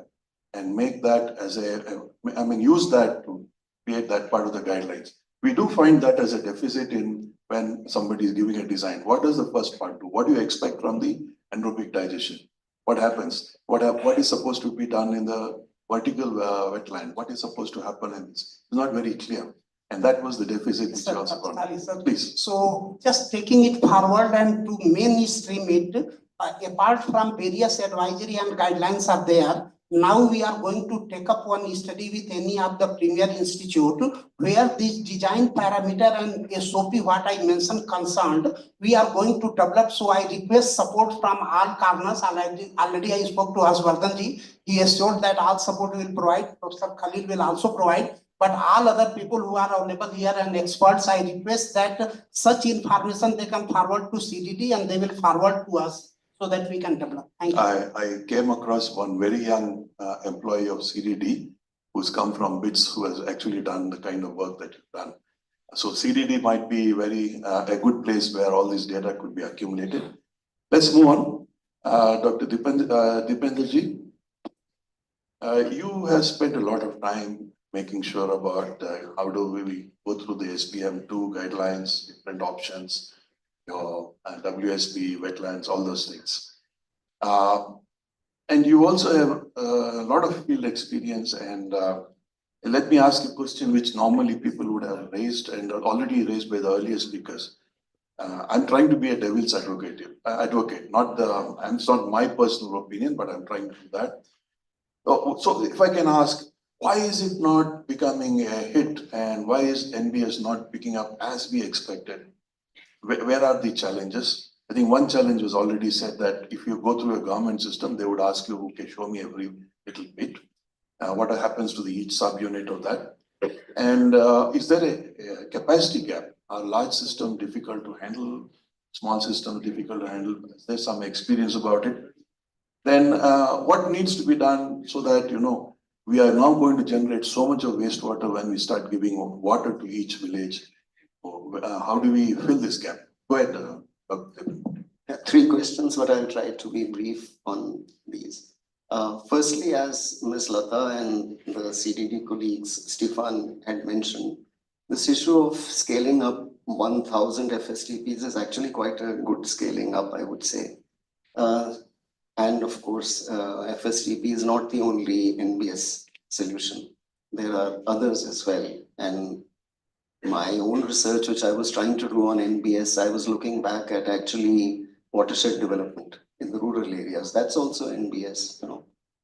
and make that as use that to create that part of the guidelines. We do find that as a deficit in when somebody is giving a design. What does the first part do? What do you expect from the anaerobic digestion? What happens? What is supposed to be done in the vertical wetland? What is supposed to happen in this? It's not very clear. And that was the deficit which also got. Please. So just taking it forward and to mainstream it, apart from various advisory and guidelines are there, Now we are going to take up one study with any of the premier institute where this design parameter and SOP what I mentioned concerned, we are going to develop. So I request support from all corners. Already I spoke to Aswardhanji. He assured that all support will provide. Professor Khalil will also provide. But all other people who are available here and experts, I request that such information they can forward to CDD and they will forward to us so that we can develop. Thank you. I came across one very young employee of CDD who's come from BITS, who has actually done the kind of work that you've done. So CDD might be a good place where all this data could be accumulated. Let's move on. Dr. Dipenderji, you have spent a lot of time making sure about how do we go through the SPM2 guidelines, different options, your WSP, wetlands, all those things. And you also have a lot of field experience. And let me ask a question which normally people would have raised and already raised by the earlier speakers. I'm trying to be a devil's advocate. It's not my personal opinion, but I'm trying to do that. So if I can ask, why is it not becoming a hit, and why is NBS not picking up as we expected? Where are the challenges? I think one challenge was already said that if you go through a government system, they would ask you, okay, show me every little bit. What happens to each subunit of that? And is there a capacity gap? Are large system difficult to handle? Small system difficult to handle? There's some experience about it. Then what needs to be done so that, we are now going to generate so much of wastewater when we start giving water to each village? How do we fill this gap? Go ahead, Dr. Three questions, but I'll try to be brief on these. Firstly, as Ms. Lata and the CDD colleagues, Stefan had mentioned, this issue of scaling up 1,000 FSTPs is actually quite a good scaling up, I would say. And of course, FSTP is not the only NBS solution. There are others as well. And my own research, which I was trying to do on NBS, I was looking back at actually watershed development in the rural areas. That's also NBS,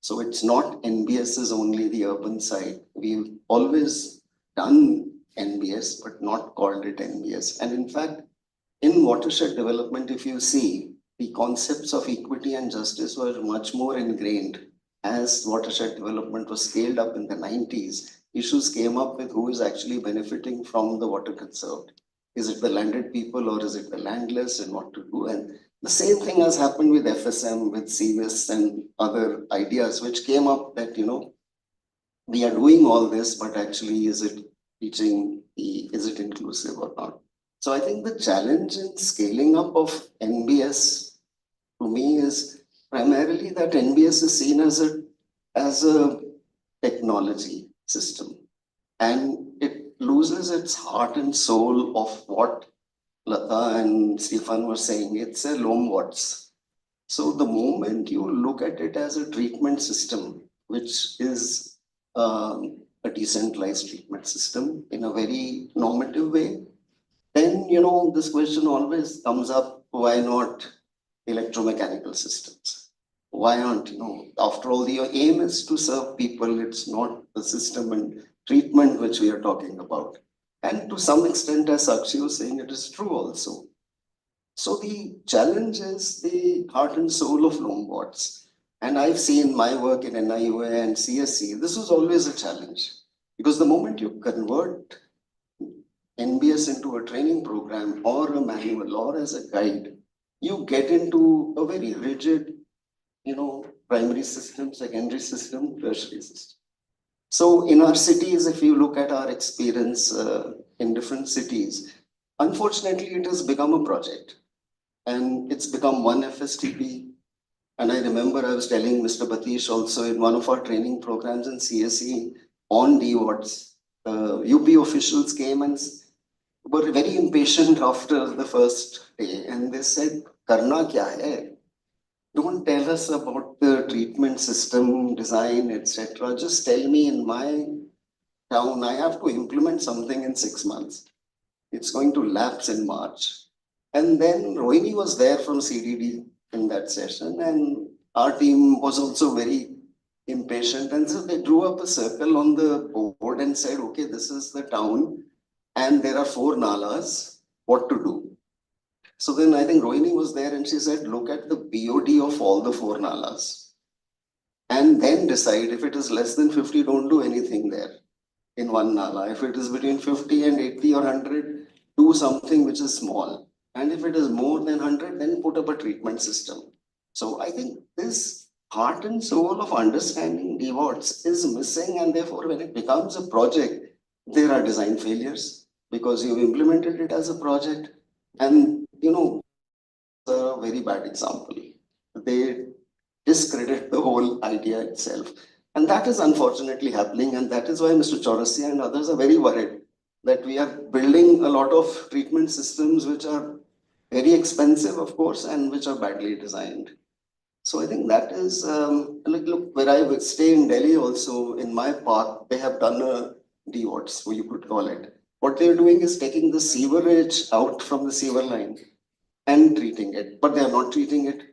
So it's not NBS is only the urban side. We've always done NBS, but not called it NBS. And in fact, in watershed development, if you see, the concepts of equity and justice were much more ingrained. As watershed development was scaled up in the 90s, issues came up with who is actually benefiting from the water conserved. Is it the landed people or is it the landless, and what to do? And the same thing has happened with FSM, with CVS and other ideas which came up that, we are doing all this, but actually is it reaching is it inclusive or not? So I think the challenge in scaling up of NBS to me is primarily that NBS is seen as a technology system, and it loses its heart and soul of what Lata and Stefan were saying. It's a loam watts. So the moment you look at it as a treatment system, which is a decentralized treatment system in a very normative way, then, this question always comes up, why not electromechanical systems? Why aren't, after all, the aim is to serve people. It's not the system and treatment which we are talking about. And to some extent, as Sakshi was saying, it is true also. So the challenge is the heart and soul of loam watts. And I've seen my work in NIUA and CSC, this was always a challenge. Because the moment you convert NBS into a training program or a manual or as a guide, you get into a very rigid, primary system, secondary system, tertiary system. So in our cities, if you look at our experience in different cities, unfortunately, it has become a project and it's become one FSTP. And I remember I was telling Mr. Batish also in one of our training programs in CSE on DWATs, UP officials came and were very impatient after the first day, and they said, "Karna kya hai? Don't tell us about the treatment system, design, etc. Just tell me in my town, I have to implement something in 6 months. It's going to lapse in March." And then Rohini was there from CDD in that session, and our team was also very impatient. And so they drew up a circle on the board and said, okay, this is the town and there are 4 nalas, what to do? So then I think Rohini was there and she said, look at the BOD of all the 4 nalas and then decide. If it is less than 50, don't do anything there in one nala. If it is between 50 and 80 or 100, do something which is small. And if it is more than 100, then put up a treatment system. So I think this heart and soul of understanding DWATs is missing, and therefore when it becomes a project, there are design failures because you've implemented it as a project. And a very bad example. They discredit the whole idea itself. And that is unfortunately happening. And that is why Mr. Chaurasia and others are very worried that we are building a lot of treatment systems which are very expensive, of course, and which are badly designed. So I think that is, look, where I stay in Delhi also, in my park, they have done a DWATs, you could call it. What they're doing is taking the sewerage out from the sewer line and treating it, but they are not treating it.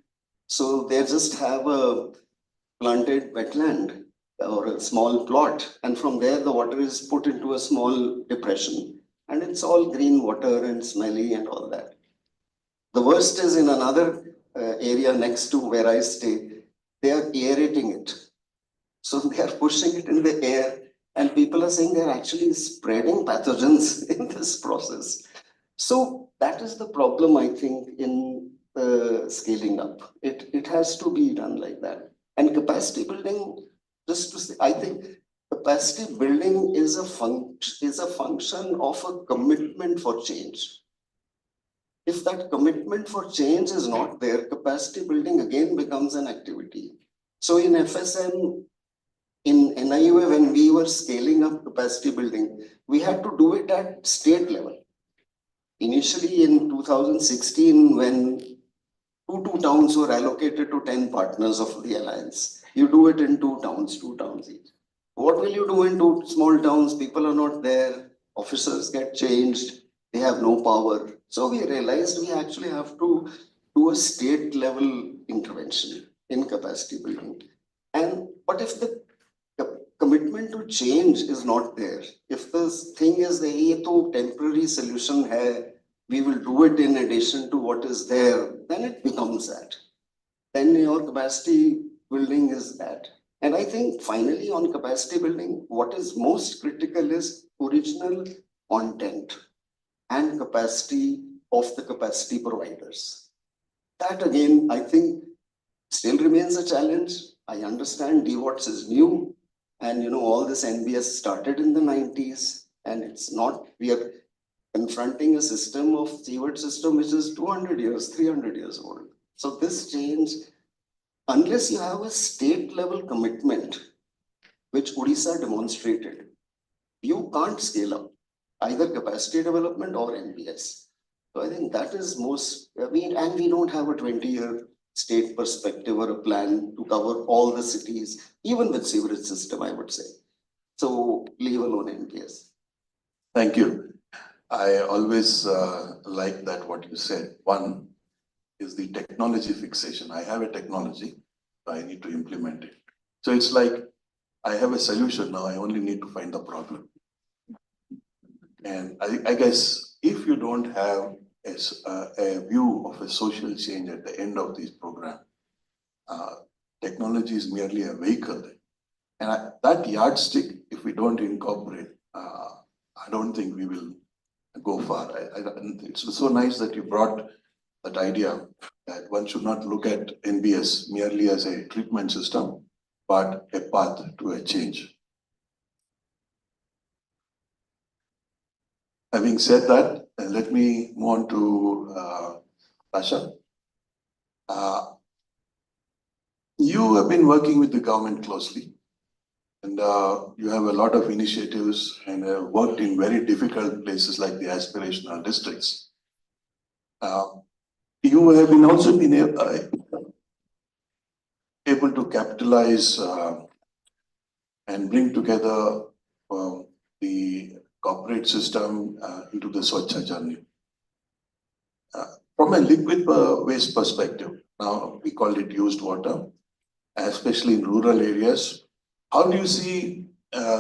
So they just have a planted wetland or a small plot, and from there the water is put into a small depression, and it's all green water and smelly and all that. The worst is in another area next to where I stay, they are aerating it. So they are pushing it in the air, and people are saying they're actually spreading pathogens in this process. So that is the problem, I think, in scaling up. It has to be done like that. And capacity building, just to say, I think capacity building is a function of a commitment for change. If that commitment for change is not there, capacity building again becomes an activity. So in FSM, in NIUA, when we were scaling up capacity building, we had to do it at state level. Initially in 2016, when two towns were allocated to 10 partners of the alliance, you do it in 2 towns each. What will you do in 2 small towns? People are not there, officers get changed, they have no power. So we realized we actually have to do a state level intervention in capacity building. But if the commitment to change is not there, if the thing is the ye to temporary solution hai, we will do it in addition to what is there, then it becomes that. Then your capacity building is that. And I think finally on capacity building, what is most critical is original content and capacity of the capacity providers. That again, I think still remains a challenge. I understand DWATs is new, and all this NBS started in the 90s, and it's not, we are confronting a system of sewage system which is 200 years, 300 years old. So this change, unless you have a state level commitment, which Odisha demonstrated, you can't scale up either capacity development or NBS. So I think that is most, and we don't have a 20-year state perspective or a plan to cover all the cities, even with sewerage system, I would say. So leave alone NBS. Thank you. I always like that what you said. One is the technology fixation. I have a technology, so I need to implement it. So it's like I have a solution now, I only need to find the problem. And I guess if you don't have a view of a social change at the end of this program, technology is merely a vehicle. And that yardstick, if we don't incorporate, I don't think we will go far. It's so nice that you brought that idea that one should not look at NBS merely as a treatment system, but a path to a change. Having said that, let me move on to Rasha. You have been working with the government closely, and you have a lot of initiatives and have worked in very difficult places like the aspirational districts. You have been also been able to capitalize and bring together the corporate system into the Swachha journey. From a liquid waste perspective, now we call it used water, especially in rural areas, how do you see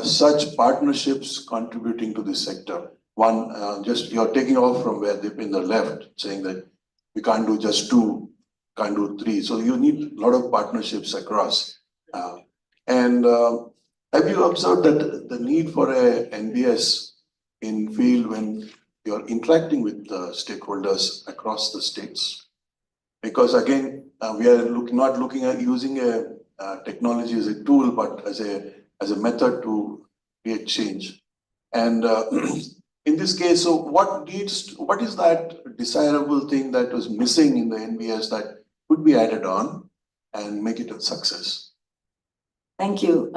such partnerships contributing to this sector? One, just you're taking off from where they've been the left, saying that we can't do just two, can't do three. So you need a lot of partnerships across. Have you observed that the need for a NBS in field when you're interacting with the stakeholders across the states? Because again, we are not looking at using a technology as a tool, but as a method to create change. And in this case, so what is that desirable thing that was missing in the NBS that could be added on and make it a success? Thank you.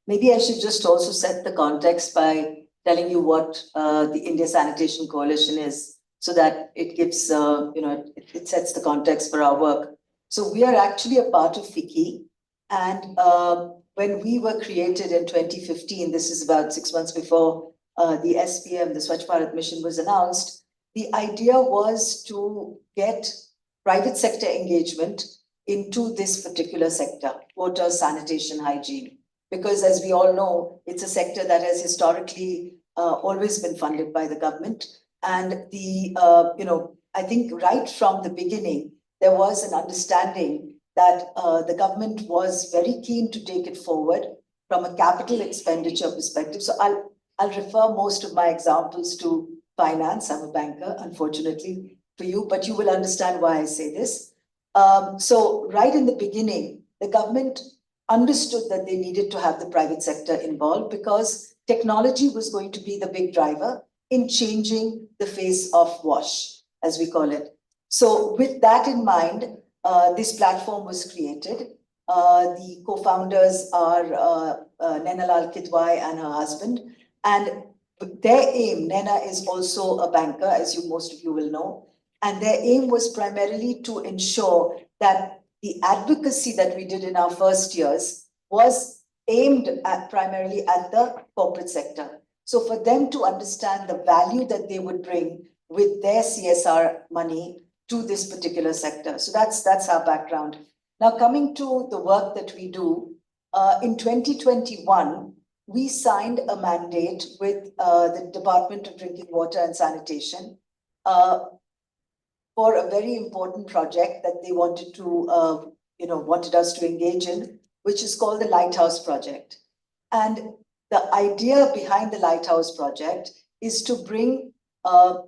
Maybe I should just also set the context by telling you what the India Sanitation Coalition is, so that it gives, it sets the context for our work. So we are actually a part of FICCI, and when we were created in 2015, this is about 6 months before the SPM, the Swachh Bharat mission, was announced, the idea was to get private sector engagement into this particular sector, water, sanitation, hygiene. Because as we all know, it's a sector that has historically always been funded by the government. And I think right from the beginning, there was an understanding that the government was very keen to take it forward from a capital expenditure perspective. So I'll refer most of my examples to finance. I'm a banker, unfortunately for you, but you will understand why I say this. So right in the beginning, the government understood that they needed to have the private sector involved because technology was going to be the big driver in changing the face of WASH, as we call it. So with that in mind, this platform was created. The co-founders are Nainalal Kidwai and her husband. And their aim, Naina is also a banker, as most of you will know. And their aim was primarily to ensure that the advocacy that we did in our first years was aimed at primarily at the corporate sector. So for them to understand the value that they would bring with their CSR money to this particular sector. So that's our background. Now coming to the work that we do, in 2021, we signed a mandate with the Department of Drinking Water and Sanitation for a very important project that they wanted to, wanted us to engage in, which is called the Lighthouse Project. And the idea behind the Lighthouse Project is to bring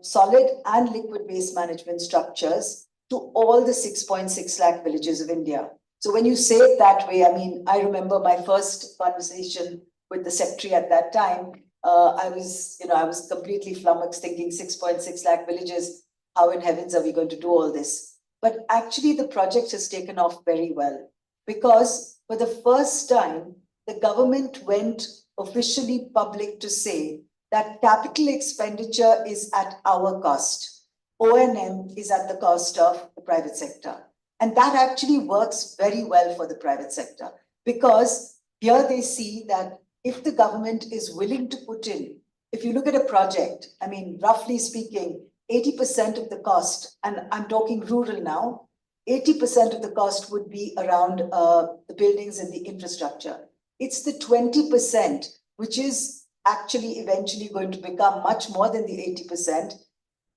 solid and liquid waste management structures to all the 6.6 lakh villages of India. So when you say it that way, I mean, I remember my first conversation with the secretary at that time. I was completely flummoxed, thinking 6.6 lakh villages. How in heavens are we going to do all this? But actually the project has taken off very well, because for the first time, the government went officially public to say that capital expenditure is at our cost. O&M is at the cost of the private sector. And that actually works very well for the private sector, because here they see that if the government is willing to put in, if you look at a project, I mean, roughly speaking, 80% of the cost, and I'm talking rural now, 80% of the cost would be around the buildings and the infrastructure. It's the 20%, which is actually eventually going to become much more than the 80%,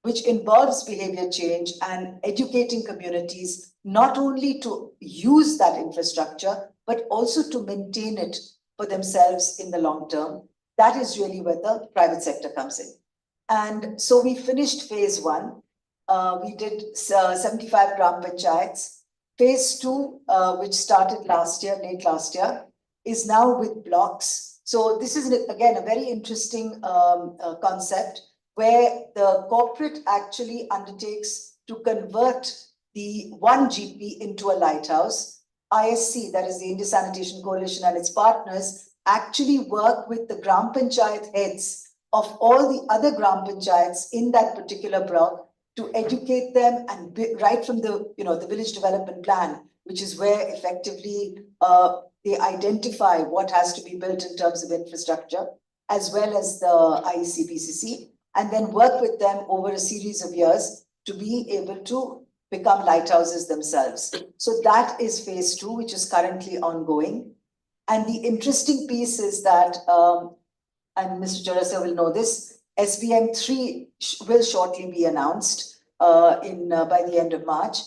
which involves behavior change and educating communities, not only to use that infrastructure, but also to maintain it for themselves in the long term. That is really where the private sector comes in. And so we finished phase 1. We did 75 gram panchayats. Phase 2, which started last year, late last year, is now with blocks. So this is, again, a very interesting concept where the corporate actually undertakes to convert the 1 GP into a lighthouse. ISC, that is the India Sanitation Coalition, and its partners actually work with the Gram Panchayat heads of all the other Gram Panchayats in that particular block to educate them, and right from the, the village development plan, which is where effectively they identify what has to be built in terms of infrastructure, as well as the IEC PCC, and then work with them over a series of years to be able to become lighthouses themselves. So that is phase 2, which is currently ongoing. And the interesting piece is that, and Mr. Chaurasia will know this, SBM 3 will shortly be announced by the end of March,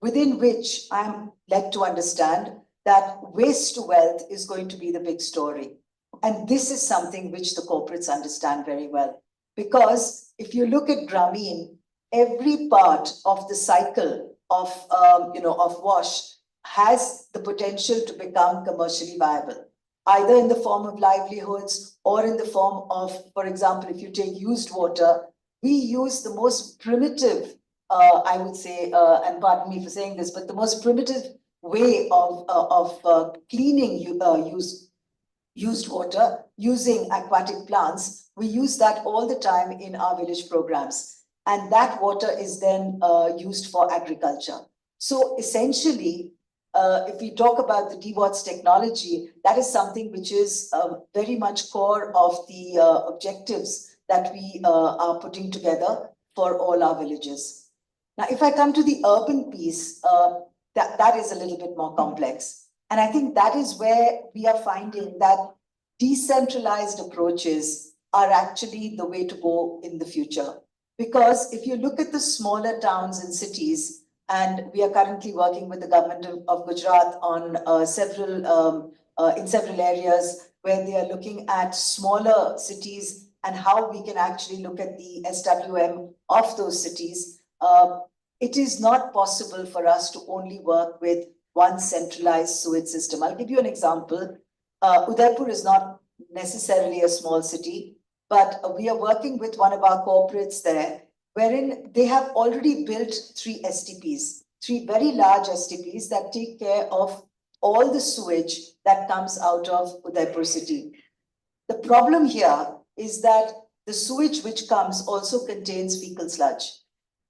within which I'm led to understand that waste to wealth is going to be the big story. And this is something which the corporates understand very well. Because if you look at Grameen, every part of the cycle of wash has the potential to become commercially viable, either in the form of livelihoods or in the form of, for example, if you take used water, we use the most primitive, I would say, and pardon me for saying this, but the most primitive way of cleaning used water using aquatic plants. We use that all the time in our village programs. And that water is then used for agriculture. So essentially, if we talk about the DWATS technology, that is something which is very much core of the objectives that we are putting together for all our villages. Now, if I come to the urban piece, that is a little bit more complex. And I think that is where we are finding that decentralized approaches are actually the way to go in the future. Because if you look at the smaller towns and cities, and we are currently working with the government of Gujarat on several areas where they are looking at smaller cities and how we can actually look at the SWM of those cities. It is not possible for us to only work with one centralized sewage system. I'll give you an example. Udaipur is not necessarily a small city, but we are working with one of our corporates there, wherein they have already built 3 STPs, 3 very large STPs that take care of all the sewage that comes out of Udaipur city. The problem here is that the sewage which comes also contains fecal sludge.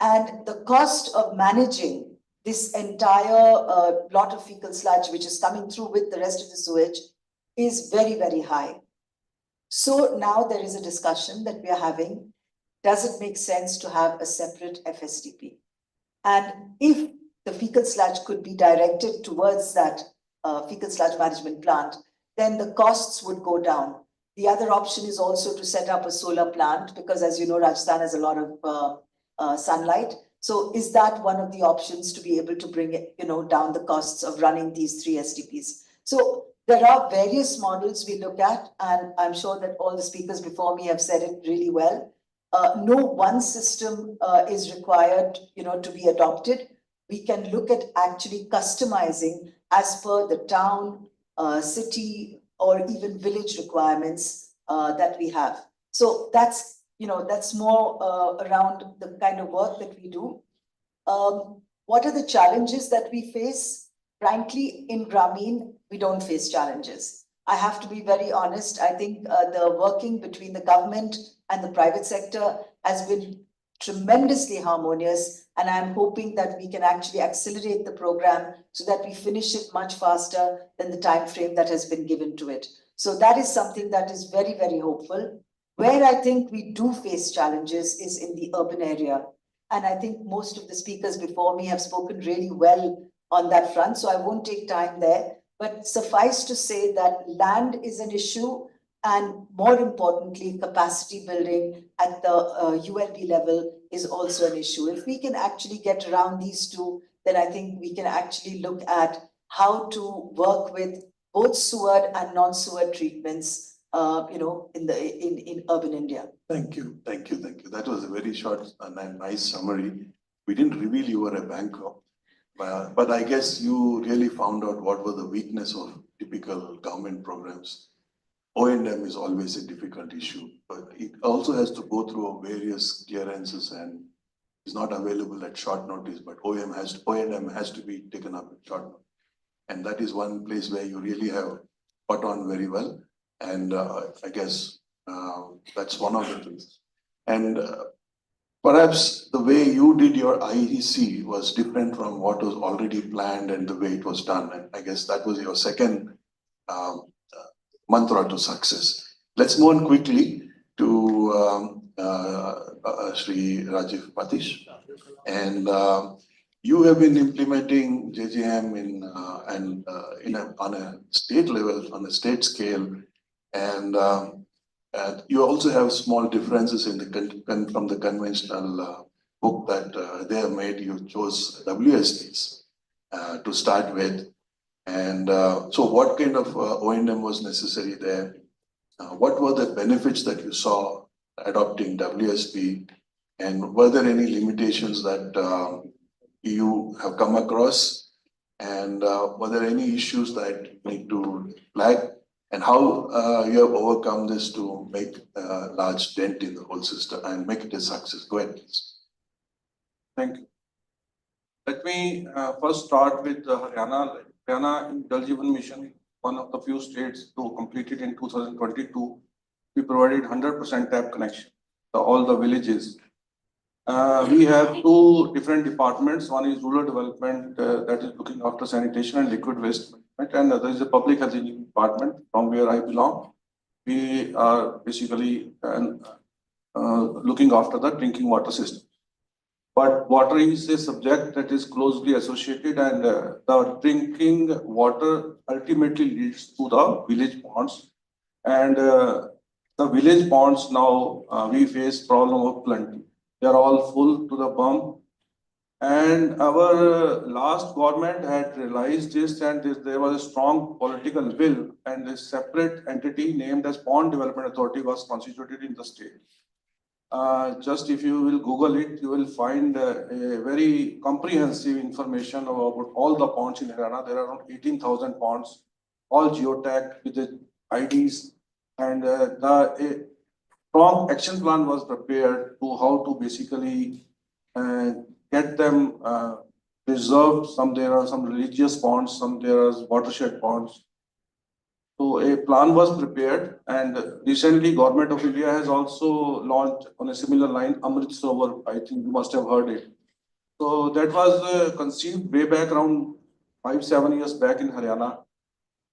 And the cost of managing this entire lot of fecal sludge, which is coming through with the rest of the sewage, is very, very high. So now there is a discussion that we are having. Does it make sense to have a separate FSTP? And if the fecal sludge could be directed towards that fecal sludge management plant, then the costs would go down. The other option is also to set up a solar plant, because as you know, Rajasthan has a lot of sunlight. So is that one of the options to be able to bring down the costs of running these 3 STPs? So there are various models we look at, and I'm sure that all the speakers before me have said it really well. No one system is required, to be adopted. We can look at actually customizing as per the town, city, or even village requirements that we have. So that's more around the kind of work that we do. What are the challenges that we face? Frankly, in Grameen, we don't face challenges. I have to be very honest. I think the working between the government and the private sector has been tremendously harmonious. And I'm hoping that we can actually accelerate the program so that we finish it much faster than the time frame that has been given to it. So that is something that is very, very hopeful. Where I think we do face challenges is in the urban area. And I think most of the speakers before me have spoken really well on that front, so I won't take time there. But suffice to say that land is an issue, and more importantly, capacity building at the ULB level is also an issue. If we can actually get around these two, then I think we can actually look at how to work with both sewer and non-sewer treatments, in urban India. Thank you. That was a very short and nice summary. We didn't reveal you were a banker, but I guess you really found out what were the weakness of typical government programs. O&M is always a difficult issue, but it also has to go through various clearances and is not available at short notice, but O&M has to be taken up at short notice. And that is one place where you really have put on very well. And I guess that's one of the things. And perhaps the way you did your IEC was different from what was already planned and the way it was done. And I guess that was your second mantra to success. Let's move on quickly to Sri Rajiv Patish. And you have been implementing JJM on a state level, on a state scale, and you also have small differences in from the conventional book that they have made. You chose WSPs to start with, and so what kind of O&M was necessary there? What were the benefits that you saw adopting WSP, and were there any limitations that you have come across, and were there any issues that you need to flag, and how you have overcome this to make a large dent in the whole system and make it a success? Go ahead, please. Thank you. Let me first start with Haryana. Haryana in Jal Jeevan Mission, one of the few states to complete it in 2022. We provided 100% tap connection to all the villages. We have two different departments. One is rural development that is looking after sanitation and liquid waste management, and other is the public health engineering department from where I belong. We are basically looking after the drinking water system. But water is a subject that is closely associated, and the drinking water ultimately leads to the village ponds. And the village ponds now, we face problem of plenty. They are all full to the pump. And our last government had realized this, and there was a strong political will, and a separate entity named as Pond Development Authority was constituted in the state. Just if you will Google it, you will find a very comprehensive information about all the ponds in Haryana. There are around 18,000 ponds, all geotagged with the IDs, and the strong action plan was prepared to how to basically get them preserved. Some there are some religious ponds, some there are watershed ponds. So a plan was prepared, and recently Government of India has also launched on a similar line Amrit Sarovar. I think you must have heard it. So that was conceived way back around 5-7 years back in Haryana.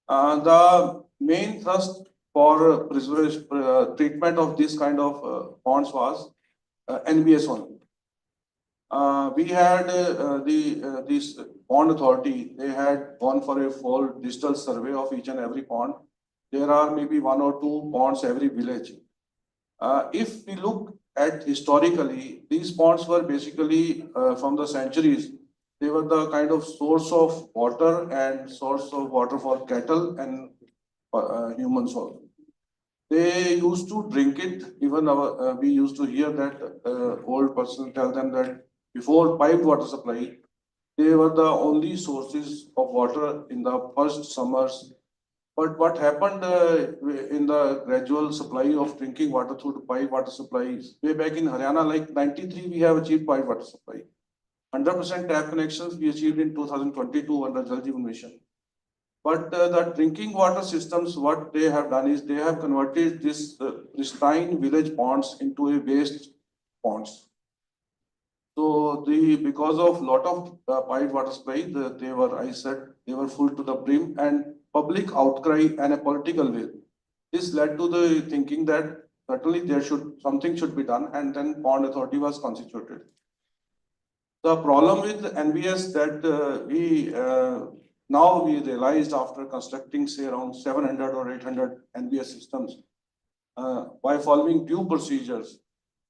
The main thrust for treatment of this kind of ponds was NBS only. We had this pond authority, they had gone for a full digital survey of each and every pond. There are maybe 1 or 2 ponds every village. If we look at historically, these ponds were basically from the centuries. They were the kind of source of water and source of water for cattle and humans also. They used to drink it. Even we used to hear that old person tell them that before piped water supply, they were the only sources of water in the first summers. But what happened in the gradual supply of drinking water through the pipe water supplies, way back in Haryana, like 93, we have achieved pipe water supply. 100% tap connections we achieved in 2022 under Jal Jeevan Mission. But the drinking water systems, what they have done is they have converted this pristine village ponds into a waste ponds. So because of lot of piped water supply, they were full to the brim, and public outcry and a political will. This led to the thinking that certainly something should be done, and then Pond Authority was constituted. The problem with NBS that now we realized after constructing say around 700 or 800 NBS systems, by following due procedures,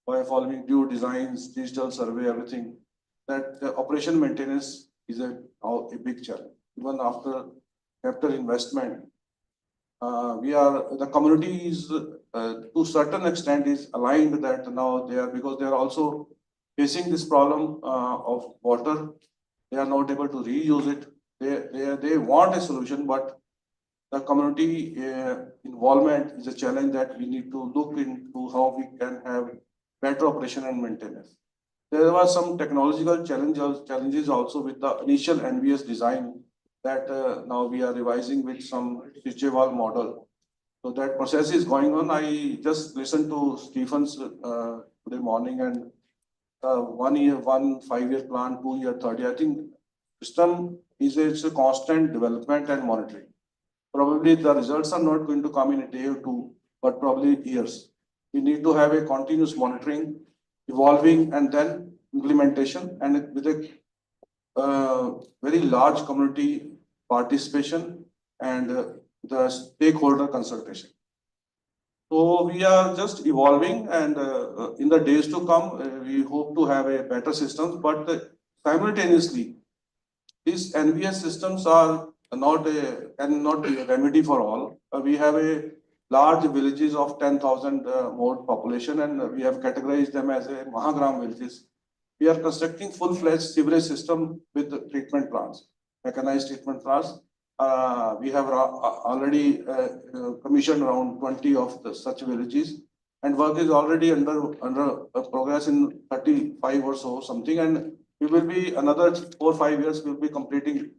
by following due designs, digital survey, everything, that the operation maintenance is now a big challenge. Even after capital investment, the community is to certain extent is aligned that now because they are also facing this problem of water. They are not able to reuse it. They want a solution, but the community involvement is a challenge that we need to look into how we can have better operation and maintenance. There were some technological challenges also with the initial NBS design that now we are revising with some switchable model. So that process is going on. I just listened to Stephen's today morning, and 1 year, 1 5-year plan, 2 year, 30. I think system is a constant development and monitoring. Probably the results are not going to come in a day or two, but probably years. We need to have a continuous monitoring, evolving, and then implementation, and with a very large community participation and the stakeholder consultation. So we are just evolving, and in the days to come, we hope to have a better system, but simultaneously, these NVS systems are not be a remedy for all. We have a large villages of 10,000 more population, and we have categorized them as a Mahagram villages. We are constructing full-fledged sewerage system with the treatment plants, mechanized treatment plants. We have already commissioned around 20 of such villages, and work is already under progress in 35 or so something, and we will be another 4 or 5 years. We will be completing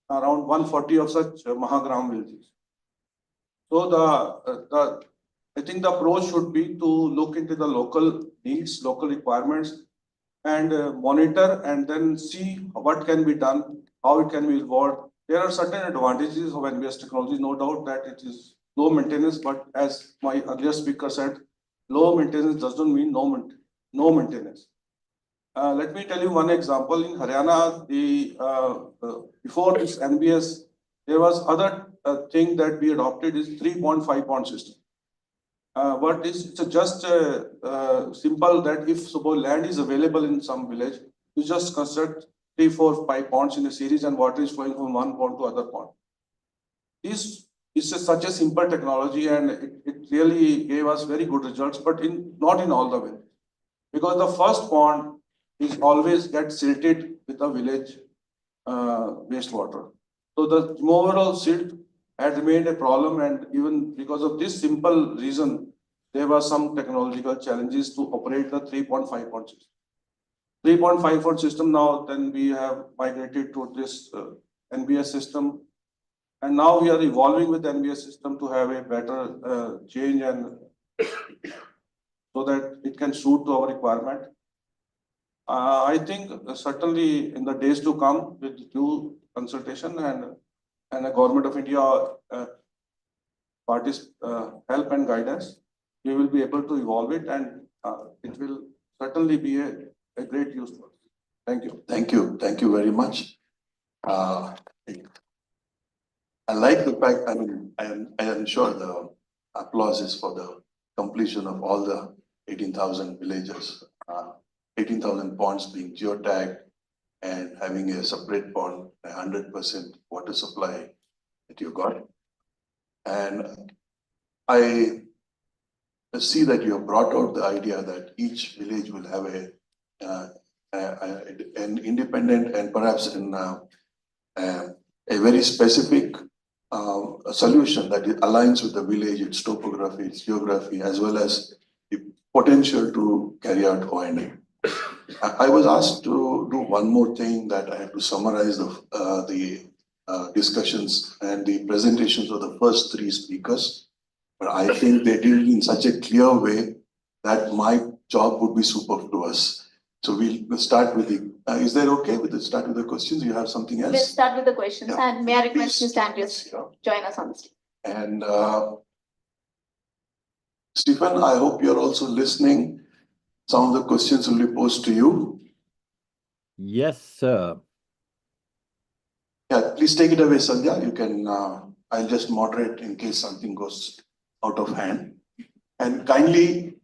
around 140 of such Mahagram villages. So I think the approach should be to look into the local needs, local requirements, and monitor, and then see what can be done, how it can be evolved. There are certain advantages of NVS technology, no doubt that it is low maintenance, but as my earlier speaker said, low maintenance does not mean no maintenance. Let me tell you one example. In Haryana, before this NVS, there was other thing that we adopted is 3.5 pond system. What is it's just simple that if suppose land is available in some village, you just construct 3, 4, 5 ponds in a series, and water is flowing from one pond to other pond. This is such a simple technology, and it really gave us very good results, but not in all the way, because the first pond is always get silted with the village wastewater. So the overall silt had remained a problem, and even because of this simple reason, there were some technological challenges to operate the 3.5 pond system. 3.5 pond system now, then we have migrated to this NBS system, and now we are evolving with the NBS system to have a better change, and so that it can suit to our requirement. I think certainly in the days to come, with due consultation and the Government of India parties help and guidance, we will be able to evolve it, and it will certainly be a great use for us. Thank you. Thank you. Thank you very much. I like the fact, I mean, I am sure the applause is for the completion of all the 18,000 villages, 18,000 ponds being geotagged, and having a separate pond, 100% water supply that you got. And I see that you have brought out the idea that each village will have an independent and perhaps a very specific solution that aligns with the village, its topography, its geography, as well as the potential to carry out O&M. I was asked to do one more thing, that I have to summarize the discussions and the presentations of the first 3 speakers. But I think they did it in such a clear way that my job would be superfluous. So we'll start with the, is that okay with the start with the questions? You have something else? Let's start with the questions, Yeah. and may I request Please. Mr. Andrews join us on the stage. And Stephen, I hope you're also listening. Some of the questions will be posed to you. Yes, sir. Yeah, please take it away, Sandhya. You can, I'll just moderate in case something goes out of hand. And kindly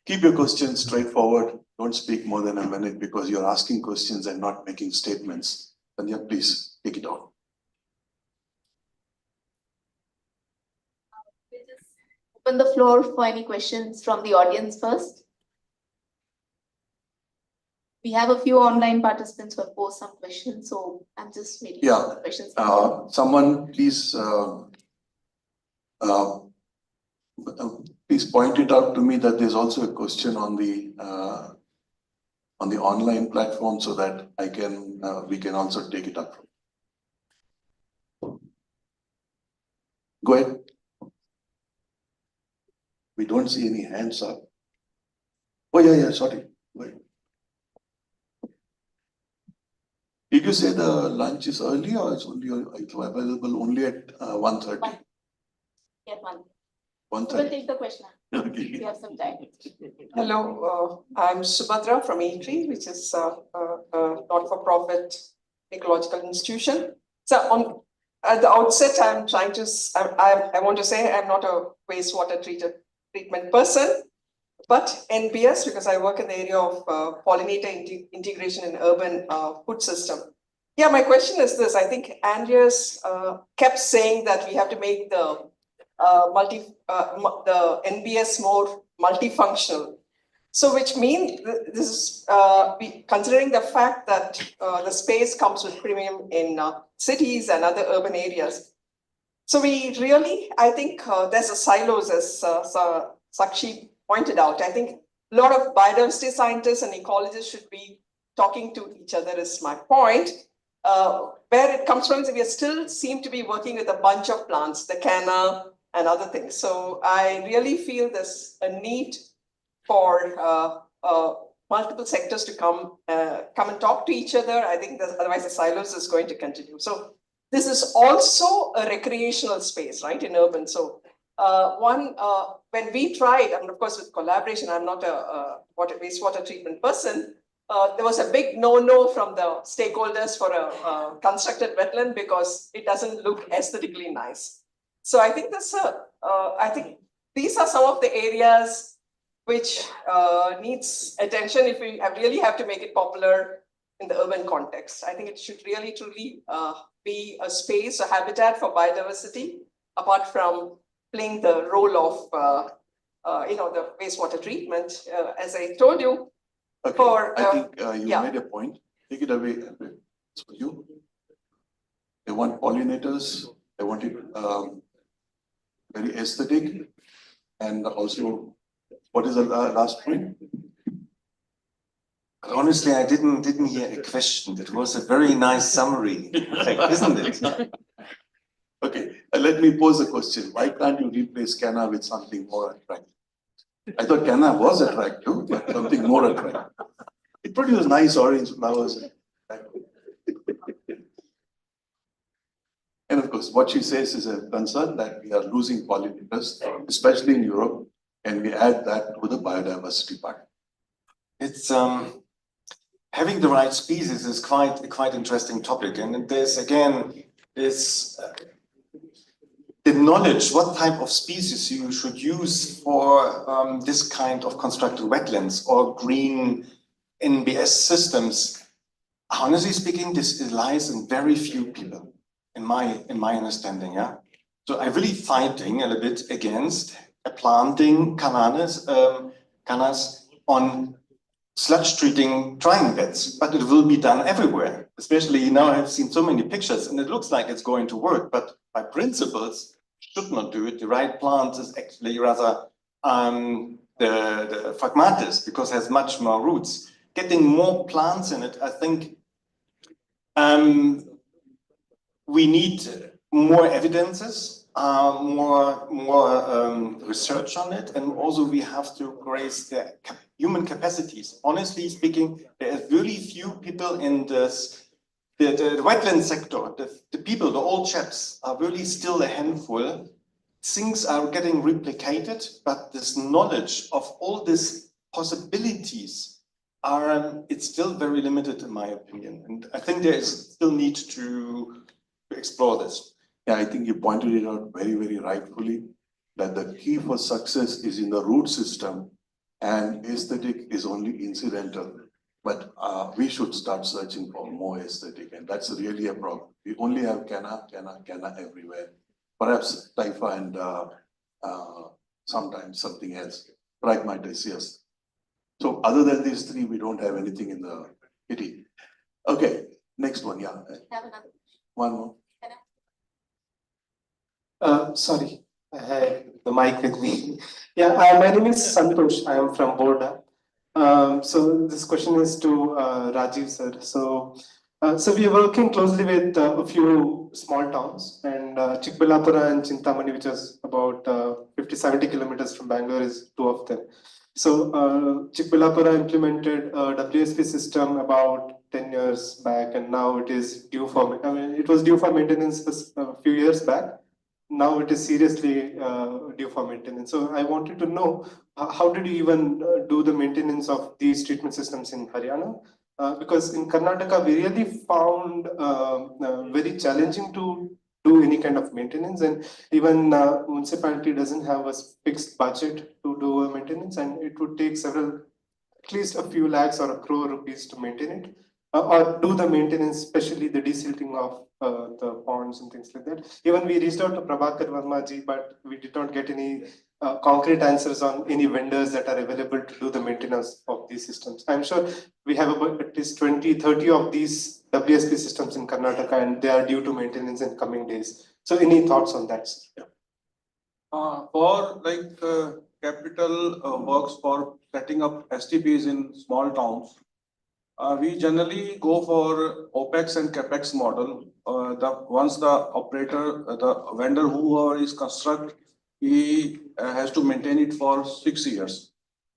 keep your questions straightforward. Don't speak more than a minute, because you're asking questions and not making statements. Sandhya, please take it on. We'll just open the floor for any questions from the audience first. We have a few online participants who have posed some questions, so I'm just waiting for the questions. Someone please please point it out to me that there's also a question on the online platform, so that I can we can also take it up. Go ahead. We don't see any hands up. Oh yeah, sorry. Go ahead. Did you say the lunch is early, or it's available only at 1:30? Get one. 1:30. We'll take the question. We have some time. Hello, I'm Subhadra from E3, which is a not-for-profit ecological institution. So at the outset, I want to say I'm not a wastewater treatment person, but NBS, because I work in the area of pollinator integration in urban food system. Yeah, my question is this. I think Andreas kept saying that we have to make the NBS more multifunctional. So which means this is considering the fact that the space comes with premium in cities and other urban areas. So we really, I think there's a silos, as Sakshi pointed out. I think a lot of biodiversity scientists and ecologists should be talking to each other is my point. Where it comes from is we still seem to be working with a bunch of plants, the canna and other things. So I really feel there's a need for multiple sectors to come and talk to each other. I think otherwise the silos is going to continue. So this is also a recreational space, right, in urban. So when we tried, and of course with collaboration, I'm not a wastewater treatment person, there was a big no-no from the stakeholders for a constructed wetland because it doesn't look aesthetically nice. So I think I think these are some of the areas which needs attention if we really have to make it popular in the urban context. I think it should really truly be a space, a habitat for biodiversity, apart from playing the role of the wastewater treatment. As I told you, I think you made a point. Take it away. It's for you. They want pollinators. They want it very aesthetic. And also, what is the last point? Honestly, I didn't hear a question. It was a very nice summary, isn't it? Okay, let me pose a question. Why can't you replace canna with something more attractive? I thought canna was attractive, but something more attractive. It produces nice orange flowers. And of course, what she says is a concern that we are losing pollinators, especially in Europe, and we add that to the biodiversity part. It's having the right species is quite interesting topic, and there's again this the knowledge what type of species you should use for this kind of constructed wetlands or green NBS systems. Honestly speaking, this lies in very few people, in my understanding. Yeah, so I'm really fighting a little bit against planting cannas on sludge treating drying beds, but it will be done everywhere. Especially now I've seen so many pictures and it looks like it's going to work, but by principles should not do it. The right plant is actually rather the Phragmatis, because it has much more roots. Getting more plants in it, I think we need more evidences, more research on it, and also we have to raise the human capacities. Honestly speaking, there are really few people in this, the wetland sector. The people, the old chaps, are really still a handful. Things are getting replicated, but this knowledge of all these possibilities it's still very limited in my opinion. And I think there is still need to explore this. Yeah, I think you pointed it out very, very rightfully, that the key for success is in the root system and aesthetic is only incidental. But we should start searching for more aesthetic, and that's really a problem. We only have canna everywhere. Perhaps typha and sometimes something else. Phragmitis, yes. So other than these three, we don't have anything in the kitty. Okay, next one, yeah. Have another. One more. Sorry, I have the mic with me. Yeah, my name is Santosh. I am from Borda. So this question is to Rajiv sir. So we are working closely with a few small towns, and Chikballapura and Chintamani, which is about 50-70 kilometers from Bangalore, is two of them. So Chikballapura implemented a WSP system about 10 years back, and now it is due for, it was due for maintenance a few years back. now it is seriously due for maintenance. So I wanted to know how did you even do the maintenance of these treatment systems in Haryana? Because in Karnataka, we really found very challenging to do any kind of maintenance, and even municipality doesn't have a fixed budget to do a maintenance, and it would take several, at least a few lakhs or a crore rupees to maintain it, or do the maintenance, especially the desilting of the ponds and things like that. Even we reached out to Prabhakar Verma ji, but we did not get any concrete answers on any vendors that are available to do the maintenance of these systems. I'm sure we have about at least 20, 30 of these WSP systems in Karnataka, and they are due to maintenance in coming days. So any thoughts on that? For capital works for setting up STPs in small towns, we generally go for OPEX and CAPEX model. Once the operator, the vendor whoever is construct, he has to maintain it for 6 years.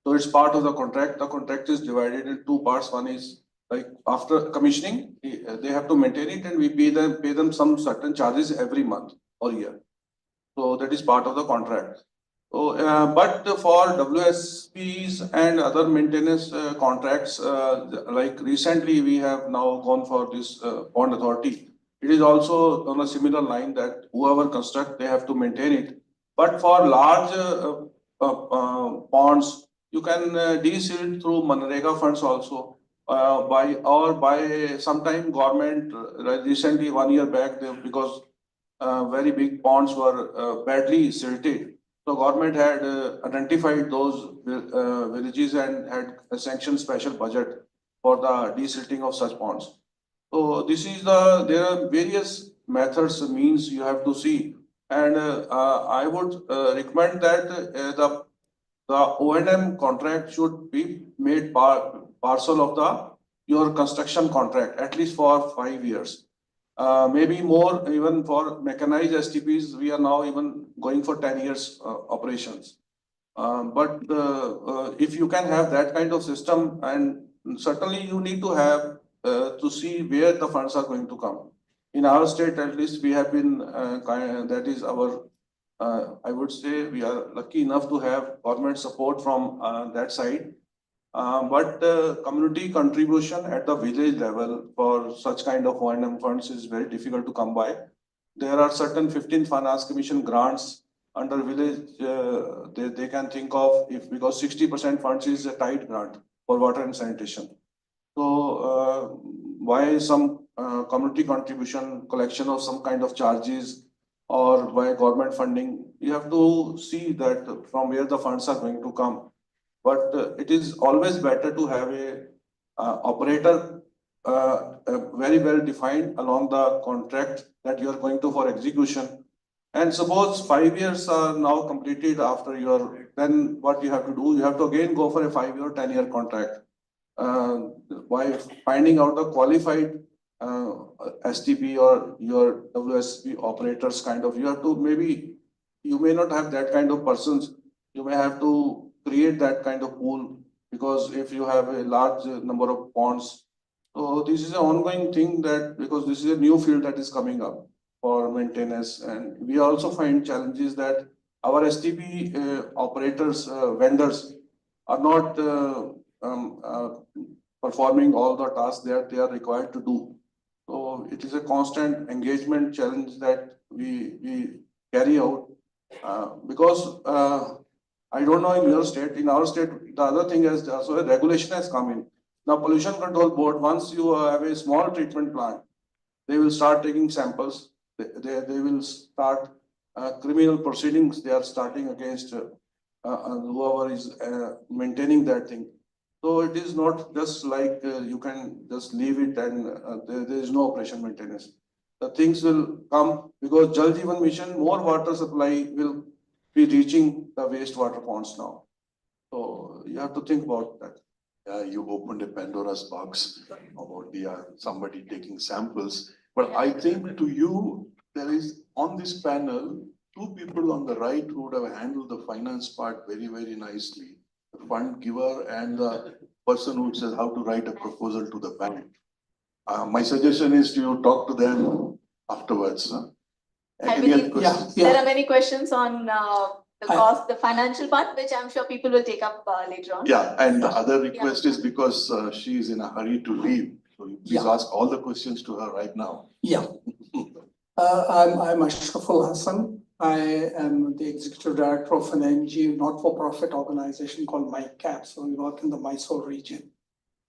So it's part of the contract. The contract is divided in two parts. One is like after commissioning, they have to maintain it, and we pay them some certain charges every month or year. So that is part of the contract. So, but for WSPs and other maintenance contracts, like recently we have now gone for this pond authority. It is also on a similar line that whoever construct, they have to maintain it. But for large ponds, you can de-silt through Manrega funds also. By sometime government recently 1 year back, because very big ponds were badly silted. So government had identified those villages and had sanctioned special budget for the desilting of such ponds. So this is there are various methods, means you have to see. And I would recommend that the O&M contract should be made parcel of your construction contract, at least for 5 years. Maybe more, even for mechanized STPs, we are now even going for 10 years operations. But if you can have that kind of system, and certainly you need to have to see where the funds are going to come. In our state, at least, we have been, that is our, I would say we are lucky enough to have government support from that side. But community contribution at the village level for such kind of O&M funds is very difficult to come by. There are certain 15th Finance Commission grants under village they can think of, if because 60% funds is a tied grant for water and sanitation. So why some community contribution, collection of some kind of charges, or by government funding, you have to see that from where the funds are going to come. But it is always better to have a operator very well defined along the contract that you are going to for execution. And suppose 5 years are now completed after then what you have to do, you have to again go for a 5-year, 10-year contract. By finding out the qualified STP or your WSP operators kind of, you have to you may not have that kind of persons. You may have to create that kind of pool, because if you have a large number of ponds. So this is an ongoing thing, that because this is a new field that is coming up for maintenance, and we also find challenges that our STP operators, vendors are not performing all the tasks that they are required to do. So it is a constant engagement challenge that we carry out because I don't know in your state. In our state, the other thing is also a regulation has come in. Now, Pollution Control Board, once you have a small treatment plant, they will start taking samples. They will start criminal proceedings. They are starting against whoever is maintaining that thing. So it is not just like you can just leave it and there is no operation maintenance. The things will come because Jal Jeevan Mission, more water supply will be reaching the wastewater ponds now. So you have to think about that. You opened a Pandora's box about somebody taking samples. But I think to you, there is on this panel, 2 people on the right who would have handled the finance part very, very nicely. The fund giver and the person who says how to write a proposal to the bank. My suggestion is to you talk to them afterwards. I Any other believe questions? there are many questions on the cost, the financial part, which I'm sure people will take up later on. Yeah, and the other request is because she is in a hurry to leave. So you please ask all the questions to her right now. Yeah. I'm Ashraful Hassan. I am the executive director of an NGO, not-for-profit organization called MyCap. So we work in the Mysore region.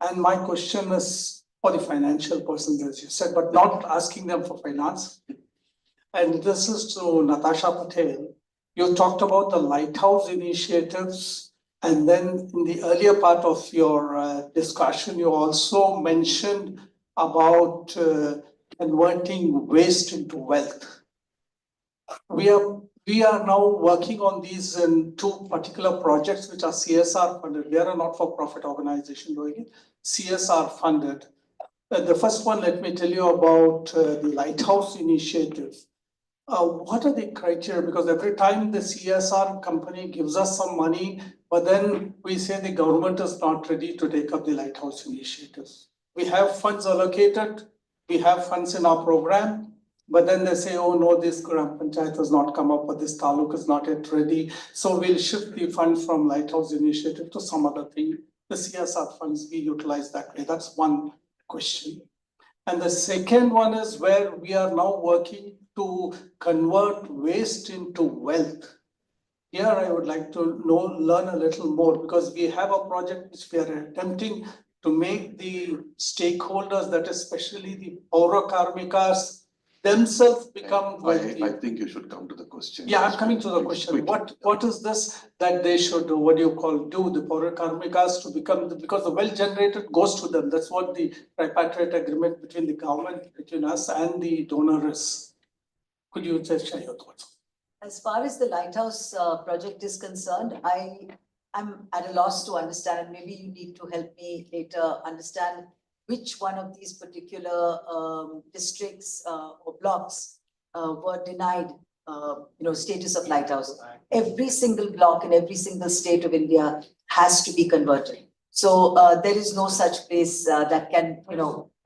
And my question is for the financial persons, as you said, but not asking them for finance. And this is to Natasha Patel. You talked about the lighthouse initiatives. And then in the earlier part of your discussion, you also mentioned about converting waste into wealth. We are now working on these in two particular projects, which are CSR funded. We are a not-for-profit organization doing it, CSR funded. The first one, let me tell you about the Lighthouse Initiative. What are the criteria? Because every time the CSR company gives us some money, but then we say the government is not ready to take up the Lighthouse initiatives. We have funds allocated, we have funds in our program, but then they say, oh no, this Gram Panchayat has not come up, or this Taluk is not yet ready. So we'll shift the fund from Lighthouse initiative to some other thing. The CSR funds we utilize that way. That's one question. And the second one is where we are now working to convert waste into wealth. Here I would like to learn a little more, because we have a project which we are attempting to make the stakeholders, that especially the Paura Karmikas, themselves become wealthy. I think you should come to the question. Yeah, I'm coming to the question. What is this that they should do? What do you call do the Paura Karmikas to become, because the wealth generated goes to them. That's what the tripartite agreement between the government, between us and the donor is. Could you just share your thoughts? As far as the Lighthouse project is concerned, I'm at a loss to understand, and maybe you need to help me later understand which one of these particular districts or blocks were denied status of lighthouse. Every single block in every single state of India has to be converted. So there is no such place that can,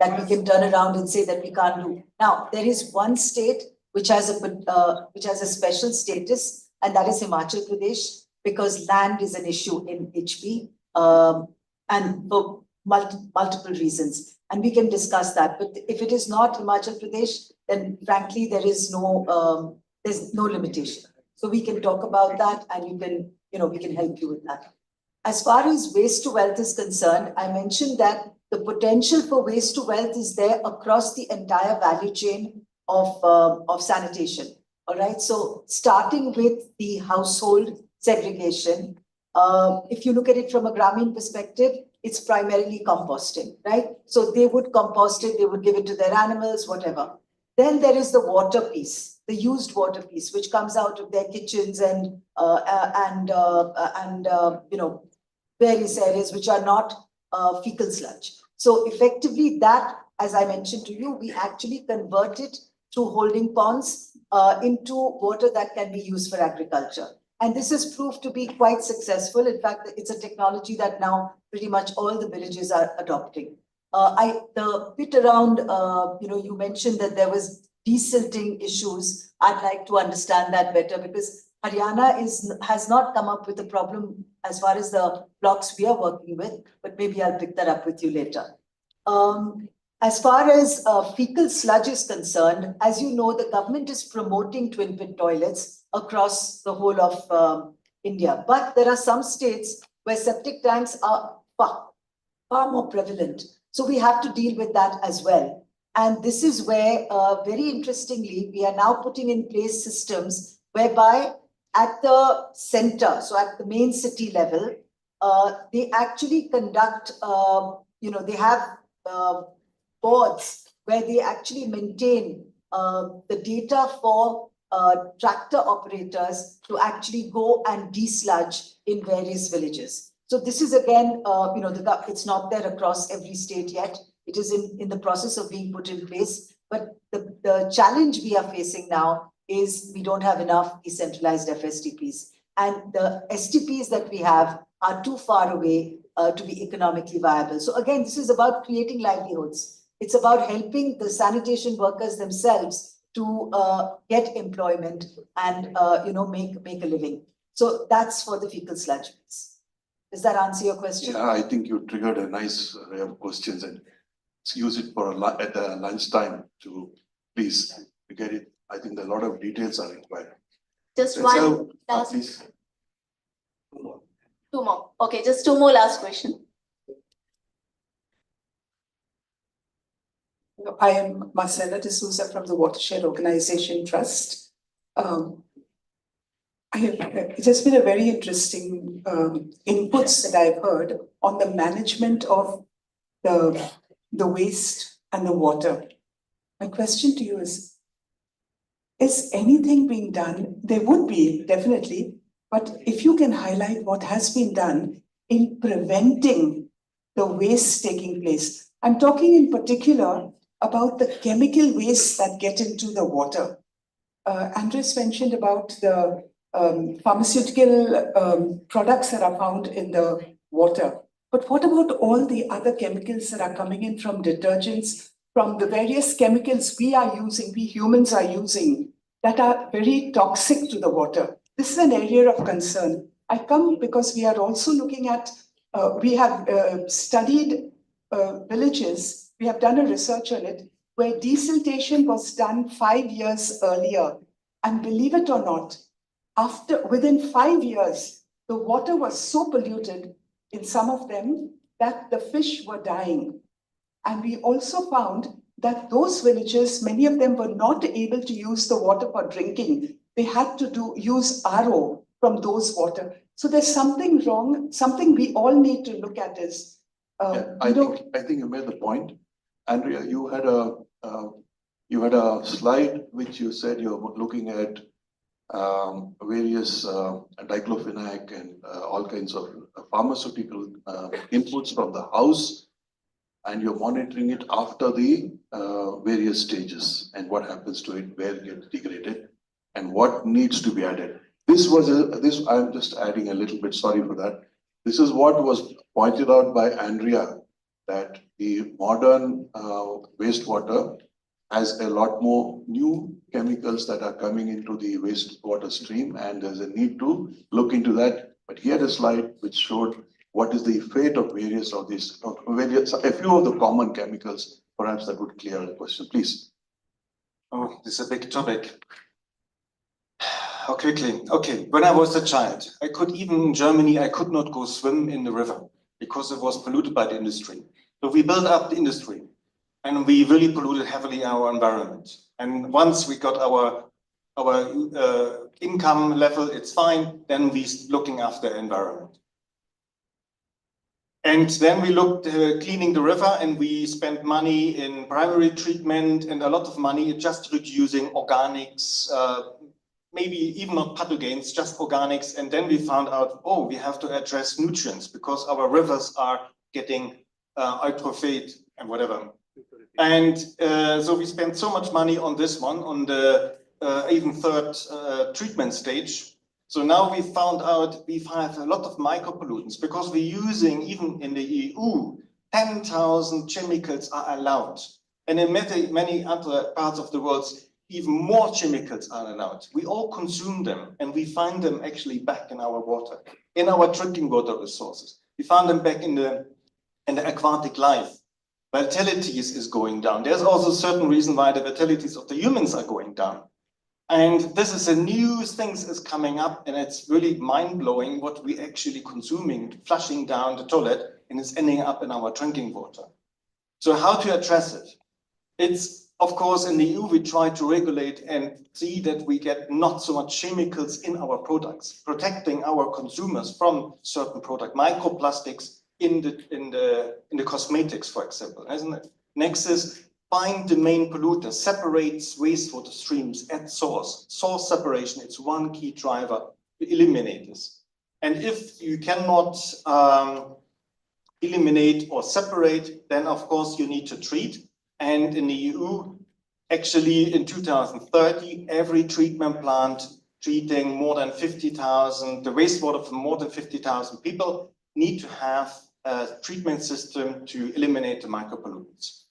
that we can turn around and say that we can't do. Now, there is one state which has a special status, and that is Himachal Pradesh, because land is an issue in HP, and for multiple reasons. And we can discuss that. But if it is not Himachal Pradesh, then frankly, there's no limitation. So we can talk about that, and you can, we can help you with that. As far as waste to wealth is concerned, I mentioned that the potential for waste to wealth is there across the entire value chain of sanitation. All right. So starting with the household segregation, if you look at it from a Grameen perspective, it's primarily composting, right? So they would compost it, they would give it to their animals, whatever. Then there is the water piece, the used water piece, which comes out of their kitchens and various areas which are not fecal sludge. So effectively that, as I mentioned to you, we actually convert it through holding ponds into water that can be used for agriculture. And this has proved to be quite successful. In fact, it's a technology that now pretty much all the villages are adopting. The bit around, you mentioned that there was desilting issues. I'd like to understand that better, because Haryana has not come up with a problem as far as the blocks we are working with, but maybe I'll pick that up with you later. As far as fecal sludge is concerned, as you know, the government is promoting twin pit toilets across the whole of India. But there are some states where septic tanks are far more prevalent. So we have to deal with that as well. And this is where, very interestingly, we are now putting in place systems whereby at the center, so at the main city level, they actually conduct, they have boards where they actually maintain the data for tractor operators to actually go and desludge in various villages. So this is again, it's not there across every state yet. It is in the process of being put in place. But the challenge we are facing now is we don't have enough decentralized FSTPs. And the STPs that we have are too far away to be economically viable. So again, this is about creating livelihoods. It's about helping the sanitation workers themselves to get employment and make a living. So that's for the fecal sludge waste. Does that answer your question? Yeah, I think you triggered a nice array of questions, and let's use it for at lunchtime to please get it. I think a lot of details are required. Just one last. Please. Two more. Okay, just two more last question. I am Marcela de Souza from the Watershed Organization Trust. It has been a very interesting inputs that I've heard on the management of the waste and the water. My question to you is anything being done? There would be, definitely, but if you can highlight what has been done in preventing the waste taking place. I'm talking in particular about the chemical waste that get into the water. Andres mentioned about the pharmaceutical products that are found in the water. But what about all the other chemicals that are coming in from detergents, from the various chemicals we humans are using, that are very toxic to the water? This is an area of concern. I come because we are also looking at, we have studied villages, we have done a research on it, where desiltation was done 5 years earlier. And believe it or not, within 5 years, the water was so polluted in some of them that the fish were dying. And we also found that those villages, many of them were not able to use the water for drinking. They had to use RO from those water. So there's something wrong, something we all need to look at is, I think you made the point. Andrea, you had a slide which you said you're looking at various diclofenac and all kinds of pharmaceutical inputs from the house, and you're monitoring it after the various stages and what happens to it, where it gets degraded, and what needs to be added. I'm just adding a little bit, sorry for that. This is what was pointed out by Andrea, that the modern wastewater has a lot more new chemicals that are coming into the wastewater stream, and there's a need to look into that. But he had a slide which showed what is the fate of various of these, a few of the common chemicals. Perhaps that would clear the question, please. Oh, this is a big topic. How quickly? Okay, when I was a child, even in Germany, I could not go swim in the river because it was polluted by the industry. So we built up the industry, and we really polluted heavily our environment. And once we got our income level, it's fine, then we looking after the environment. And then we looked cleaning the river, and we spent money in primary treatment and a lot of money just reducing organics, maybe even not pathogens, just organics. And then we found out, oh, we have to address nutrients because our rivers are getting eutrophied and whatever. And so we spent so much money on this one, on the even third treatment stage. So now we found out we have a lot of micropollutants because we're using, even in the EU, 10,000 chemicals are allowed. And in many other parts of the world, even more chemicals are allowed. We all consume them, and we find them actually back in our water, in our drinking water resources. We found them back in the aquatic life. Vitality is going down. There's also a certain reason why the vitalities of the humans are going down. And this is a new thing is coming up, and it's really mind-blowing what we actually consuming, flushing down the toilet, and it's ending up in our drinking water. So how to address it? It's, of course, in the EU, we try to regulate and see that we get not so much chemicals in our products, protecting our consumers from certain product, microplastics in the cosmetics, for example, isn't it? Next is find the main polluter, separates wastewater streams at source. Source separation, it's one key driver to eliminate this. And if you cannot eliminate or separate, then of course you need to treat. And in the EU, actually in 2030, every treatment plant treating more than 50,000, the wastewater from more than 50,000 people need to have a treatment system to eliminate the micropollutants.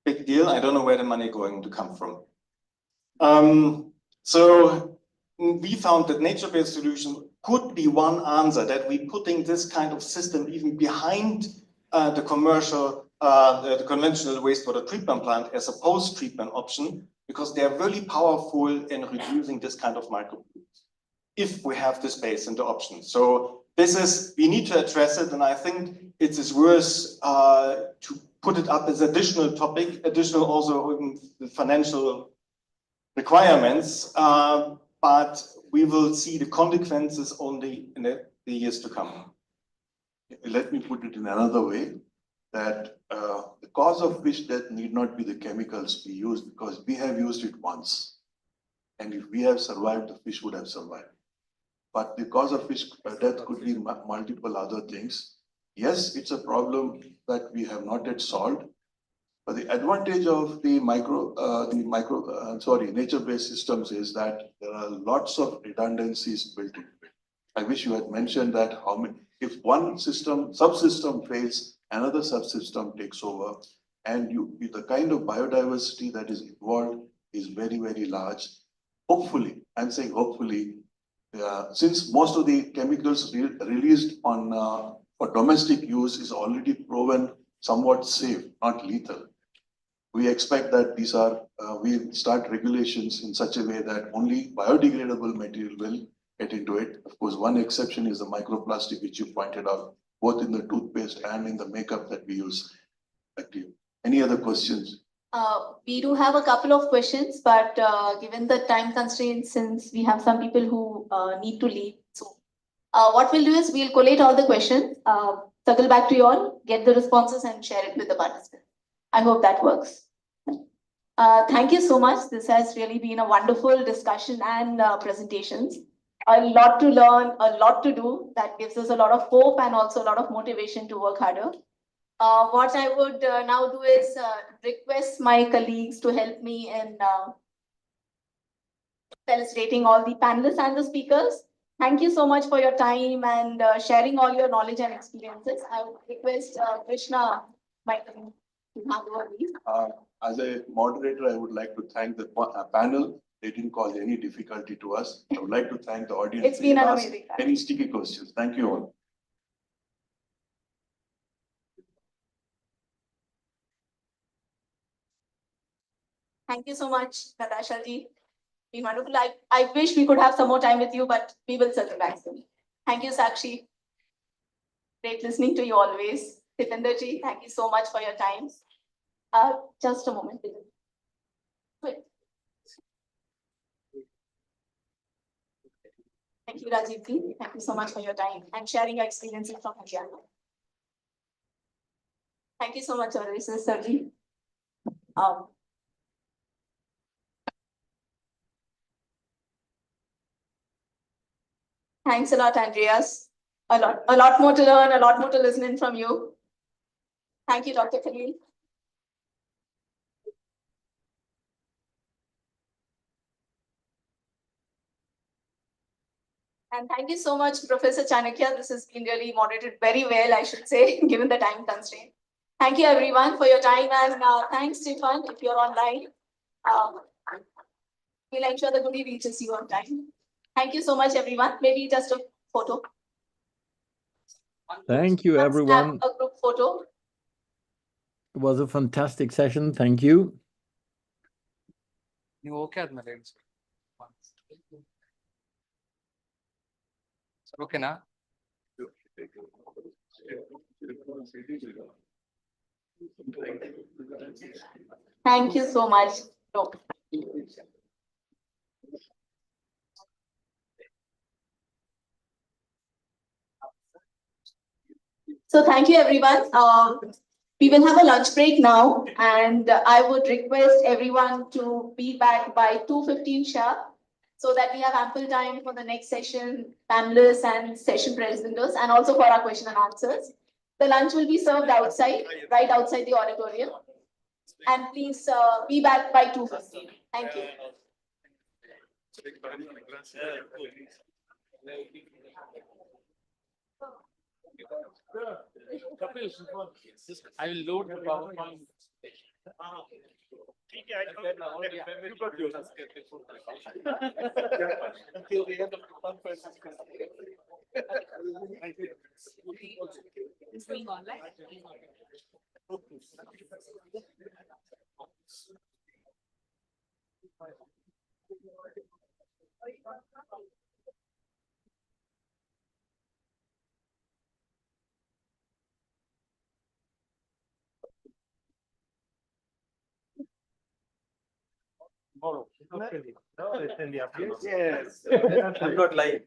Big deal. I don't know where the money going to come from. So we found that nature-based solution could be one answer, that we putting this kind of system even behind the commercial, the conventional wastewater treatment plant as a post-treatment option, because they are really powerful in reducing this kind of micropollutants, if we have the space and the option. So this is, we need to address it, and I think it is worth to put it up as additional topic, additional also in the financial requirements, but we will see the consequences only in the years to come. Let me put it in another way, that the cause of fish death need not be the chemicals we use, because we have used it once. And if we have survived, the fish would have survived. But the cause of fish death could be multiple other things. Yes, it's a problem that we have not yet solved. But the advantage of the nature-based systems is that there are lots of redundancies built into it. I wish you had mentioned that if one subsystem fails, another subsystem takes over, and the kind of biodiversity that is involved is very, very large. Hopefully, I'm saying hopefully, since most of the chemicals released for domestic use is already proven somewhat safe, not lethal. We expect that we start regulations in such a way that only biodegradable material will get into it. Of course, one exception is the microplastic, which you pointed out, both in the toothpaste and in the makeup that we use. Back to you. Any other questions? We do have a couple of questions, but given the time constraints, since we have some people who need to leave, so what we'll do is we'll collate all the questions, circle back to you all, get the responses and share it with the participants. I hope that works. Thank you so much. This has really been a wonderful discussion and presentations. A lot to learn, a lot to do. That gives us a lot of hope and also a lot of motivation to work harder. What I would now do is request my colleagues to help me in felicitating all the panelists and the speakers. Thank you so much for your time and sharing all your knowledge and experiences. I would request Krishna, my colleague, to hand over these. As a moderator, I would like to thank the panel. They didn't cause any difficulty to us. I would like to thank the audience. It's been an amazing time. Any sticky questions? Thank you all. Thank you so much, Natasha ji. Been wonderful. I wish we could have some more time with you, but we will circle back soon. Thank you, Sakshi. Great listening to you always. Sitender ji, thank you so much for your time. Just a moment, please. Wait. Thank you, Rajiv ji. Thank you so much for your time and sharing your experiences from India. Thank you so much, Sir ji. Thanks a lot, Andreas. A lot more to learn, a lot more to listen in from you. Thank you, Dr. Khalil. And thank you so much, Professor Chanakya. This has been really moderated very well, I should say, given the time constraint. Thank you, everyone, for your time. And thanks, Stefan, if you're online. We'll ensure the goodie reaches you on time. Thank you so much, everyone. Maybe just a photo. Thank you, everyone. A group photo. It was a fantastic session. Thank you. Okay, na? Thank you so much. So thank you, everyone. We will have a lunch break now, and I would request everyone to be back by 2:15 sharp, so that we have ample time for the next session, panelists and session presenters, and also for our question and answers. The lunch will be served outside, right outside the auditorium. And please be back by 2:15. Thank you. I will load the PowerPoint. Until the end of the conference. It's going on, right? Tomorrow. No, it's in the afternoon. Yes. I'm not lying.